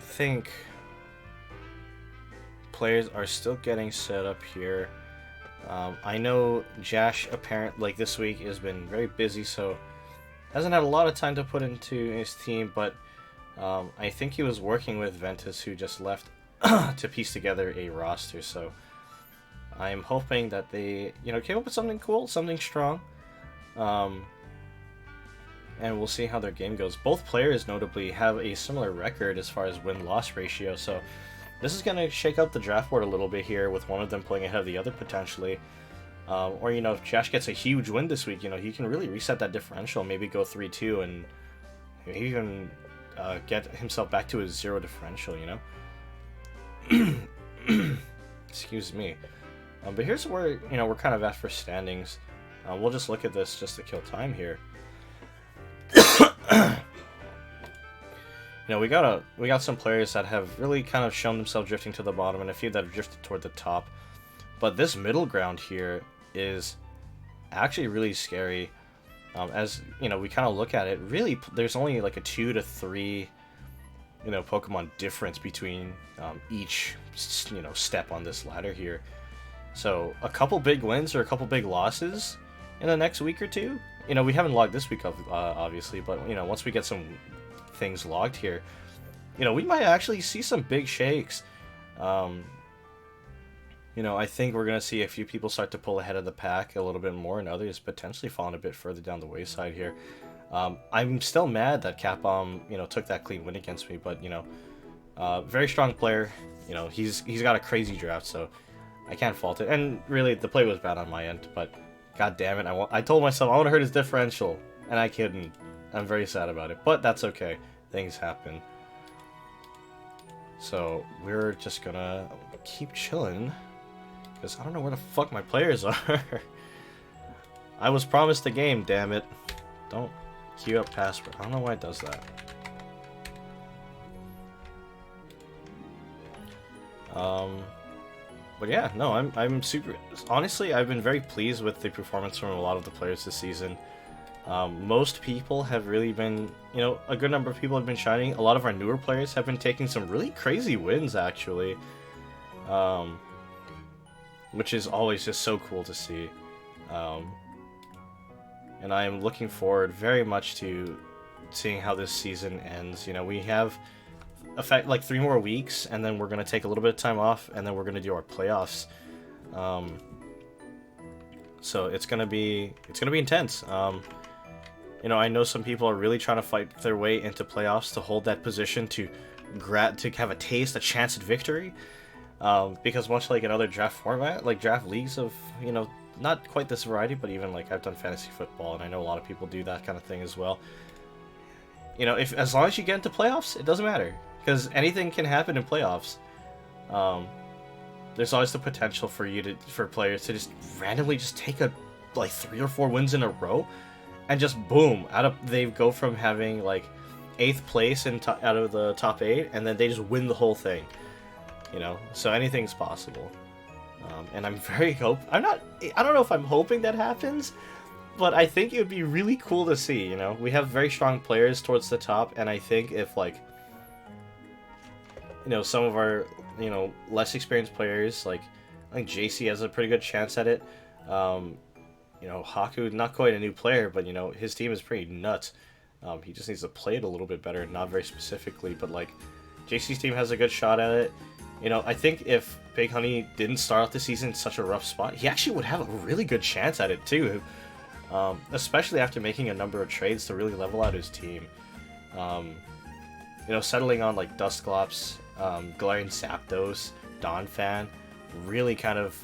think players are still getting set up here. I know Jash apparently this week has been very busy, so hasn't had a lot of time to put into his team, but I think he was working with Ventus, who just left to piece together a roster, so I'm hoping that they came up with something cool, something strong. And we'll see how their game goes. Both players notably have a similar record as far as win-loss ratio, so this is going to shake up the draft board a little bit here, with one of them playing ahead of the other potentially. Or, if Jash gets a huge win this week, he can really reset that differential, maybe go 3-2, and maybe even get himself back to his 0 differential, Excuse me. But here's where, we're kind of at for standings. We'll just look at this just to kill time here. We got some players that have really kind of shown themselves drifting to the bottom, and a few that have drifted toward the top. But this middle ground here is actually really scary. As we kind of look at it, really, there's only like a 2 to 3, Pokemon difference between each, step on this ladder here. So a couple big wins or a couple big losses in the next week or two. We haven't logged this week, obviously, but, once we get some things logged here, we might actually see some big shakes. I think we're going to see a few people start to pull ahead of the pack a little bit more, and others potentially falling a bit further down the wayside here. I'm still mad that Capbomb, took that clean win against me, but, very strong player. He's got a crazy draft, so I can't fault it. And really, the play was bad on my end, but god damn it, I told myself I want to hurt his differential, and I couldn't. I'm very sad about it, but that's okay. Things happen. So we're just gonna keep chilling, because I don't know where the fuck my players are. I was promised a game, damn it. Don't queue up password. I don't know why it does that. But yeah, no, I'm super... Honestly, I've been very pleased with the performance from a lot of the players this season. Most people have really been, a good number of people have been shining. A lot of our newer players have been taking some really crazy wins, actually. Which is always just so cool to see. And I am looking forward very much to seeing how this season ends. We have... like 3 more weeks, and then we're gonna take a little bit of time off, and then we're gonna do our playoffs. So it's gonna be intense. I know some people are really trying to fight their way into playoffs to hold that position to have a chance at victory. Because much like in other draft format, like draft leagues of not quite this variety, but even like I've done fantasy football, and I know a lot of people do that kind of thing as well. As long as you get into playoffs, it doesn't matter. Because anything can happen in playoffs. There's always the potential for players to just randomly just take 3 or 4 wins in a row, and just boom, they go from having like 8th place out of the top 8, and then they just win the whole thing. You know, so anything's possible. And I'm very I don't know if I'm hoping that happens, but I think it would be really cool to see, you know. We have very strong players towards the top, and I think if, like, you know, some of our, you know, less experienced players, like, I think JC has a pretty good chance at it. You know, Haku, not quite a new player, but, you know, his team is pretty nuts. He just needs to play it a little bit better, not very specifically, but, like, JC's team has a good shot at it. You know, I think if Big Honey didn't start off the season in such a rough spot, he actually would have a really good chance at it, too. Especially after making a number of trades to really level out his team. You know, settling on, like, Dusclops, Galarian Zapdos, Donphan, really kind of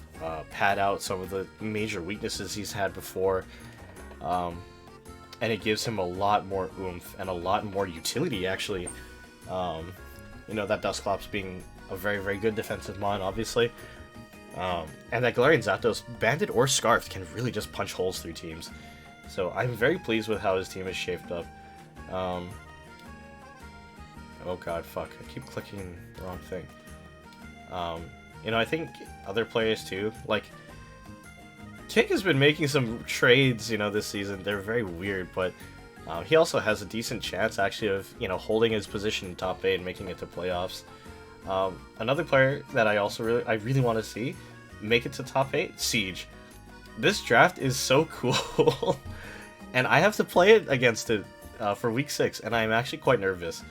pad out some of the major weaknesses he's had before. And it gives him a lot more oomph and a lot more utility, actually. You know, that Dusclops being a very, very good defensive mon, obviously. And that Galarian Zapdos, Bandit or Scarfed, can really just punch holes through teams. So I'm very pleased with how his team is shaped up. Oh god, fuck. I keep clicking the wrong thing. You know, I think other players too, like, Kick has been making some trades, you know, this season. They're very weird, but he also has a decent chance, actually, of, you know, holding his position in top 8 and making it to playoffs. Another player that I really want to see make it to top 8, Siege. This draft is so cool, and I have to play it against it for week 6, and I'm actually quite nervous.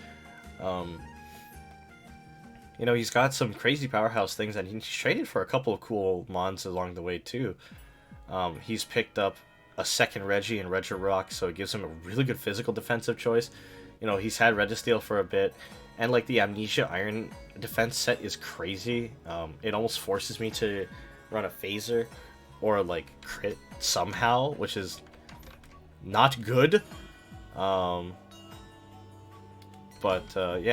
You know, he's got some crazy powerhouse things, and he's traded for a couple of cool mons along the way, too. He's picked up a second Reggie and Regirock, so it gives him a really good physical defensive choice. You know, he's had Registeel for a bit, and, like, the Amnesia Iron defense set is crazy. It almost forces me to run a Phaser or, like, crit somehow, which is not good. Yeah,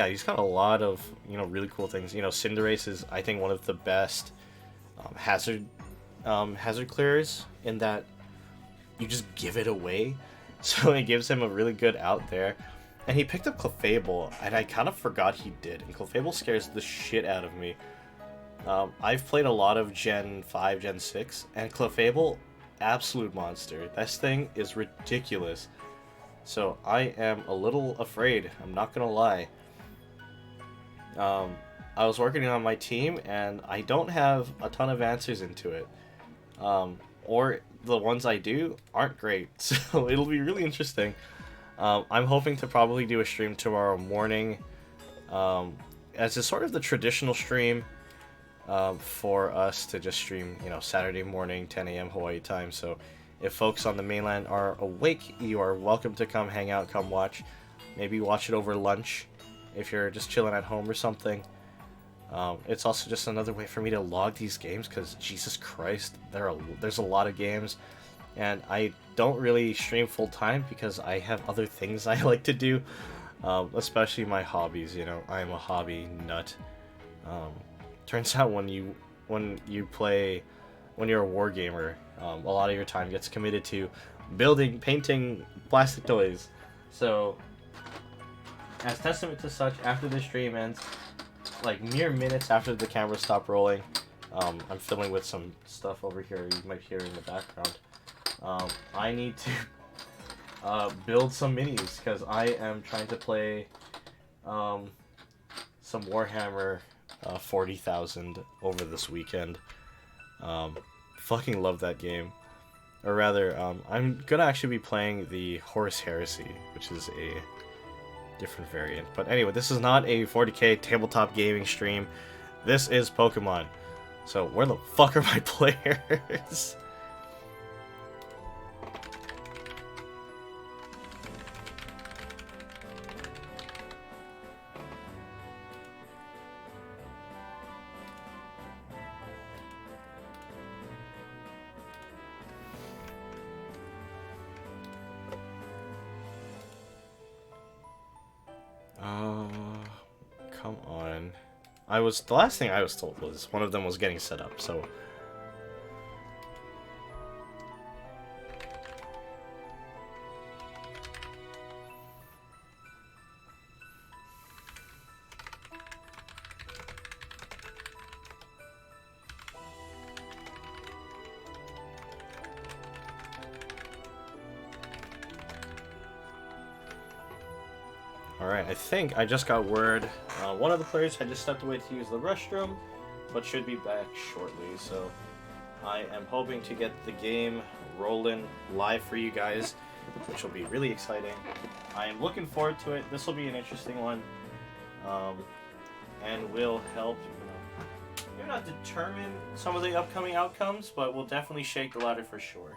he's got a lot of, you know, really cool things. You know, Cinderace is, I think, one of the best hazard clearers, in that you just give it away. So it gives him a really good out there. And he picked up Clefable, and I kind of forgot he did. And Clefable scares the shit out of me. I've played a lot of Gen 5, Gen 6, and Clefable, absolute monster. This thing is ridiculous. So I am a little afraid, I'm not gonna lie. I was working on my team, and I don't have a ton of answers into it. Or the ones I do aren't great, so it'll be really interesting. I'm hoping to probably do a stream tomorrow morning, as is sort of the traditional stream for us to just stream, you know, Saturday morning, 10 a.m. Hawaii time. So if folks on the mainland are awake, you are welcome to come hang out, come watch. Maybe watch it over lunch if you're just chilling at home or something. It's also just another way for me to log these games, because Jesus Christ, there's a lot of games, and I don't really stream full time because I have other things I like to do, especially my hobbies. You know, I am a hobby nut. Turns out when you're a war gamer, a lot of your time gets committed to building, painting plastic toys. So, as testament to such, after the stream ends, like mere minutes after the camera stopped rolling, I'm filming with some stuff over here you might hear in the background. I need to build some minis, because I am trying to play some Warhammer 40,000 over this weekend. Fucking love that game. Or rather, I'm gonna actually be playing the Horus Heresy, which is a different variant. But anyway, this is not a 40k tabletop gaming stream. This is Pokemon. So where the fuck are my players? Come on. The last thing I was told was one of them was getting set up, so. Alright, I think I just got word. One of the players had just stepped away to use the restroom, but should be back shortly, so I am hoping to get the game rolling live for you guys, which will be really exciting. I am looking forward to it. This will be an interesting one, and will help, maybe not determine some of the upcoming outcomes, but will definitely shake the ladder for sure.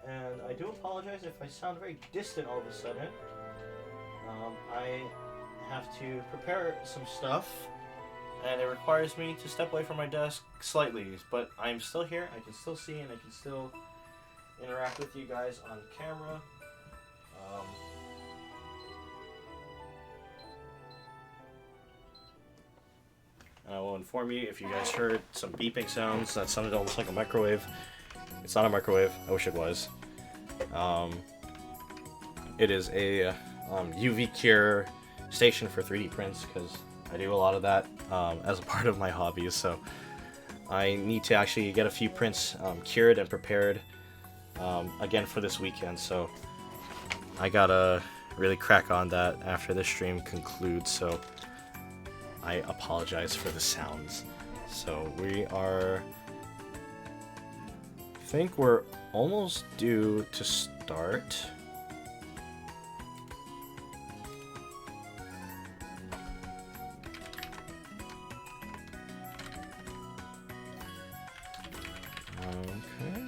And I do apologize if I sound very distant all of a sudden. I have to prepare some stuff, and it requires me to step away from my desk slightly, but I'm still here. I can still see, and I can still interact with you guys on camera. And I will inform you if you guys heard some beeping sounds that sounded almost like a microwave. It's not a microwave. I wish it was. It is a UV cure station for 3D prints, because I do a lot of that as a part of my hobbies. So I need to actually get a few prints cured and prepared again for this weekend. So I gotta really crack on that after this stream concludes. So I apologize for the sounds. So we are... I think we're almost due to start. Okay.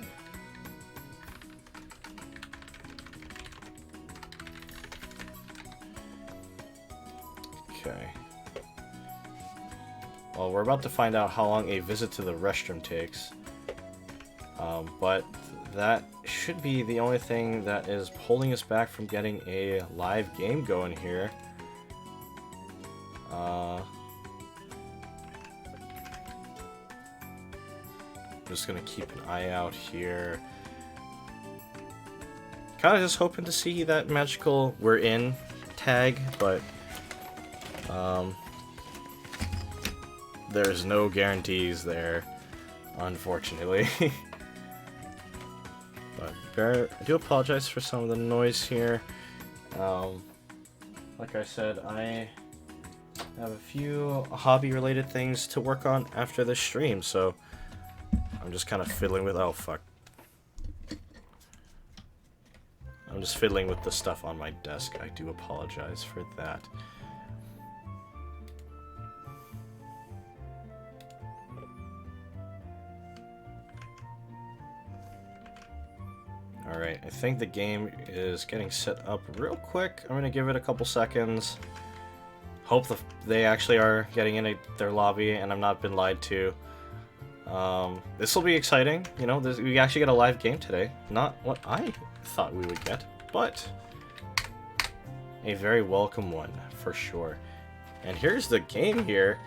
Okay. Well, we're about to find out how long a visit to the restroom takes. But that should be the only thing that is holding us back from getting a live game going here. Just gonna keep an eye out here. Kind of just hoping to see that magical "we're in" tag, but there's no guarantees there, unfortunately. But I do apologize for some of the noise here. Like I said, I have a few hobby-related things to work on after this stream, so I'm just kind of fiddling with... Oh, fuck. I'm just fiddling with the stuff on my desk. I do apologize for that. Alright, I think the game is getting set up real quick. I'm gonna give it a couple seconds. Hope they actually are getting in their lobby and I'm not been lied to. This will be exciting. You know, we actually get a live game today. Not what I thought we would get, but a very welcome one for sure. And here's the game here.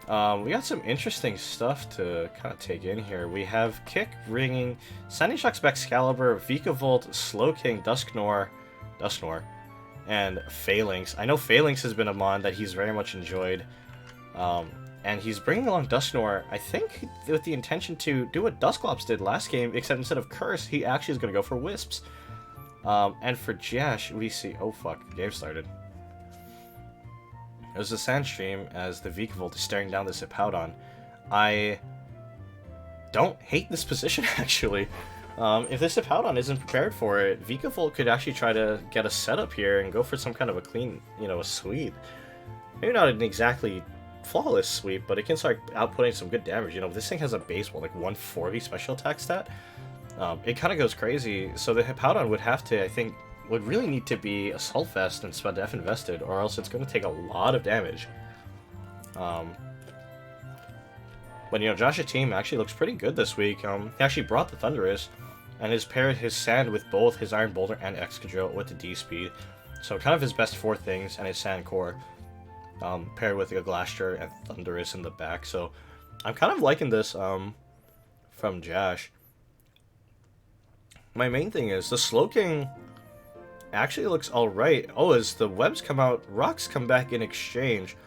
We got some interesting stuff to kind of take in here. We have Kick, Ringing, Sandy Shock's Excalibur, Vikavolt, Slowking, Dusknor, and Phalanx. I know Phalanx has been a mon that he's very much enjoyed. And he's bringing along Dusknor, I think, with the intention to do what Dusclops did last game, except instead of Curse, he actually is going to go for Wisps. And for Jash, we see... Oh, fuck. The game started. There's a sand stream as the Vikavolt is staring down this Hippowdon. I don't hate this position, actually. If this Hippowdon isn't prepared for it, Vikavolt could actually try to get a setup here and go for some kind of a clean, a sweep. Maybe not an exactly flawless sweep, but it can start outputting some good damage. This thing has a base, like 140 special attack stat. It kind of goes crazy, so the Hippowdon would have to, I think, would really need to be Assault Vest and Spadef invested, or else it's going to take a lot of damage. But Josh's team actually looks pretty good this week. He actually brought the Thunderous, and has paired his Sand with both his Iron Boulder and Excadrill with the D-Speed. So kind of his best four things, and his Sand Core, paired with a Glacier and Thunderous in the back. So I'm kind of liking this from Josh. My main thing is the Slowking actually looks alright. Oh, as the webs come out, rocks come back in exchange.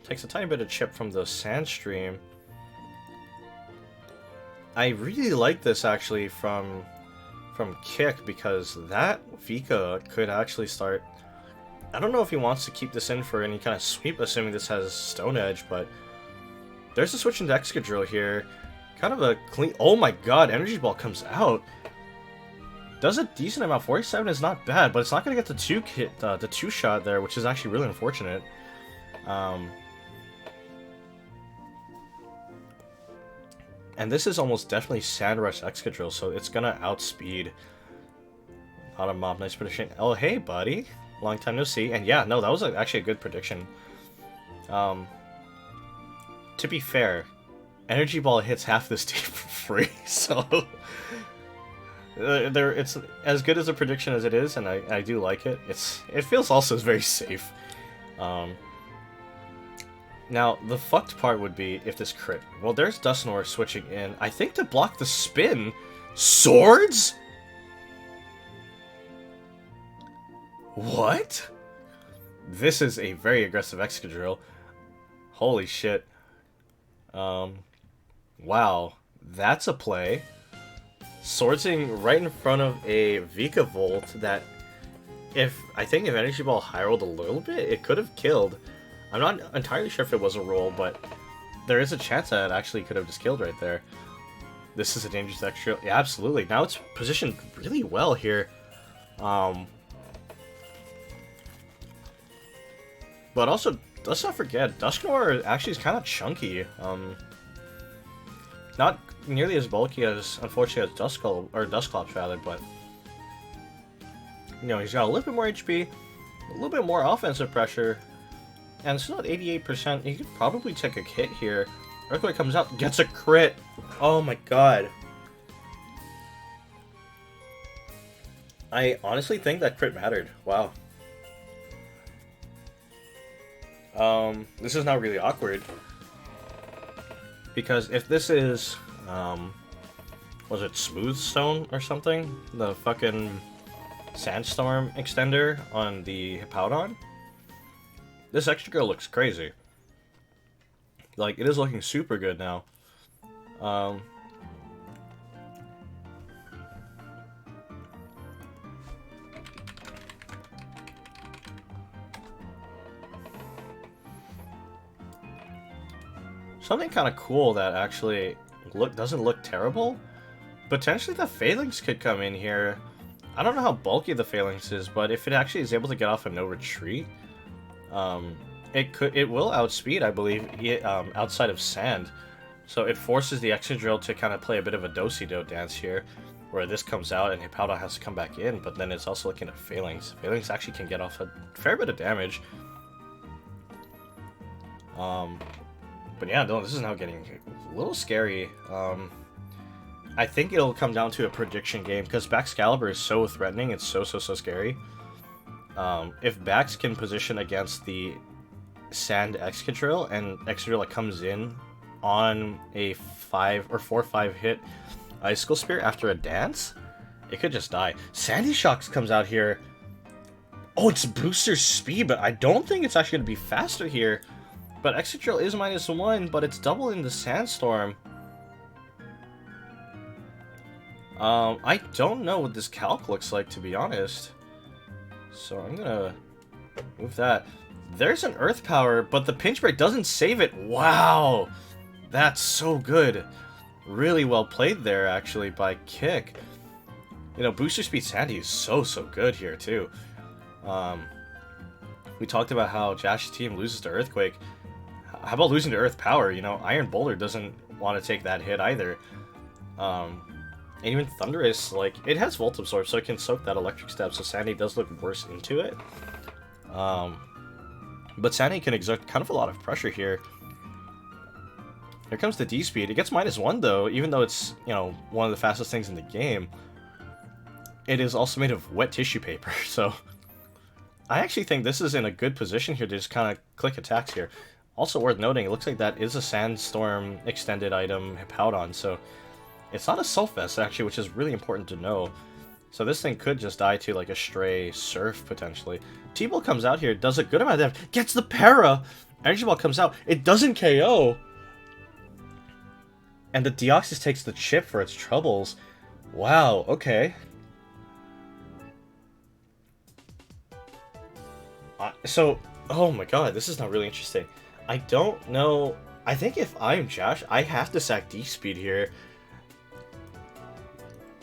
Takes a tiny bit of chip from the sand stream. I really like this actually from from Kick, because that Vika could actually start... I don't know if he wants to keep this in for any kind of sweep, assuming this has Stone Edge, but there's a switch into Excadrill here. Kind of a clean... Oh my god, Energy Ball comes out. Does a decent amount. 47 is not bad, but it's not going to get the two shot there, which is actually really unfortunate. And this is almost definitely Sand Rush Excadrill, so it's going to outspeed. Not a mob, nice prediction. Oh, hey, buddy. Long time no see. And yeah, no, that was actually a good prediction. To be fair, Energy Ball hits half this team for free, so... it's as good as a prediction as it is, and I do like it. It feels also very safe. Now, the fucked part would be if this crit. Well, there's Dusknoir switching in. I think to block the spin. Swords? What? This is a very aggressive Excadrill. Holy shit. Wow. That's a play. Swordsing right in front of a Vikavolt that I think if Energy Ball high rolled a little bit, it could have killed. I'm not entirely sure if it was a roll, but there is a chance that it actually could have just killed right there. This is a dangerous extra. Yeah, absolutely. Now it's positioned really well here. But also, let's not forget, Dusknoir actually is kind of chunky. Not nearly as bulky as, unfortunately, as Dusclops rather, but you know, he's got a little bit more HP, a little bit more offensive pressure, and still at 88%. He could probably take a hit here. Earthquake comes out, gets a crit. Oh my god. I honestly think that crit mattered. Wow. This is now really awkward. Because if this is, was it Smooth Stone or something? The fucking Sandstorm extender on the Hippowdon? This Excadrill looks crazy. Like, it is looking super good now. Something kind of cool that actually doesn't look terrible. Potentially the Phalanx could come in here. I don't know how bulky the Phalanx is, but if it actually is able to get off a no retreat, it will outspeed, I believe, outside of Sand. So it forces the Excadrill to kind of play a bit of a do-si-do dance here, where this comes out and Hippowdon has to come back in, but then it's also looking at Phalanx. Phalanx actually can get off a fair bit of damage. But yeah, no, this is now getting a little scary. I think it'll come down to a prediction game, because Baxcalibur is so threatening, it's so scary. If Bax can position against the Sand Excadrill, and Excadrill comes in on a 5 or 4-5 hit Icicle Spear after a dance, it could just die. Sandy Shocks comes out here. Oh, it's booster speed, but I don't think it's actually going to be faster here. But Excadrill is -1, but it's double in the Sandstorm. I don't know what this calc looks like, to be honest. So I'm gonna move that. There's an Earth Power, but the Pinch Break doesn't save it. Wow! That's so good. Really well played there, actually, by Kick. You know, Booster Speed Sandy is so good here, too. We talked about how Jash's team loses to Earthquake. How about losing to Earth Power? You know, Iron Boulder doesn't want to take that hit either. And even Thunderous, like, it has Volt Absorb, so it can soak that Electric Stab, so Sandy does look worse into it. But Sandy can exert kind of a lot of pressure here. Here comes the D-Speed. It gets -1, though, even though it's, you know, one of the fastest things in the game. It is also made of wet tissue paper, so... I actually think this is in a good position here to just kind of click attacks here. Also worth noting, it looks like that is a Sandstorm extended item Hippowdon, so it's not a Sulfest actually, which is really important to know. So this thing could just die to like a stray Surf potentially. T-Ball comes out here, does a good amount of damage, gets the para! Energy Ball comes out, it doesn't KO! And the Deoxys takes the chip for its troubles. Wow, okay. So, oh my god, this is not really interesting. I don't know. I think if I'm Josh, I have to sack D-Speed here.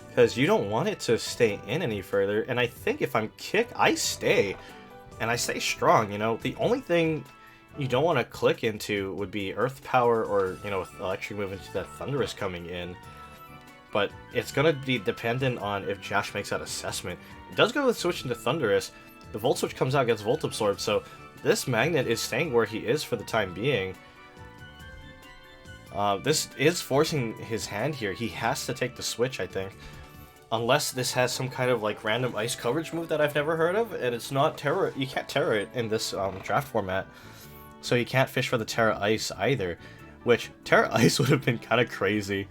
Because you don't want it to stay in any further. And I think if I'm Kick, I stay. And I stay strong, you know. The only thing you don't want to click into would be Earth Power or, you know, with Electric Move into that Thunderous coming in. But it's going to be dependent on if Josh makes that assessment. It does go with Switch into Thunderous. The Volt Switch comes out, gets Volt Absorbed, so this Magnet is staying where he is for the time being. This is forcing his hand here. He has to take the Switch, I think. Unless this has some kind of like random ice coverage move that I've never heard of, and it's not Terra. You can't Terra it in this draft format, so you can't fish for the Terra Ice either. Which Terra Ice would have been kind of crazy.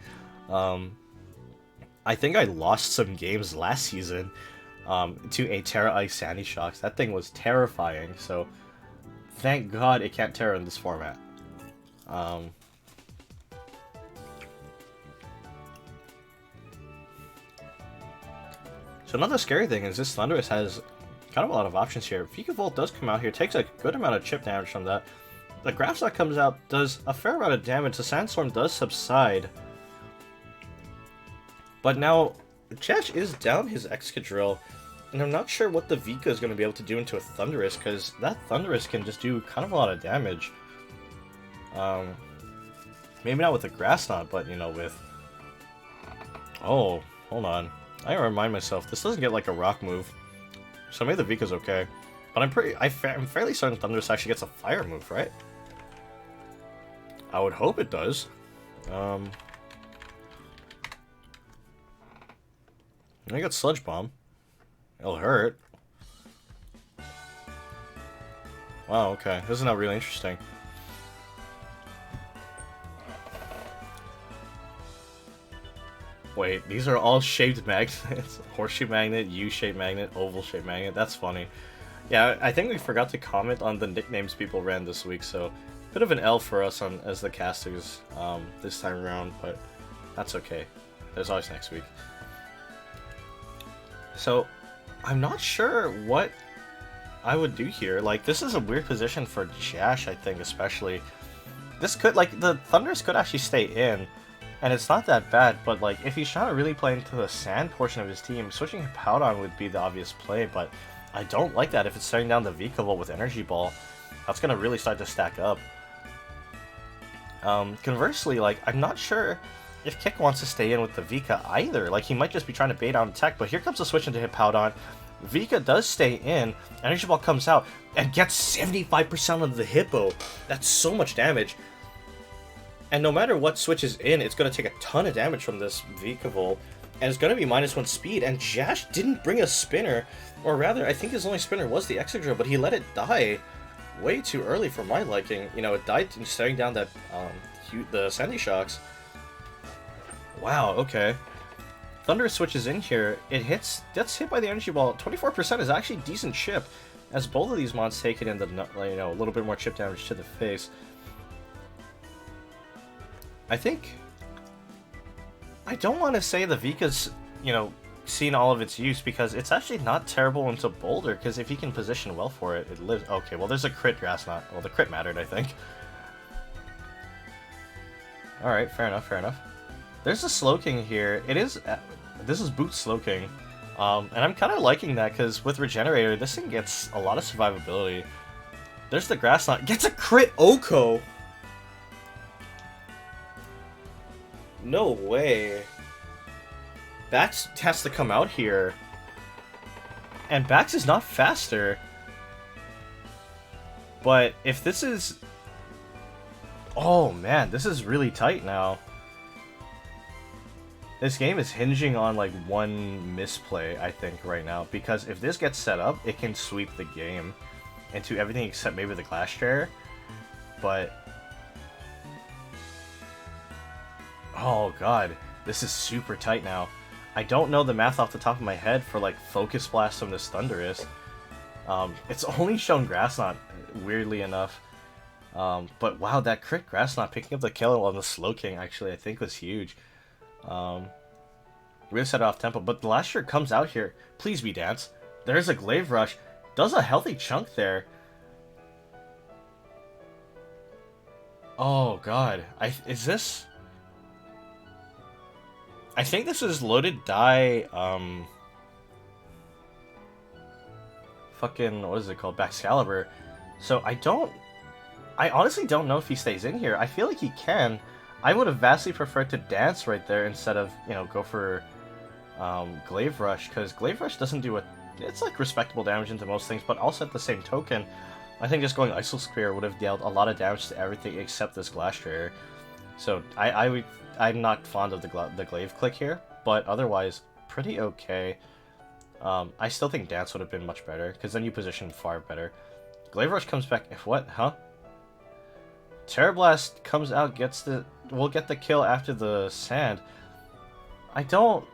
I think I lost some games last season to a Terra Ice Sandy Shocks. That thing was terrifying. So thank God it can't Terra in this format. So another scary thing is this Thunderous has kind of a lot of options here. Vikavolt does come out here, takes a good amount of chip damage from that. The Grass Knot comes out, does a fair amount of damage. The Sandstorm does subside. But now, Josh is down his Excadrill, and I'm not sure what the Vika is going to be able to do into a Thunderous, because that Thunderous can just do kind of a lot of damage. Maybe not with the Grass Knot, but, you know, with... Oh, hold on. I gotta remind myself, this doesn't get like a rock move. So maybe the Vika's okay. But I'm fairly certain Thunderous actually gets a fire move, right? I would hope it does. I got Sludge Bomb. It'll hurt. Wow, okay. This is not really interesting. Wait, these are all shaped magnets. Horseshoe magnet, U-shaped magnet, oval-shaped magnet. That's funny. Yeah, I think we forgot to comment on the nicknames people ran this week, so bit of an L for us on as the casters this time around, but that's okay. There's always next week. So, I'm not sure what I would do here. Like, this is a weird position for Jash, I think, especially. This could, like, the Thunders could actually stay in. And it's not that bad, but like if he's trying to really play into the sand portion of his team, switching Powdon would be the obvious play, but I don't like that if it's starting down the Vikavolt with Energy Ball. That's going to really start to stack up. Conversely, like, I'm not sure if Kick wants to stay in with the Vika either. Like, he might just be trying to bait out attack, but here comes the switch into Hippowdon. Vika does stay in, Energy Ball comes out, and gets 75% of the Hippo. That's so much damage. And no matter what switches in, it's going to take a ton of damage from this Vikavolt, and it's going to be -1 speed, and Jash didn't bring a spinner, or rather, I think his only spinner was the Excadrill, but he let it die way too early for my liking. You know, it died staring down that, the Sandy Shocks. Wow, okay. Thunder switches in here, it gets hit by the Energy Ball. 24% is actually decent chip, as both of these mons take it in the, you know, a little bit more chip damage to the face. I think... I don't want to say the Vika's, you know, seen all of its use, because it's actually not terrible into Boulder, because if he can position well for it, it lives... Okay, well, there's a crit Grass Knot. Well, the crit mattered, I think. Alright, fair enough, fair enough. There's a Slowking here. It is... this is Boot Slowking. And I'm kind of liking that, because with Regenerator, this thing gets a lot of survivability. There's the Grass Knot. Gets a crit Oko! No way. Bax has to come out here. And Bax is not faster. But if this is... Oh man, this is really tight now. This game is hinging on like one misplay, I think, right now. Because if this gets set up, it can sweep the game into everything except maybe the Glass Chair. But... oh god, this is super tight now. I don't know the math off the top of my head for like Focus Blast from this Thunderous. It's only shown Grass Knot, weirdly enough. But wow, that crit Grass Knot picking up the kill on the Slowking actually I think was huge. Really set it off tempo, but the last year comes out here. Please be Dance. There's a Glaive Rush. Does a healthy chunk there. Oh god. Is this... I think this is loaded die, fucking, what is it called? Baxcalibur. So I honestly don't know if he stays in here. I feel like he can. I would have vastly preferred to dance right there instead of, you know, go for Glaive Rush, because Glaive Rush doesn't do a... It's like respectable damage into most things, but also at the same token, I think just going Isosphere would have dealt a lot of damage to everything except this Glastrier. So I'm not fond of the Glaive click here, but otherwise, pretty okay. I still think Dance would have been much better, because then you position far better. Glaive Rush comes back... What? Huh? Terra Blast comes out, will get the kill after the Sand. I don't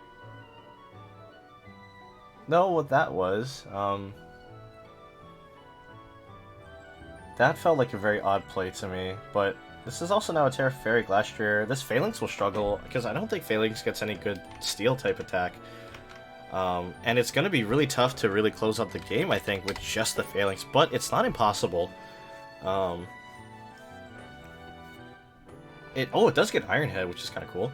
know what that was. That felt like a very odd play to me, but this is also now a Terra Fairy Glastrier. This Phalanx will struggle, because I don't think Phalanx gets any good Steel type attack. And it's going to be really tough to really close out the game, I think, with just the Phalanx, but it's not impossible. It does get Iron Head, which is kind of cool.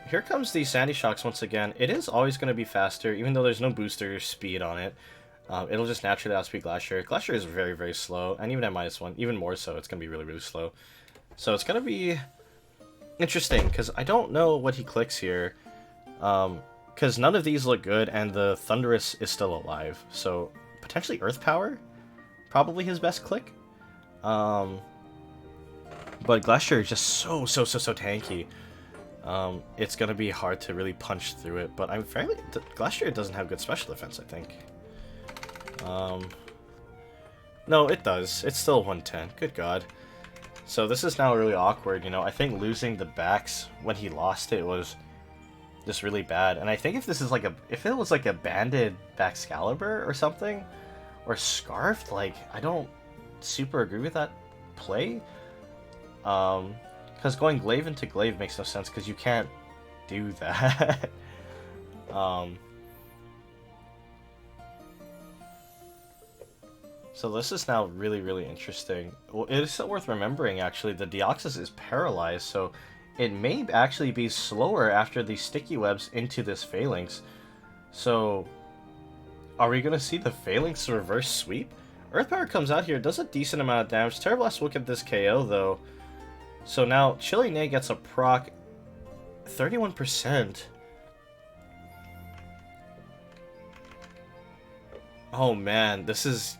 Here comes the Sandy Shocks once again. It is always going to be faster, even though there's no booster speed on it. It'll just naturally outspeed Glastrier. Glastrier is very, very slow, and even at -1, even more so, it's going to be really, really slow. So it's going to be interesting, because I don't know what he clicks here. Because none of these look good, and the Thunderous is still alive. So potentially Earth Power? Probably his best click. But Glastrier is just so tanky. It's gonna be hard to really punch through it, but Glastrier doesn't have good special defense, I think. No, it does. It's still 110. Good god. So this is now really awkward, you know. I think losing the backs when he lost it was just really bad. And I think if it was like a banded Baxcalibur or something, or Scarfed, like, I don't super agree with that play. Because going Glaive into Glaive makes no sense, because you can't do that. So this is now really, really interesting. Well, it is still worth remembering, actually, the Deoxys is paralyzed, so it may actually be slower after the Sticky Webs into this Phalanx. So, are we going to see the Phalanx reverse sweep? Earth Power comes out here, does a decent amount of damage. Terra Blast will get this KO, though. So now, Chilly Nay gets a proc 31%. Oh man, this is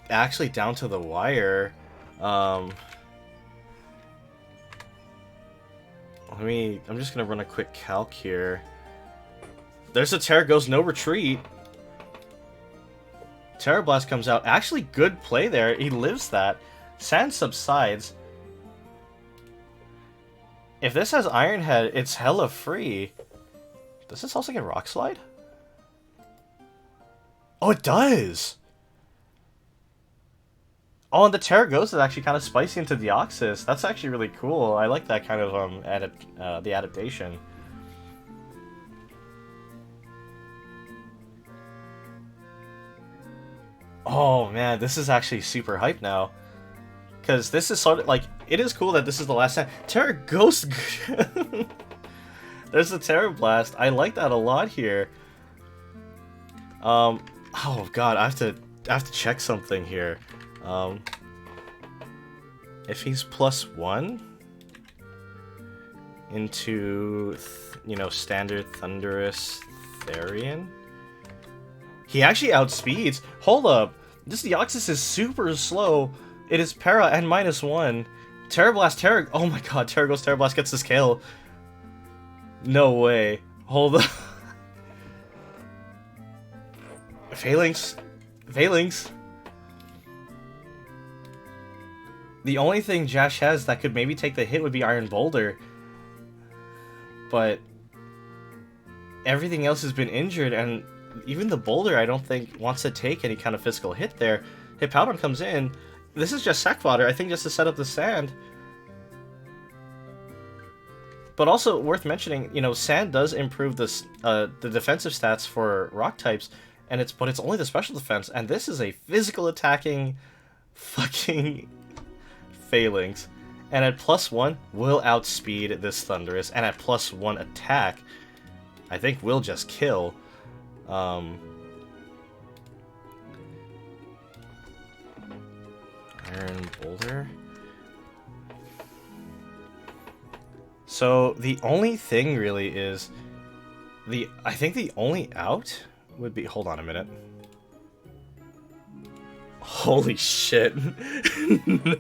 actually down to the wire. I'm just gonna run a quick calc here. There's a Terra goes no retreat. Terra Blast comes out. Actually, good play there. He lives that. Sand subsides. If this has Iron Head, it's hella free. Does this also get Rock Slide? Oh, it does! Oh, and the Terragosa is actually kind of spicy into Deoxys. That's actually really cool. I like that kind of the adaptation. Oh man, this is actually super hype now. Because this is sort of like, it is cool that this is the last time. Terra Ghost. There's the Terra Blast. I like that a lot here. Oh god, I have to check something here. If he's +1 into, you know, standard Thunderous Therian, he actually outspeeds. Hold up, this Deoxys is super slow. It is para and -1. Terra Blast, oh my god, Terra Blast gets this kill. No way. Hold up. Phalanx. The only thing Jash has that could maybe take the hit would be Iron Boulder. But everything else has been injured, and even the Boulder I don't think wants to take any kind of physical hit there. Hippowdon comes in. This is just sack fodder, I think, just to set up the Sand. But also worth mentioning, you know, Sand does improve this, the defensive stats for rock types, but it's only the special defense, and this is a physical attacking fucking Phalanx. and at +1 will outspeed this Thunderous, and at +1 attack, I think will just kill. Iron Boulder. So the only thing really is I think the only out would be, hold on a minute. Holy shit. No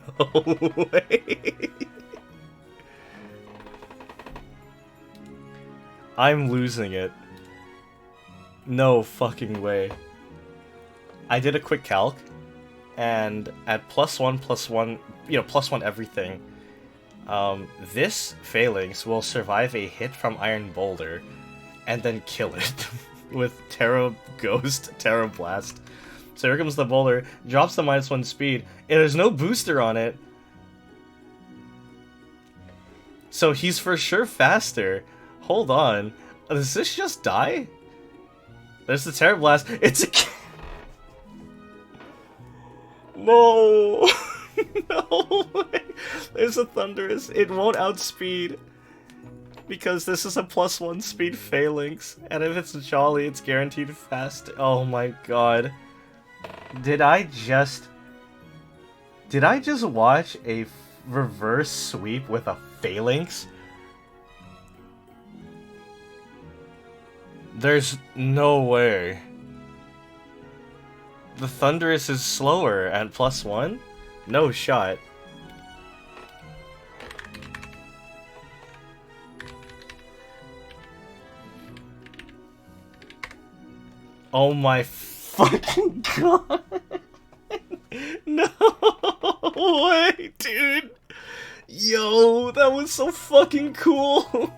way. I'm losing it. No fucking way. I did a quick calc, and at +1/+1, you know, +1 everything, this Phalanx will survive a hit from Iron Boulder and then kill it with Terra Ghost, Terra Blast. So here comes the Boulder, drops the -1 speed, and there's no booster on it. So he's for sure faster. Hold on. Does this just die? There's the Terra Blast. It's a... No! No way! There's a Thunderous. It won't outspeed. Because this is a +1 speed Phalanx. And if it's Jolly, it's guaranteed fast. Oh my god. Did I just watch a reverse sweep with a Phalanx? There's no way. The Thunderous is slower at +1? No shot. Oh my fucking god. No way, dude. Yo, that was so fucking cool.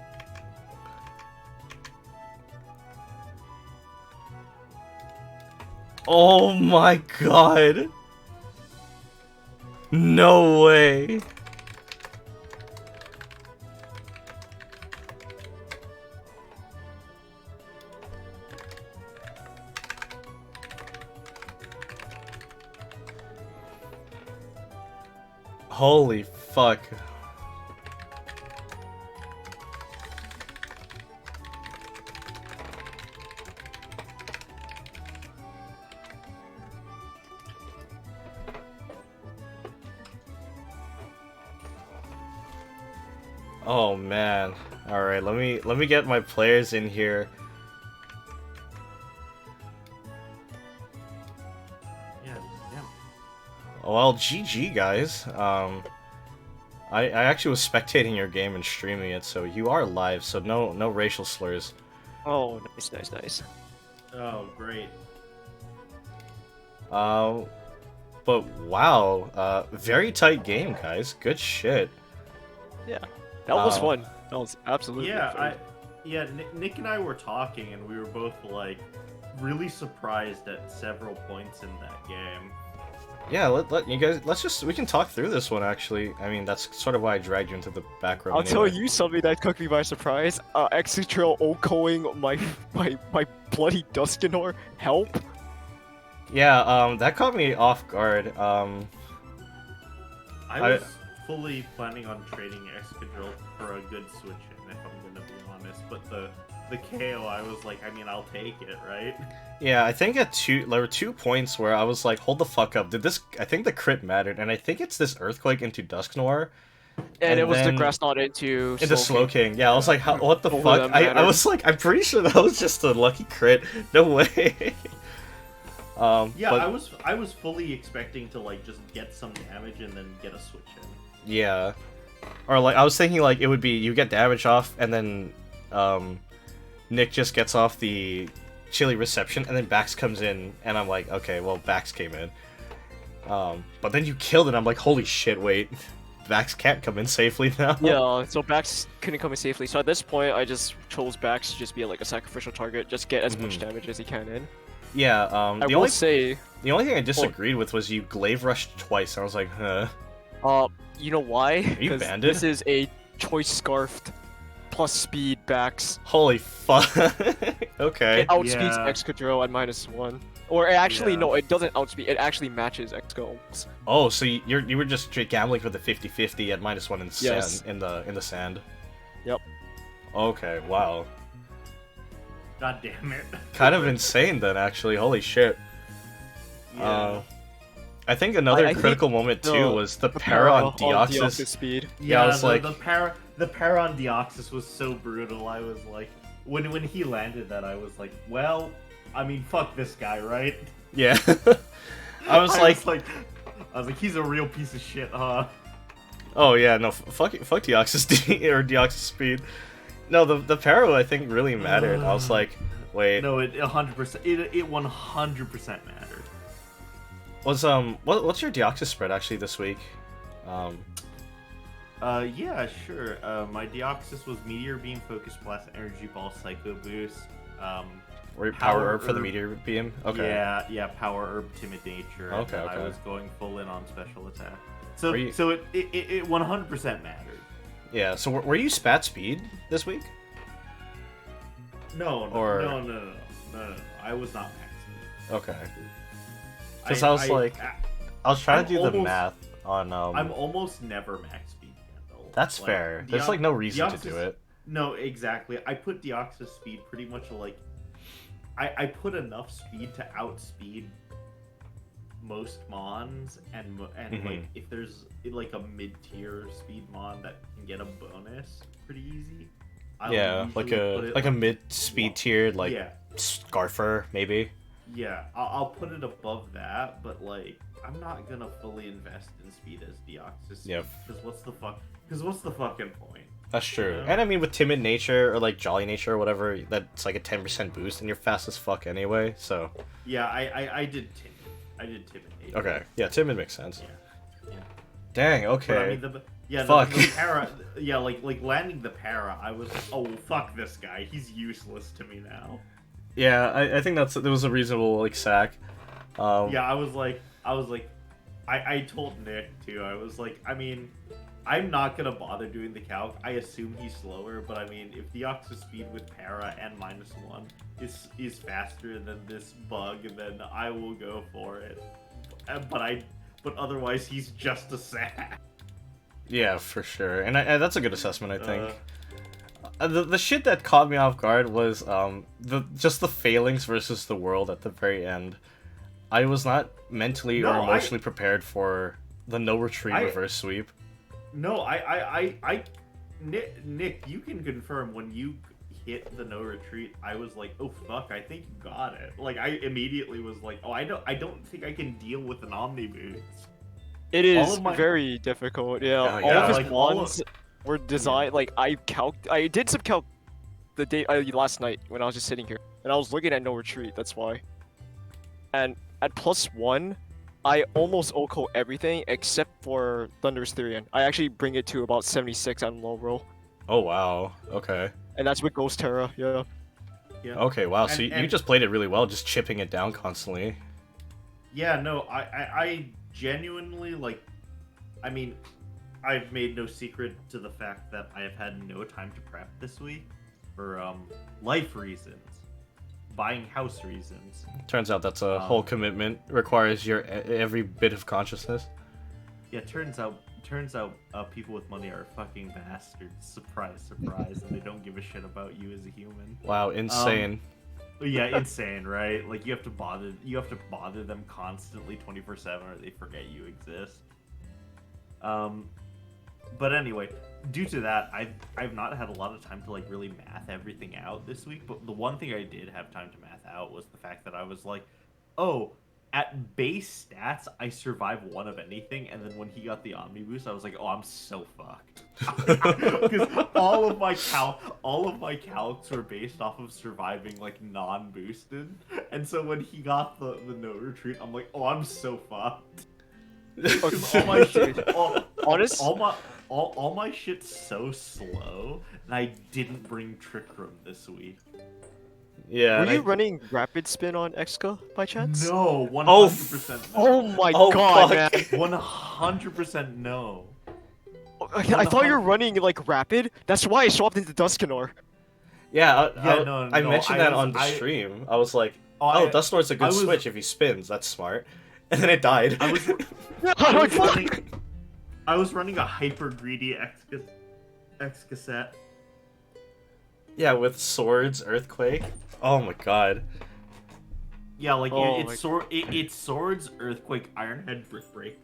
Oh my god. No way. Holy fuck. Oh man. All right, let me get my players in here. Yeah. Well, GG guys. I actually was spectating your game and streaming it, so you are live, so no racial slurs. Oh, nice. Oh, great. But wow, very tight game, guys. Good shit. Yeah, that was Oh. fun. That was absolutely fun. Nick and I were talking, and we were both like really surprised at several points in that game. Yeah, let you guys. We can talk through this one actually. I mean, that's sort of why I dragged you into the back row. I'll tell anyway. you something that took me by surprise. Extratrail Okoing my bloody Duskinor. Help! Yeah, that caught me off guard. I was fully planning on trading Excadrill for a good switch in, if I'm gonna be honest. But the KO, I was like, I mean, I'll take it, right? Yeah, I think there were 2 points where I was like, hold the fuck up. I think the crit mattered, and I think it's this Earthquake into Dusknoir. And it was the then Grass Knot into Slow King. Yeah, I was like, what the Both of fuck? them I mattered. was like, I'm pretty sure that was just a lucky crit. No way. Yeah, but, I was fully expecting to like just get some damage and then get a switch in. yeah. Or like, I was thinking like it would be you get damage off, and then Nick just gets off the chilly reception, and then Bax comes in, and I'm like, okay, well, Bax came in. But then you killed it, I'm like, holy shit, wait. Bax can't come in safely now. Yeah, so Bax couldn't come in safely. So at this point, I just chose Bax to just be like a sacrificial target, just get as much damage as he can in. Yeah, I will say, the only thing I disagreed with was you glaive rushed twice. I was like, huh. you know why? you 'Cause banded? this is a choice scarfed plus speed Bax. Holy fuck. Okay. It outspeeds Yeah. Excadrill at -1. Or it actually Yeah. no, it doesn't outspeed. It actually matches XGO. Oh, so you were just straight gambling for the 50-50 at -1 in Yes. sand in the sand. Yep. Okay, wow. God damn it. Kind of insane then, actually. Holy shit. Yeah. I think another I think critical moment too the- was the para on Deoxys Deoxys. speed. Yeah, I was the, like- the para on Deoxys was so brutal. I was like, when he landed that, I was like, well, I mean, fuck this guy, right? Yeah. I was like, he's a real piece of shit, huh? oh yeah, no, fuck Deoxys or Deoxys speed. No, the para I think really mattered. I was like, wait, No, it 100%. It 100% mattered. was what's your Deoxys spread actually this week? Yeah, sure. My Deoxys was Meteor Beam, Focus Blast, Energy Ball, Psycho Boost. Or Power power herb for the herb. meteor beam? Okay. Yeah, Power Herb, Timid Nature. and Okay, then I okay. was going full in on special attack. So Were you- so it 100% mattered. Yeah. So were you spat speed this week? No, Or- no. I was not max. Okay. Because I was like, I was trying I'm to do the almost- math on I'm almost never max speed Kendall. That's Like, fair. There's like no reason to do Deoxys- it. No, exactly. I put Deoxys speed pretty much like I put enough speed to outspeed most mons and Mhm. like if there's like a mid-tier speed mon that can get a bonus pretty easy. I'll Yeah, like usually put a it, like a mid speed well, tiered like yeah. Scarfer maybe. Yeah, I'll put it above that, but like I'm not gonna fully invest in speed as Deoxys. Yep. Because what's the fuck? Because what's the fucking point? That's true. Yeah. And I mean with timid nature or like jolly nature or whatever, that's like a 10% boost and you're fast as fuck anyway. So Yeah, I did timid. I did timid. okay, yeah, timid makes sense. Yeah. Dang. Okay. But I mean the Fuck. the para, yeah, like landing the para, I was oh fuck this guy, he's useless to me now. Yeah, I think that was a reasonable like sack. Yeah, I was like I told Nick too. I was like, I mean, I'm not gonna bother doing the calc. I assume he's slower, but I mean, if Deoxys speed with para and -1 is faster than this bug, then I will go for it. But otherwise, he's just a sack. Yeah, for sure. And that's a good assessment, I think. The shit that caught me off guard was the failings versus the world at the very end. I was not mentally or No, emotionally prepared for the no retreat I- reverse sweep. No, Nick, you can confirm when you hit the no retreat. I was like, oh fuck, I think you got it. Like I immediately was like, oh, I don't think I can deal with an omnibus. It All is of my- very difficult. Yeah, Oh, all yeah, of his like, all of- wands were designed. Like I did some calc the day last night when I was just sitting here, and I was looking at no retreat. That's why. And at +1, I almost OCO everything except for Thunder's Therian. I actually bring it to about 76 on low roll, Oh wow. Okay. and that's with Ghost Terra. Yeah. Yeah. Okay. Wow. So And- you and- just played it really well, just chipping it down constantly. Yeah, no, I genuinely like. I mean, I've made no secret to the fact that I have had no time to prep this week for life reasons, buying house reasons. Turns out that's a whole commitment. Requires your every bit of consciousness. Yeah, turns out people with money are fucking bastards. Surprise, surprise, and they don't give a shit about you as a human. Wow. Insane. Yeah, insane, right? Like you have to bother them constantly 24/7 or they forget you exist. But anyway, due to that, I've not had a lot of time to like really math everything out this week, but the one thing I did have time to math out was the fact that I was like, "Oh, at base stats, I survive one of anything," and then when he got the Omni Boost, I was like, "Oh, I'm so fucked." Because all of my calcs were based off of surviving like non-boosted, and so when he got the no retreat, I'm like, "Oh, I'm so fucked." 'Cause all my shit, Honest? all my shit's so slow, and I didn't bring Trick Room this week. Yeah. Were and you I- running Rapid Spin on Exca by chance? No, 100% Oh no. my Oh, god, fuck. man! 100% no. I thought you were running like Rapid. That's why I swapped into Duskinor. Yeah, Yeah, no, I no, mentioned I that was- on the I- stream. I was like, Oh, Dust Lord's a I good was- switch if he spins. That's smart. And then it died. I was I was running a hyper greedy X cassette. Yeah, with swords, earthquake. Oh my god. Yeah, like Oh it's my- it's swords, earthquake, ironhead, brick break.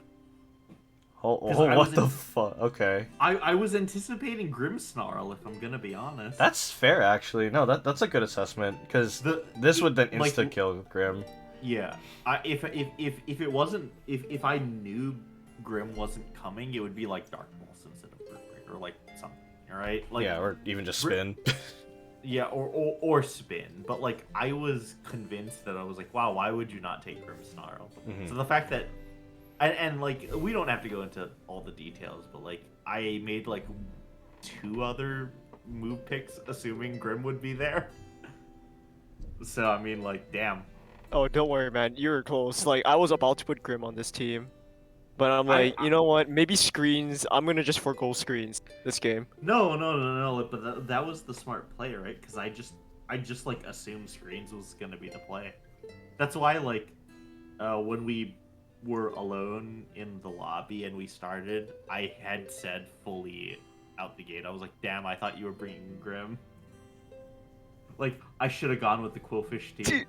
Oh, 'Cause oh I what was the in- fuck? Okay. I was anticipating Grimmsnarl, if I'm gonna be honest. That's fair, actually. No, that's a good assessment, because The- this would then like- insta-kill Grim. Yeah. If it wasn't, if I knew Grim wasn't coming, it would be like Dark Pulse instead of brick break, or like something. All right. Like, Yeah, or even just Gr- spin. Yeah, or spin. But like I was convinced that I was like, wow, why would you not take Grimmsnarl? Mhm. So the fact that and like we don't have to go into all the details, but like I made like 2 other move picks assuming Grim would be there. So I mean like damn. Oh, don't worry, man. You were close. Like, I was about to put Grim on this team. But I'm I- like, you know what? Maybe screens. I'm gonna just forgo screens this game. No, but that was the smart play, right? Because I just like assumed screens was gonna be the play. That's why like when we were alone in the lobby and we started, I had said fully out the gate. I was like, damn, I thought you were bringing Grim. Like I should have gone with the Quillfish team. Dude.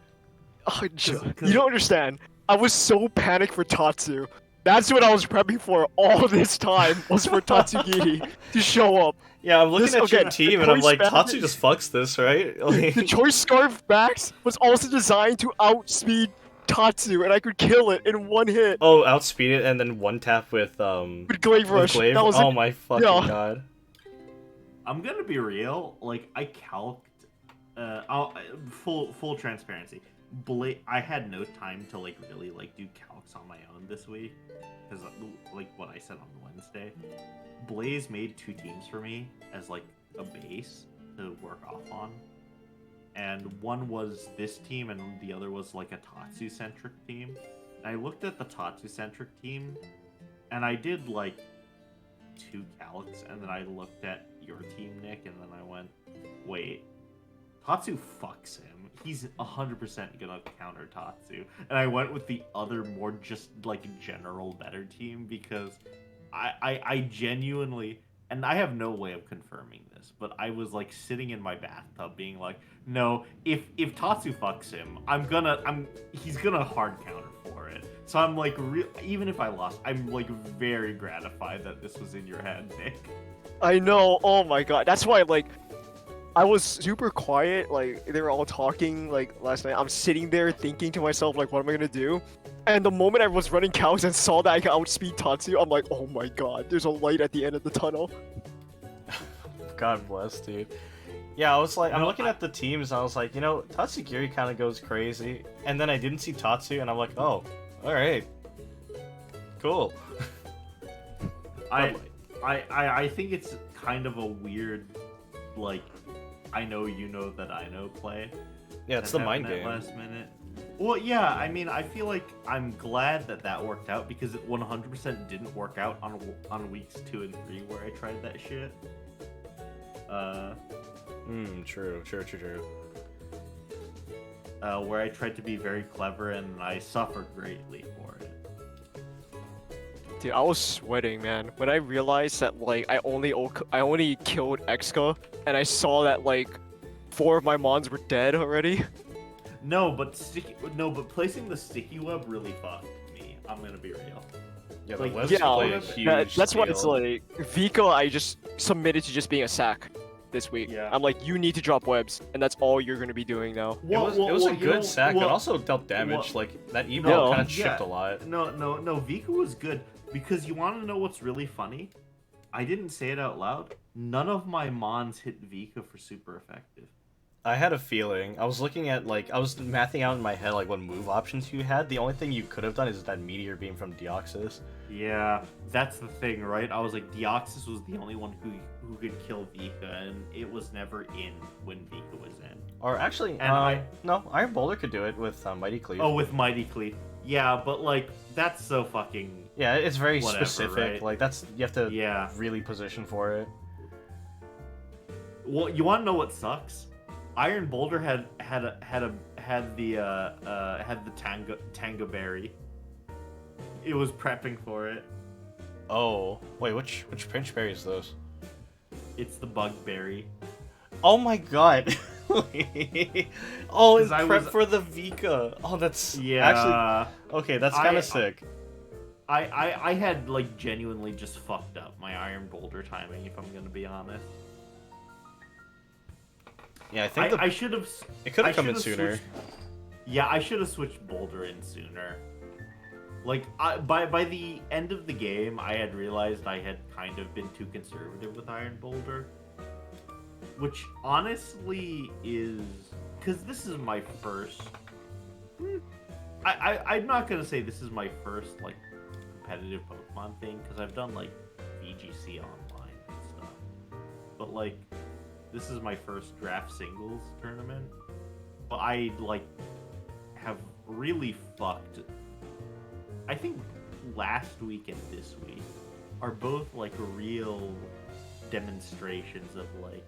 Oh, Cause- you don't understand. I was so panicked for Tatsu. That's what I was prepping for all this time, was for Tatsugiri to show up. Yeah, I'm looking This- at your okay, team the and I'm choice like, method- Tatsu just fucks this, right? Like, The Choice Scarf Max was also designed to outspeed Tatsu, and I could kill it in one hit oh, outspeed it and then one tap with with Glaive with Rush. glaive. That was Oh it. my fucking yeah. god. I'm gonna be real. Like I calced, full transparency. I had no time to like really like do calcs on my own this week because like what I said on Wednesday. Blaze made 2 teams for me as like a base to work off on, and one was this team and the other was like a Tatsu centric team. And I looked at the Tatsu centric team, and I did like 2 calcs, and then I looked at your team, Nick, and then I went, wait, Tatsu fucks him. He's 100% gonna counter Tatsu. And I went with the other, more just like general better team because I genuinely, and I have no way of confirming this, but I was like sitting in my bathtub being like, no, if Tatsu fucks him, he's gonna hard counter for it. So I'm like, even if I lost, I'm like very gratified that this was in your head, Nick. I know. Oh my god. That's why, like, I was super quiet. Like, they were all talking, like, last night. I'm sitting there thinking to myself, like, what am I gonna do? And the moment I was running cows and saw that I could outspeed Tatsu, I'm like, oh my god, there's a light at the end of the tunnel. God bless, dude. Yeah, I was like, I'm No, looking at the teams, and I was like, you know, Tatsugiri kind of goes crazy, and then I didn't see Tatsu, and I'm like, oh, all right, cool. I think it's kind of a weird, like, I know you know that I know play. Yeah, it's that the mind happened at game. Last minute. Well, yeah, I mean, I feel like I'm glad that worked out because it 100% didn't work out on weeks 2 and 3 where I tried that shit. True. Where I tried to be very clever and I suffered greatly for it. Dude, I was sweating, man. When I realized that, like, I only killed Exka, and I saw that, like, 4 of my mons were dead already. No, but placing the sticky web really fucked me. I'm gonna be real. Yeah, Like, the webs yeah, play a huge That's why it's deal. like, Vika, I just submitted to just being a sack this week. Yeah. I'm like, you need to drop webs, and that's all you're gonna be doing now. It was a you good know- sack. well, it also dealt damage. well- Like that No, email kind of yeah. chipped a lot. No, Vika was good because you want to know what's really funny? I didn't say it out loud. None of my mons hit Vika for super effective. I had a feeling. I was looking at I was mathing out in my head like what move options you had. The only thing you could have done is that meteor beam from Deoxys. Yeah, that's the thing, right? I was like, Deoxys was the only one who could kill Vika, and it was never in when Vika was in. Or actually, And no, Iron Boulder could do it with Mighty Cleave. Oh, with Mighty Cleave. Yeah, but like that's so fucking. Yeah, it's very Whatever, specific. right? Like that's you have to Yeah. really position for it. Well, you want to know what sucks? Iron Boulder had had the tango berry. It was prepping for it. Oh, wait, which pinch berry is those? It's the bug berry. Oh my god. Oh, and 'Cause I prep was- for the Vika. Oh, that's Yeah. actually okay. That's kind I- of sick. I had like genuinely just fucked up my iron boulder timing, if I'm gonna be honest. Yeah, I think I should have. it could I have come in should've sooner. Yeah, I should have switched boulder in sooner. Like by the end of the game, I had realized I had kind of been too conservative with iron boulder, which honestly is because this is my first. I'm not gonna say this is my first like competitive Pokemon thing because I've done like VGC online and stuff, but like this is my first draft singles tournament. But I like have really fucked. I think last week and this week are both like real demonstrations of like,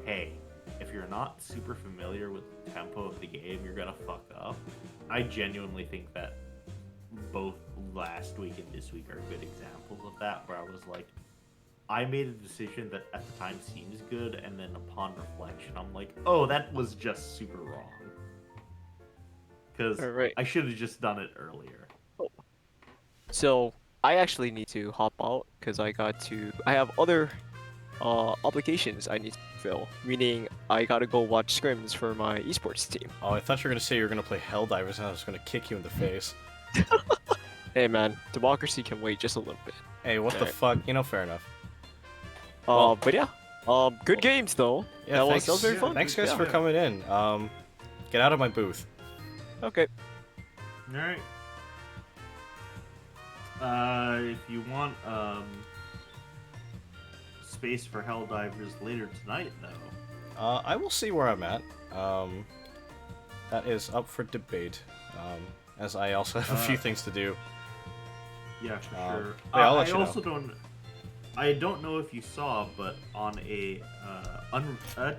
hey, if you're not super familiar with the tempo of the game, you're gonna fuck up. I genuinely think that both last week and this week are good examples of that, where I was like, I made a decision that at the time seems good, and then upon reflection, I'm like, oh, that was just super wrong. Because Alright. I should have just done it earlier. So I actually need to hop out because I have other obligations I need to fulfill. Meaning I gotta go watch scrims for my esports team. Oh, I thought you were gonna say you were gonna play Helldivers, and I was gonna kick you in the face. Hey man, democracy can wait just a little bit. Hey, what the Alright. fuck? You know, fair enough. Well- But yeah, good games though. Yeah, that thanks. was very fun. Thanks, guys, Yeah. for coming in. Get out of my booth. Okay. Alright. If you want space for Helldivers later tonight, though. I will see where I'm at. That is up for debate. As I also have a few things to do. Yeah, for Um, sure. yeah, I'll let I you know. also don't. I don't know if you saw, but on a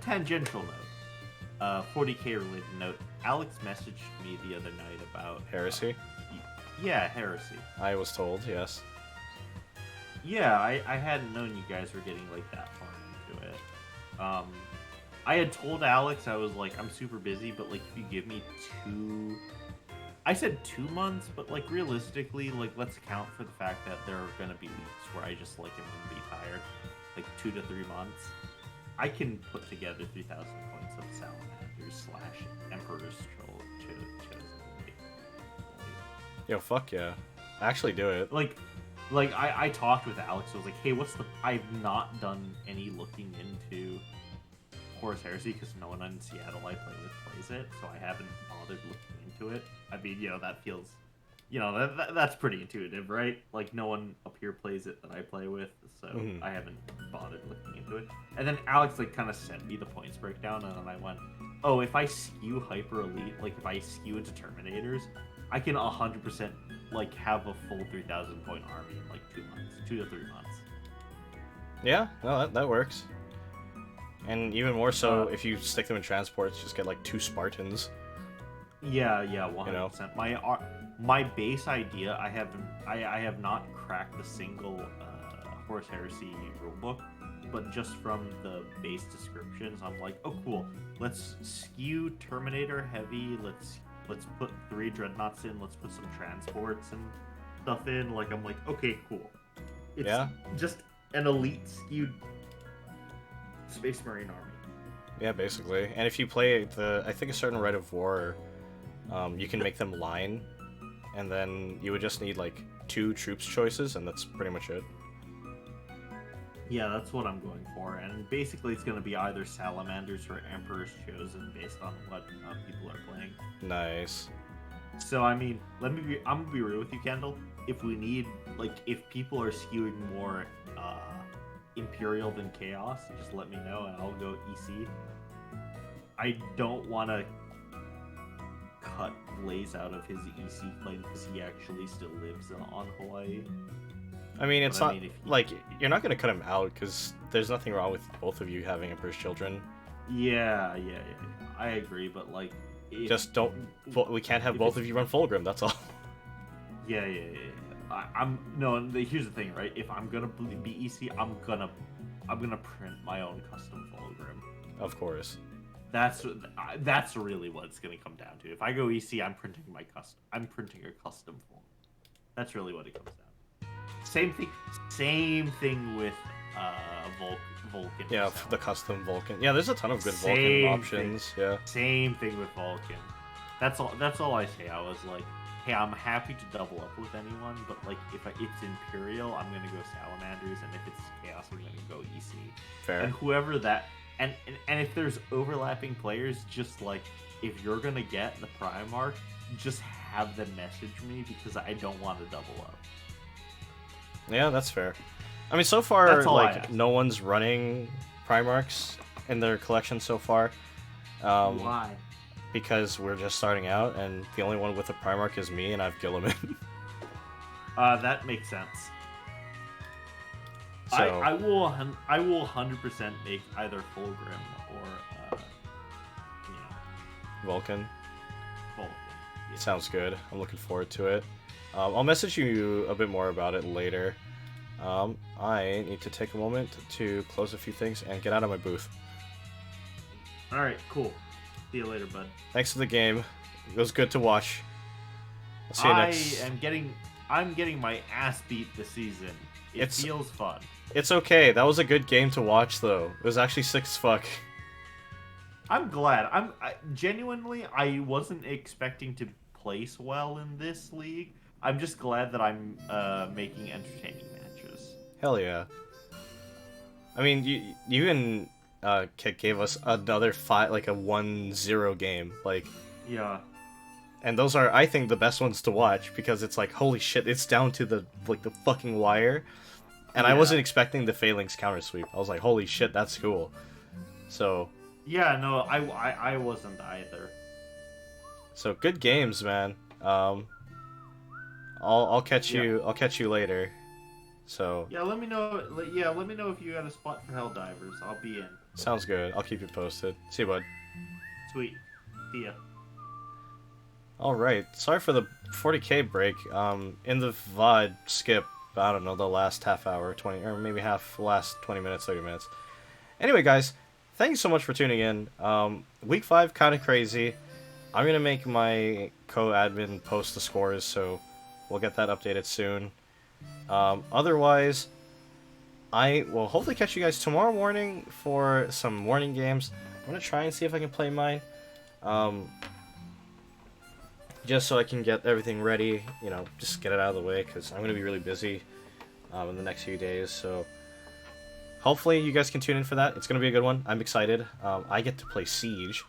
tangential note, 40K related note, Alex messaged me the other night about Heresy? Yeah, heresy. I was told, yes. Yeah, I hadn't known you guys were getting like that far into it. I had told Alex I was like, I'm super busy, but like if you give me I said 2 months, but like realistically, like let's account for the fact that there are gonna be weeks where I just like am gonna be tired, like 2 to 3 months. I can put together 3,000 points of Salamanders / Emperor's Chosen. Yo, fuck yeah. Actually do it. Like I talked with Alex. I was like, hey, I've not done any looking into Horus Heresy because no one in Seattle I play with plays it, so I haven't bothered looking into it. I mean, that feels, that's pretty intuitive, right? Like no one up here plays it that I play with, so Mhm. I haven't bothered looking into it. And then Alex like kind of sent me the points breakdown, and then I went, oh, if I skew Hyper Elite, like if I skew into Terminators, I can 100% like have a full 3,000 point army in like 2 months, 2 to 3 months. Yeah, no, that works. And even more so, Uh, if you stick them in transports, just get like 2 Spartans. Yeah, 100%. My base idea, I have not cracked a single Horus Heresy rulebook, but just from the base descriptions, I'm like, oh cool, let's skew Terminator heavy. Let's put 3 dreadnoughts in. Let's put some transports and stuff in. Like I'm like, okay, cool. It's Yeah. just an elite skewed Space Marine army. Yeah, basically. And if you play I think a certain Rite of War, you can make them line, and then you would just need like 2 troops choices, and that's pretty much it. Yeah, that's what I'm going for, and basically it's going to be either Salamanders or Emperor's Chosen based on what people are playing. Nice. So I mean, I'm gonna be real with you, Kendall. If we need, like, if people are skewing more Imperial than Chaos, just let me know and I'll go EC. I don't want to cut Blaze out of his EC claim because he actually still lives on Hawaii. I mean, it's But I not mean, if you- like you're not gonna cut him out because there's nothing wrong with both of you having Emperor's Children. Yeah, I agree, but like, Just don't. We can't have if both it's- of you run Fulgrim. That's all. Yeah. I'm no. Here's the thing, right? If I'm gonna be EC, I'm gonna print my own custom Fulgrim. Of course. That's really what it's gonna come down to. If I go EC, I'm printing a custom form. That's really what it comes down to. Same thing with Vulcan. Yeah, so. the custom Vulcan. Yeah, there's a ton of good Same Vulcan options. Yeah. Same thing with Vulcan. That's all I say. I was like, hey, I'm happy to double up with anyone, but like if it's Imperial, I'm gonna go Salamanders, and if it's Chaos, I'm gonna go EC. Fair. And whoever that and if there's overlapping players, just like if you're gonna get the Primarch, just have them message me because I don't want to double up. Yeah, that's fair. I mean, so far, That's all I like, ask. no one's running Primarchs in their collection so far. Why? Because we're just starting out, and the only one with a Primarch is me, and I have Gilliman. That makes sense. So, I will 100% make either Fulgrim or Vulcan. Vulcan. Yeah. Sounds good. I'm looking forward to it. I'll message you a bit more about it later. I need to take a moment to close a few things and get out of my booth. All right, cool. See you later, bud. Thanks for the game. It was good to watch. I'll see you next. I'm getting my ass beat this season. It It's- feels fun. It's okay. That was a good game to watch, though. It was actually sick as fuck. I'm glad. Genuinely, I wasn't expecting to place well in this league. I'm just glad that I'm making entertaining matches. Hell yeah. I mean, you and Kit gave us another fight, like a 1-0 game, like, Yeah. and those are, I think, the best ones to watch because it's like, holy shit, it's down to the fucking wire, and I Yeah. wasn't expecting the Phalanx counter sweep. I was like, holy shit, that's cool. So Yeah, no, I wasn't either. good games, man. I'll catch you. I'll catch you later. So Yeah, let me know. Let me know if you got a spot for Helldivers. I'll be in. sounds good. I'll keep you posted. See you, bud. Sweet. See ya. All right. Sorry for the 40K break. In the VOD skip, I don't know, the last half hour, 20, or maybe last 20 minutes, 30 minutes. Anyway, guys, thank you so much for tuning in. Week 5, kind of crazy. I'm gonna make my co-admin post the scores, so we'll get that updated soon. Otherwise, I will hopefully catch you guys tomorrow morning for some morning games. I'm gonna try and see if I can play mine. Just so I can get everything ready, just get it out of the way, because I'm going to be really busy in the next few days, so hopefully you guys can tune in for that. It's going to be a good one. I'm excited. I get to play Siege,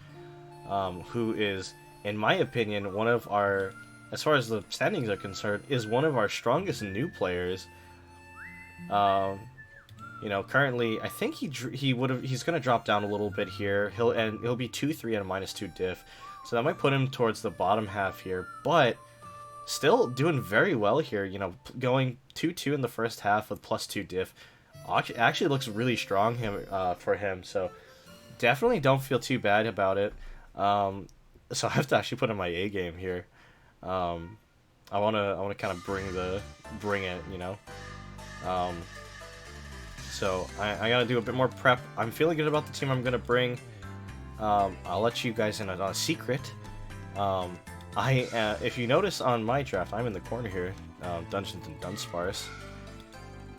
who is, in my opinion, one of our, as far as the standings are concerned, is one of our strongest new players. Currently, I think he's going to drop down a little bit here. He'll be 2-3 at a -2 diff. So that might put him towards the bottom half here, but still doing very well here, going 2-2 in the first half with +2 diff. Actually looks really strong for him, so definitely don't feel too bad about it. So I have to actually put in my A game here. I wanna kind of bring it, So I gotta do a bit more prep. I'm feeling good about the team I'm gonna bring. I'll let you guys in on a secret. If you notice on my draft, I'm in the corner here, Dungeons and Dunsparce.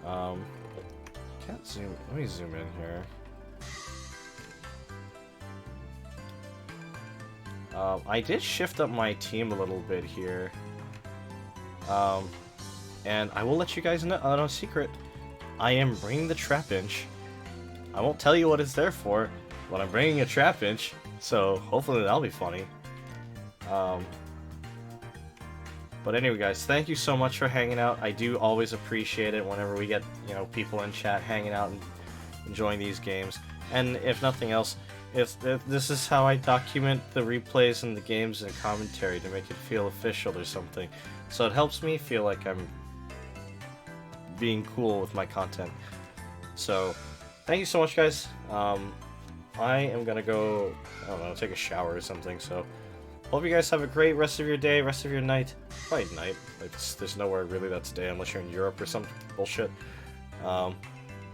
Can't zoom. Let me zoom in here. I did shift up my team a little bit here. And I will let you guys know on a secret. I am bringing the Trapinch. I won't tell you what it's there for. But I'm bringing a Trapinch, so hopefully that'll be funny. But anyway, guys, thank you so much for hanging out. I do always appreciate it whenever we get, people in chat hanging out and enjoying these games. And if nothing else, if this is how I document the replays and the games and commentary to make it feel official or something. So it helps me feel like I'm being cool with my content. So, thank you so much, guys. I am gonna go, I don't know, take a shower or something, so hope you guys have a great rest of your day, rest of your night. Probably night. There's nowhere really that's day unless you're in Europe or some bullshit.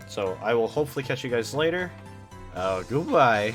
So I will hopefully catch you guys later. Goodbye.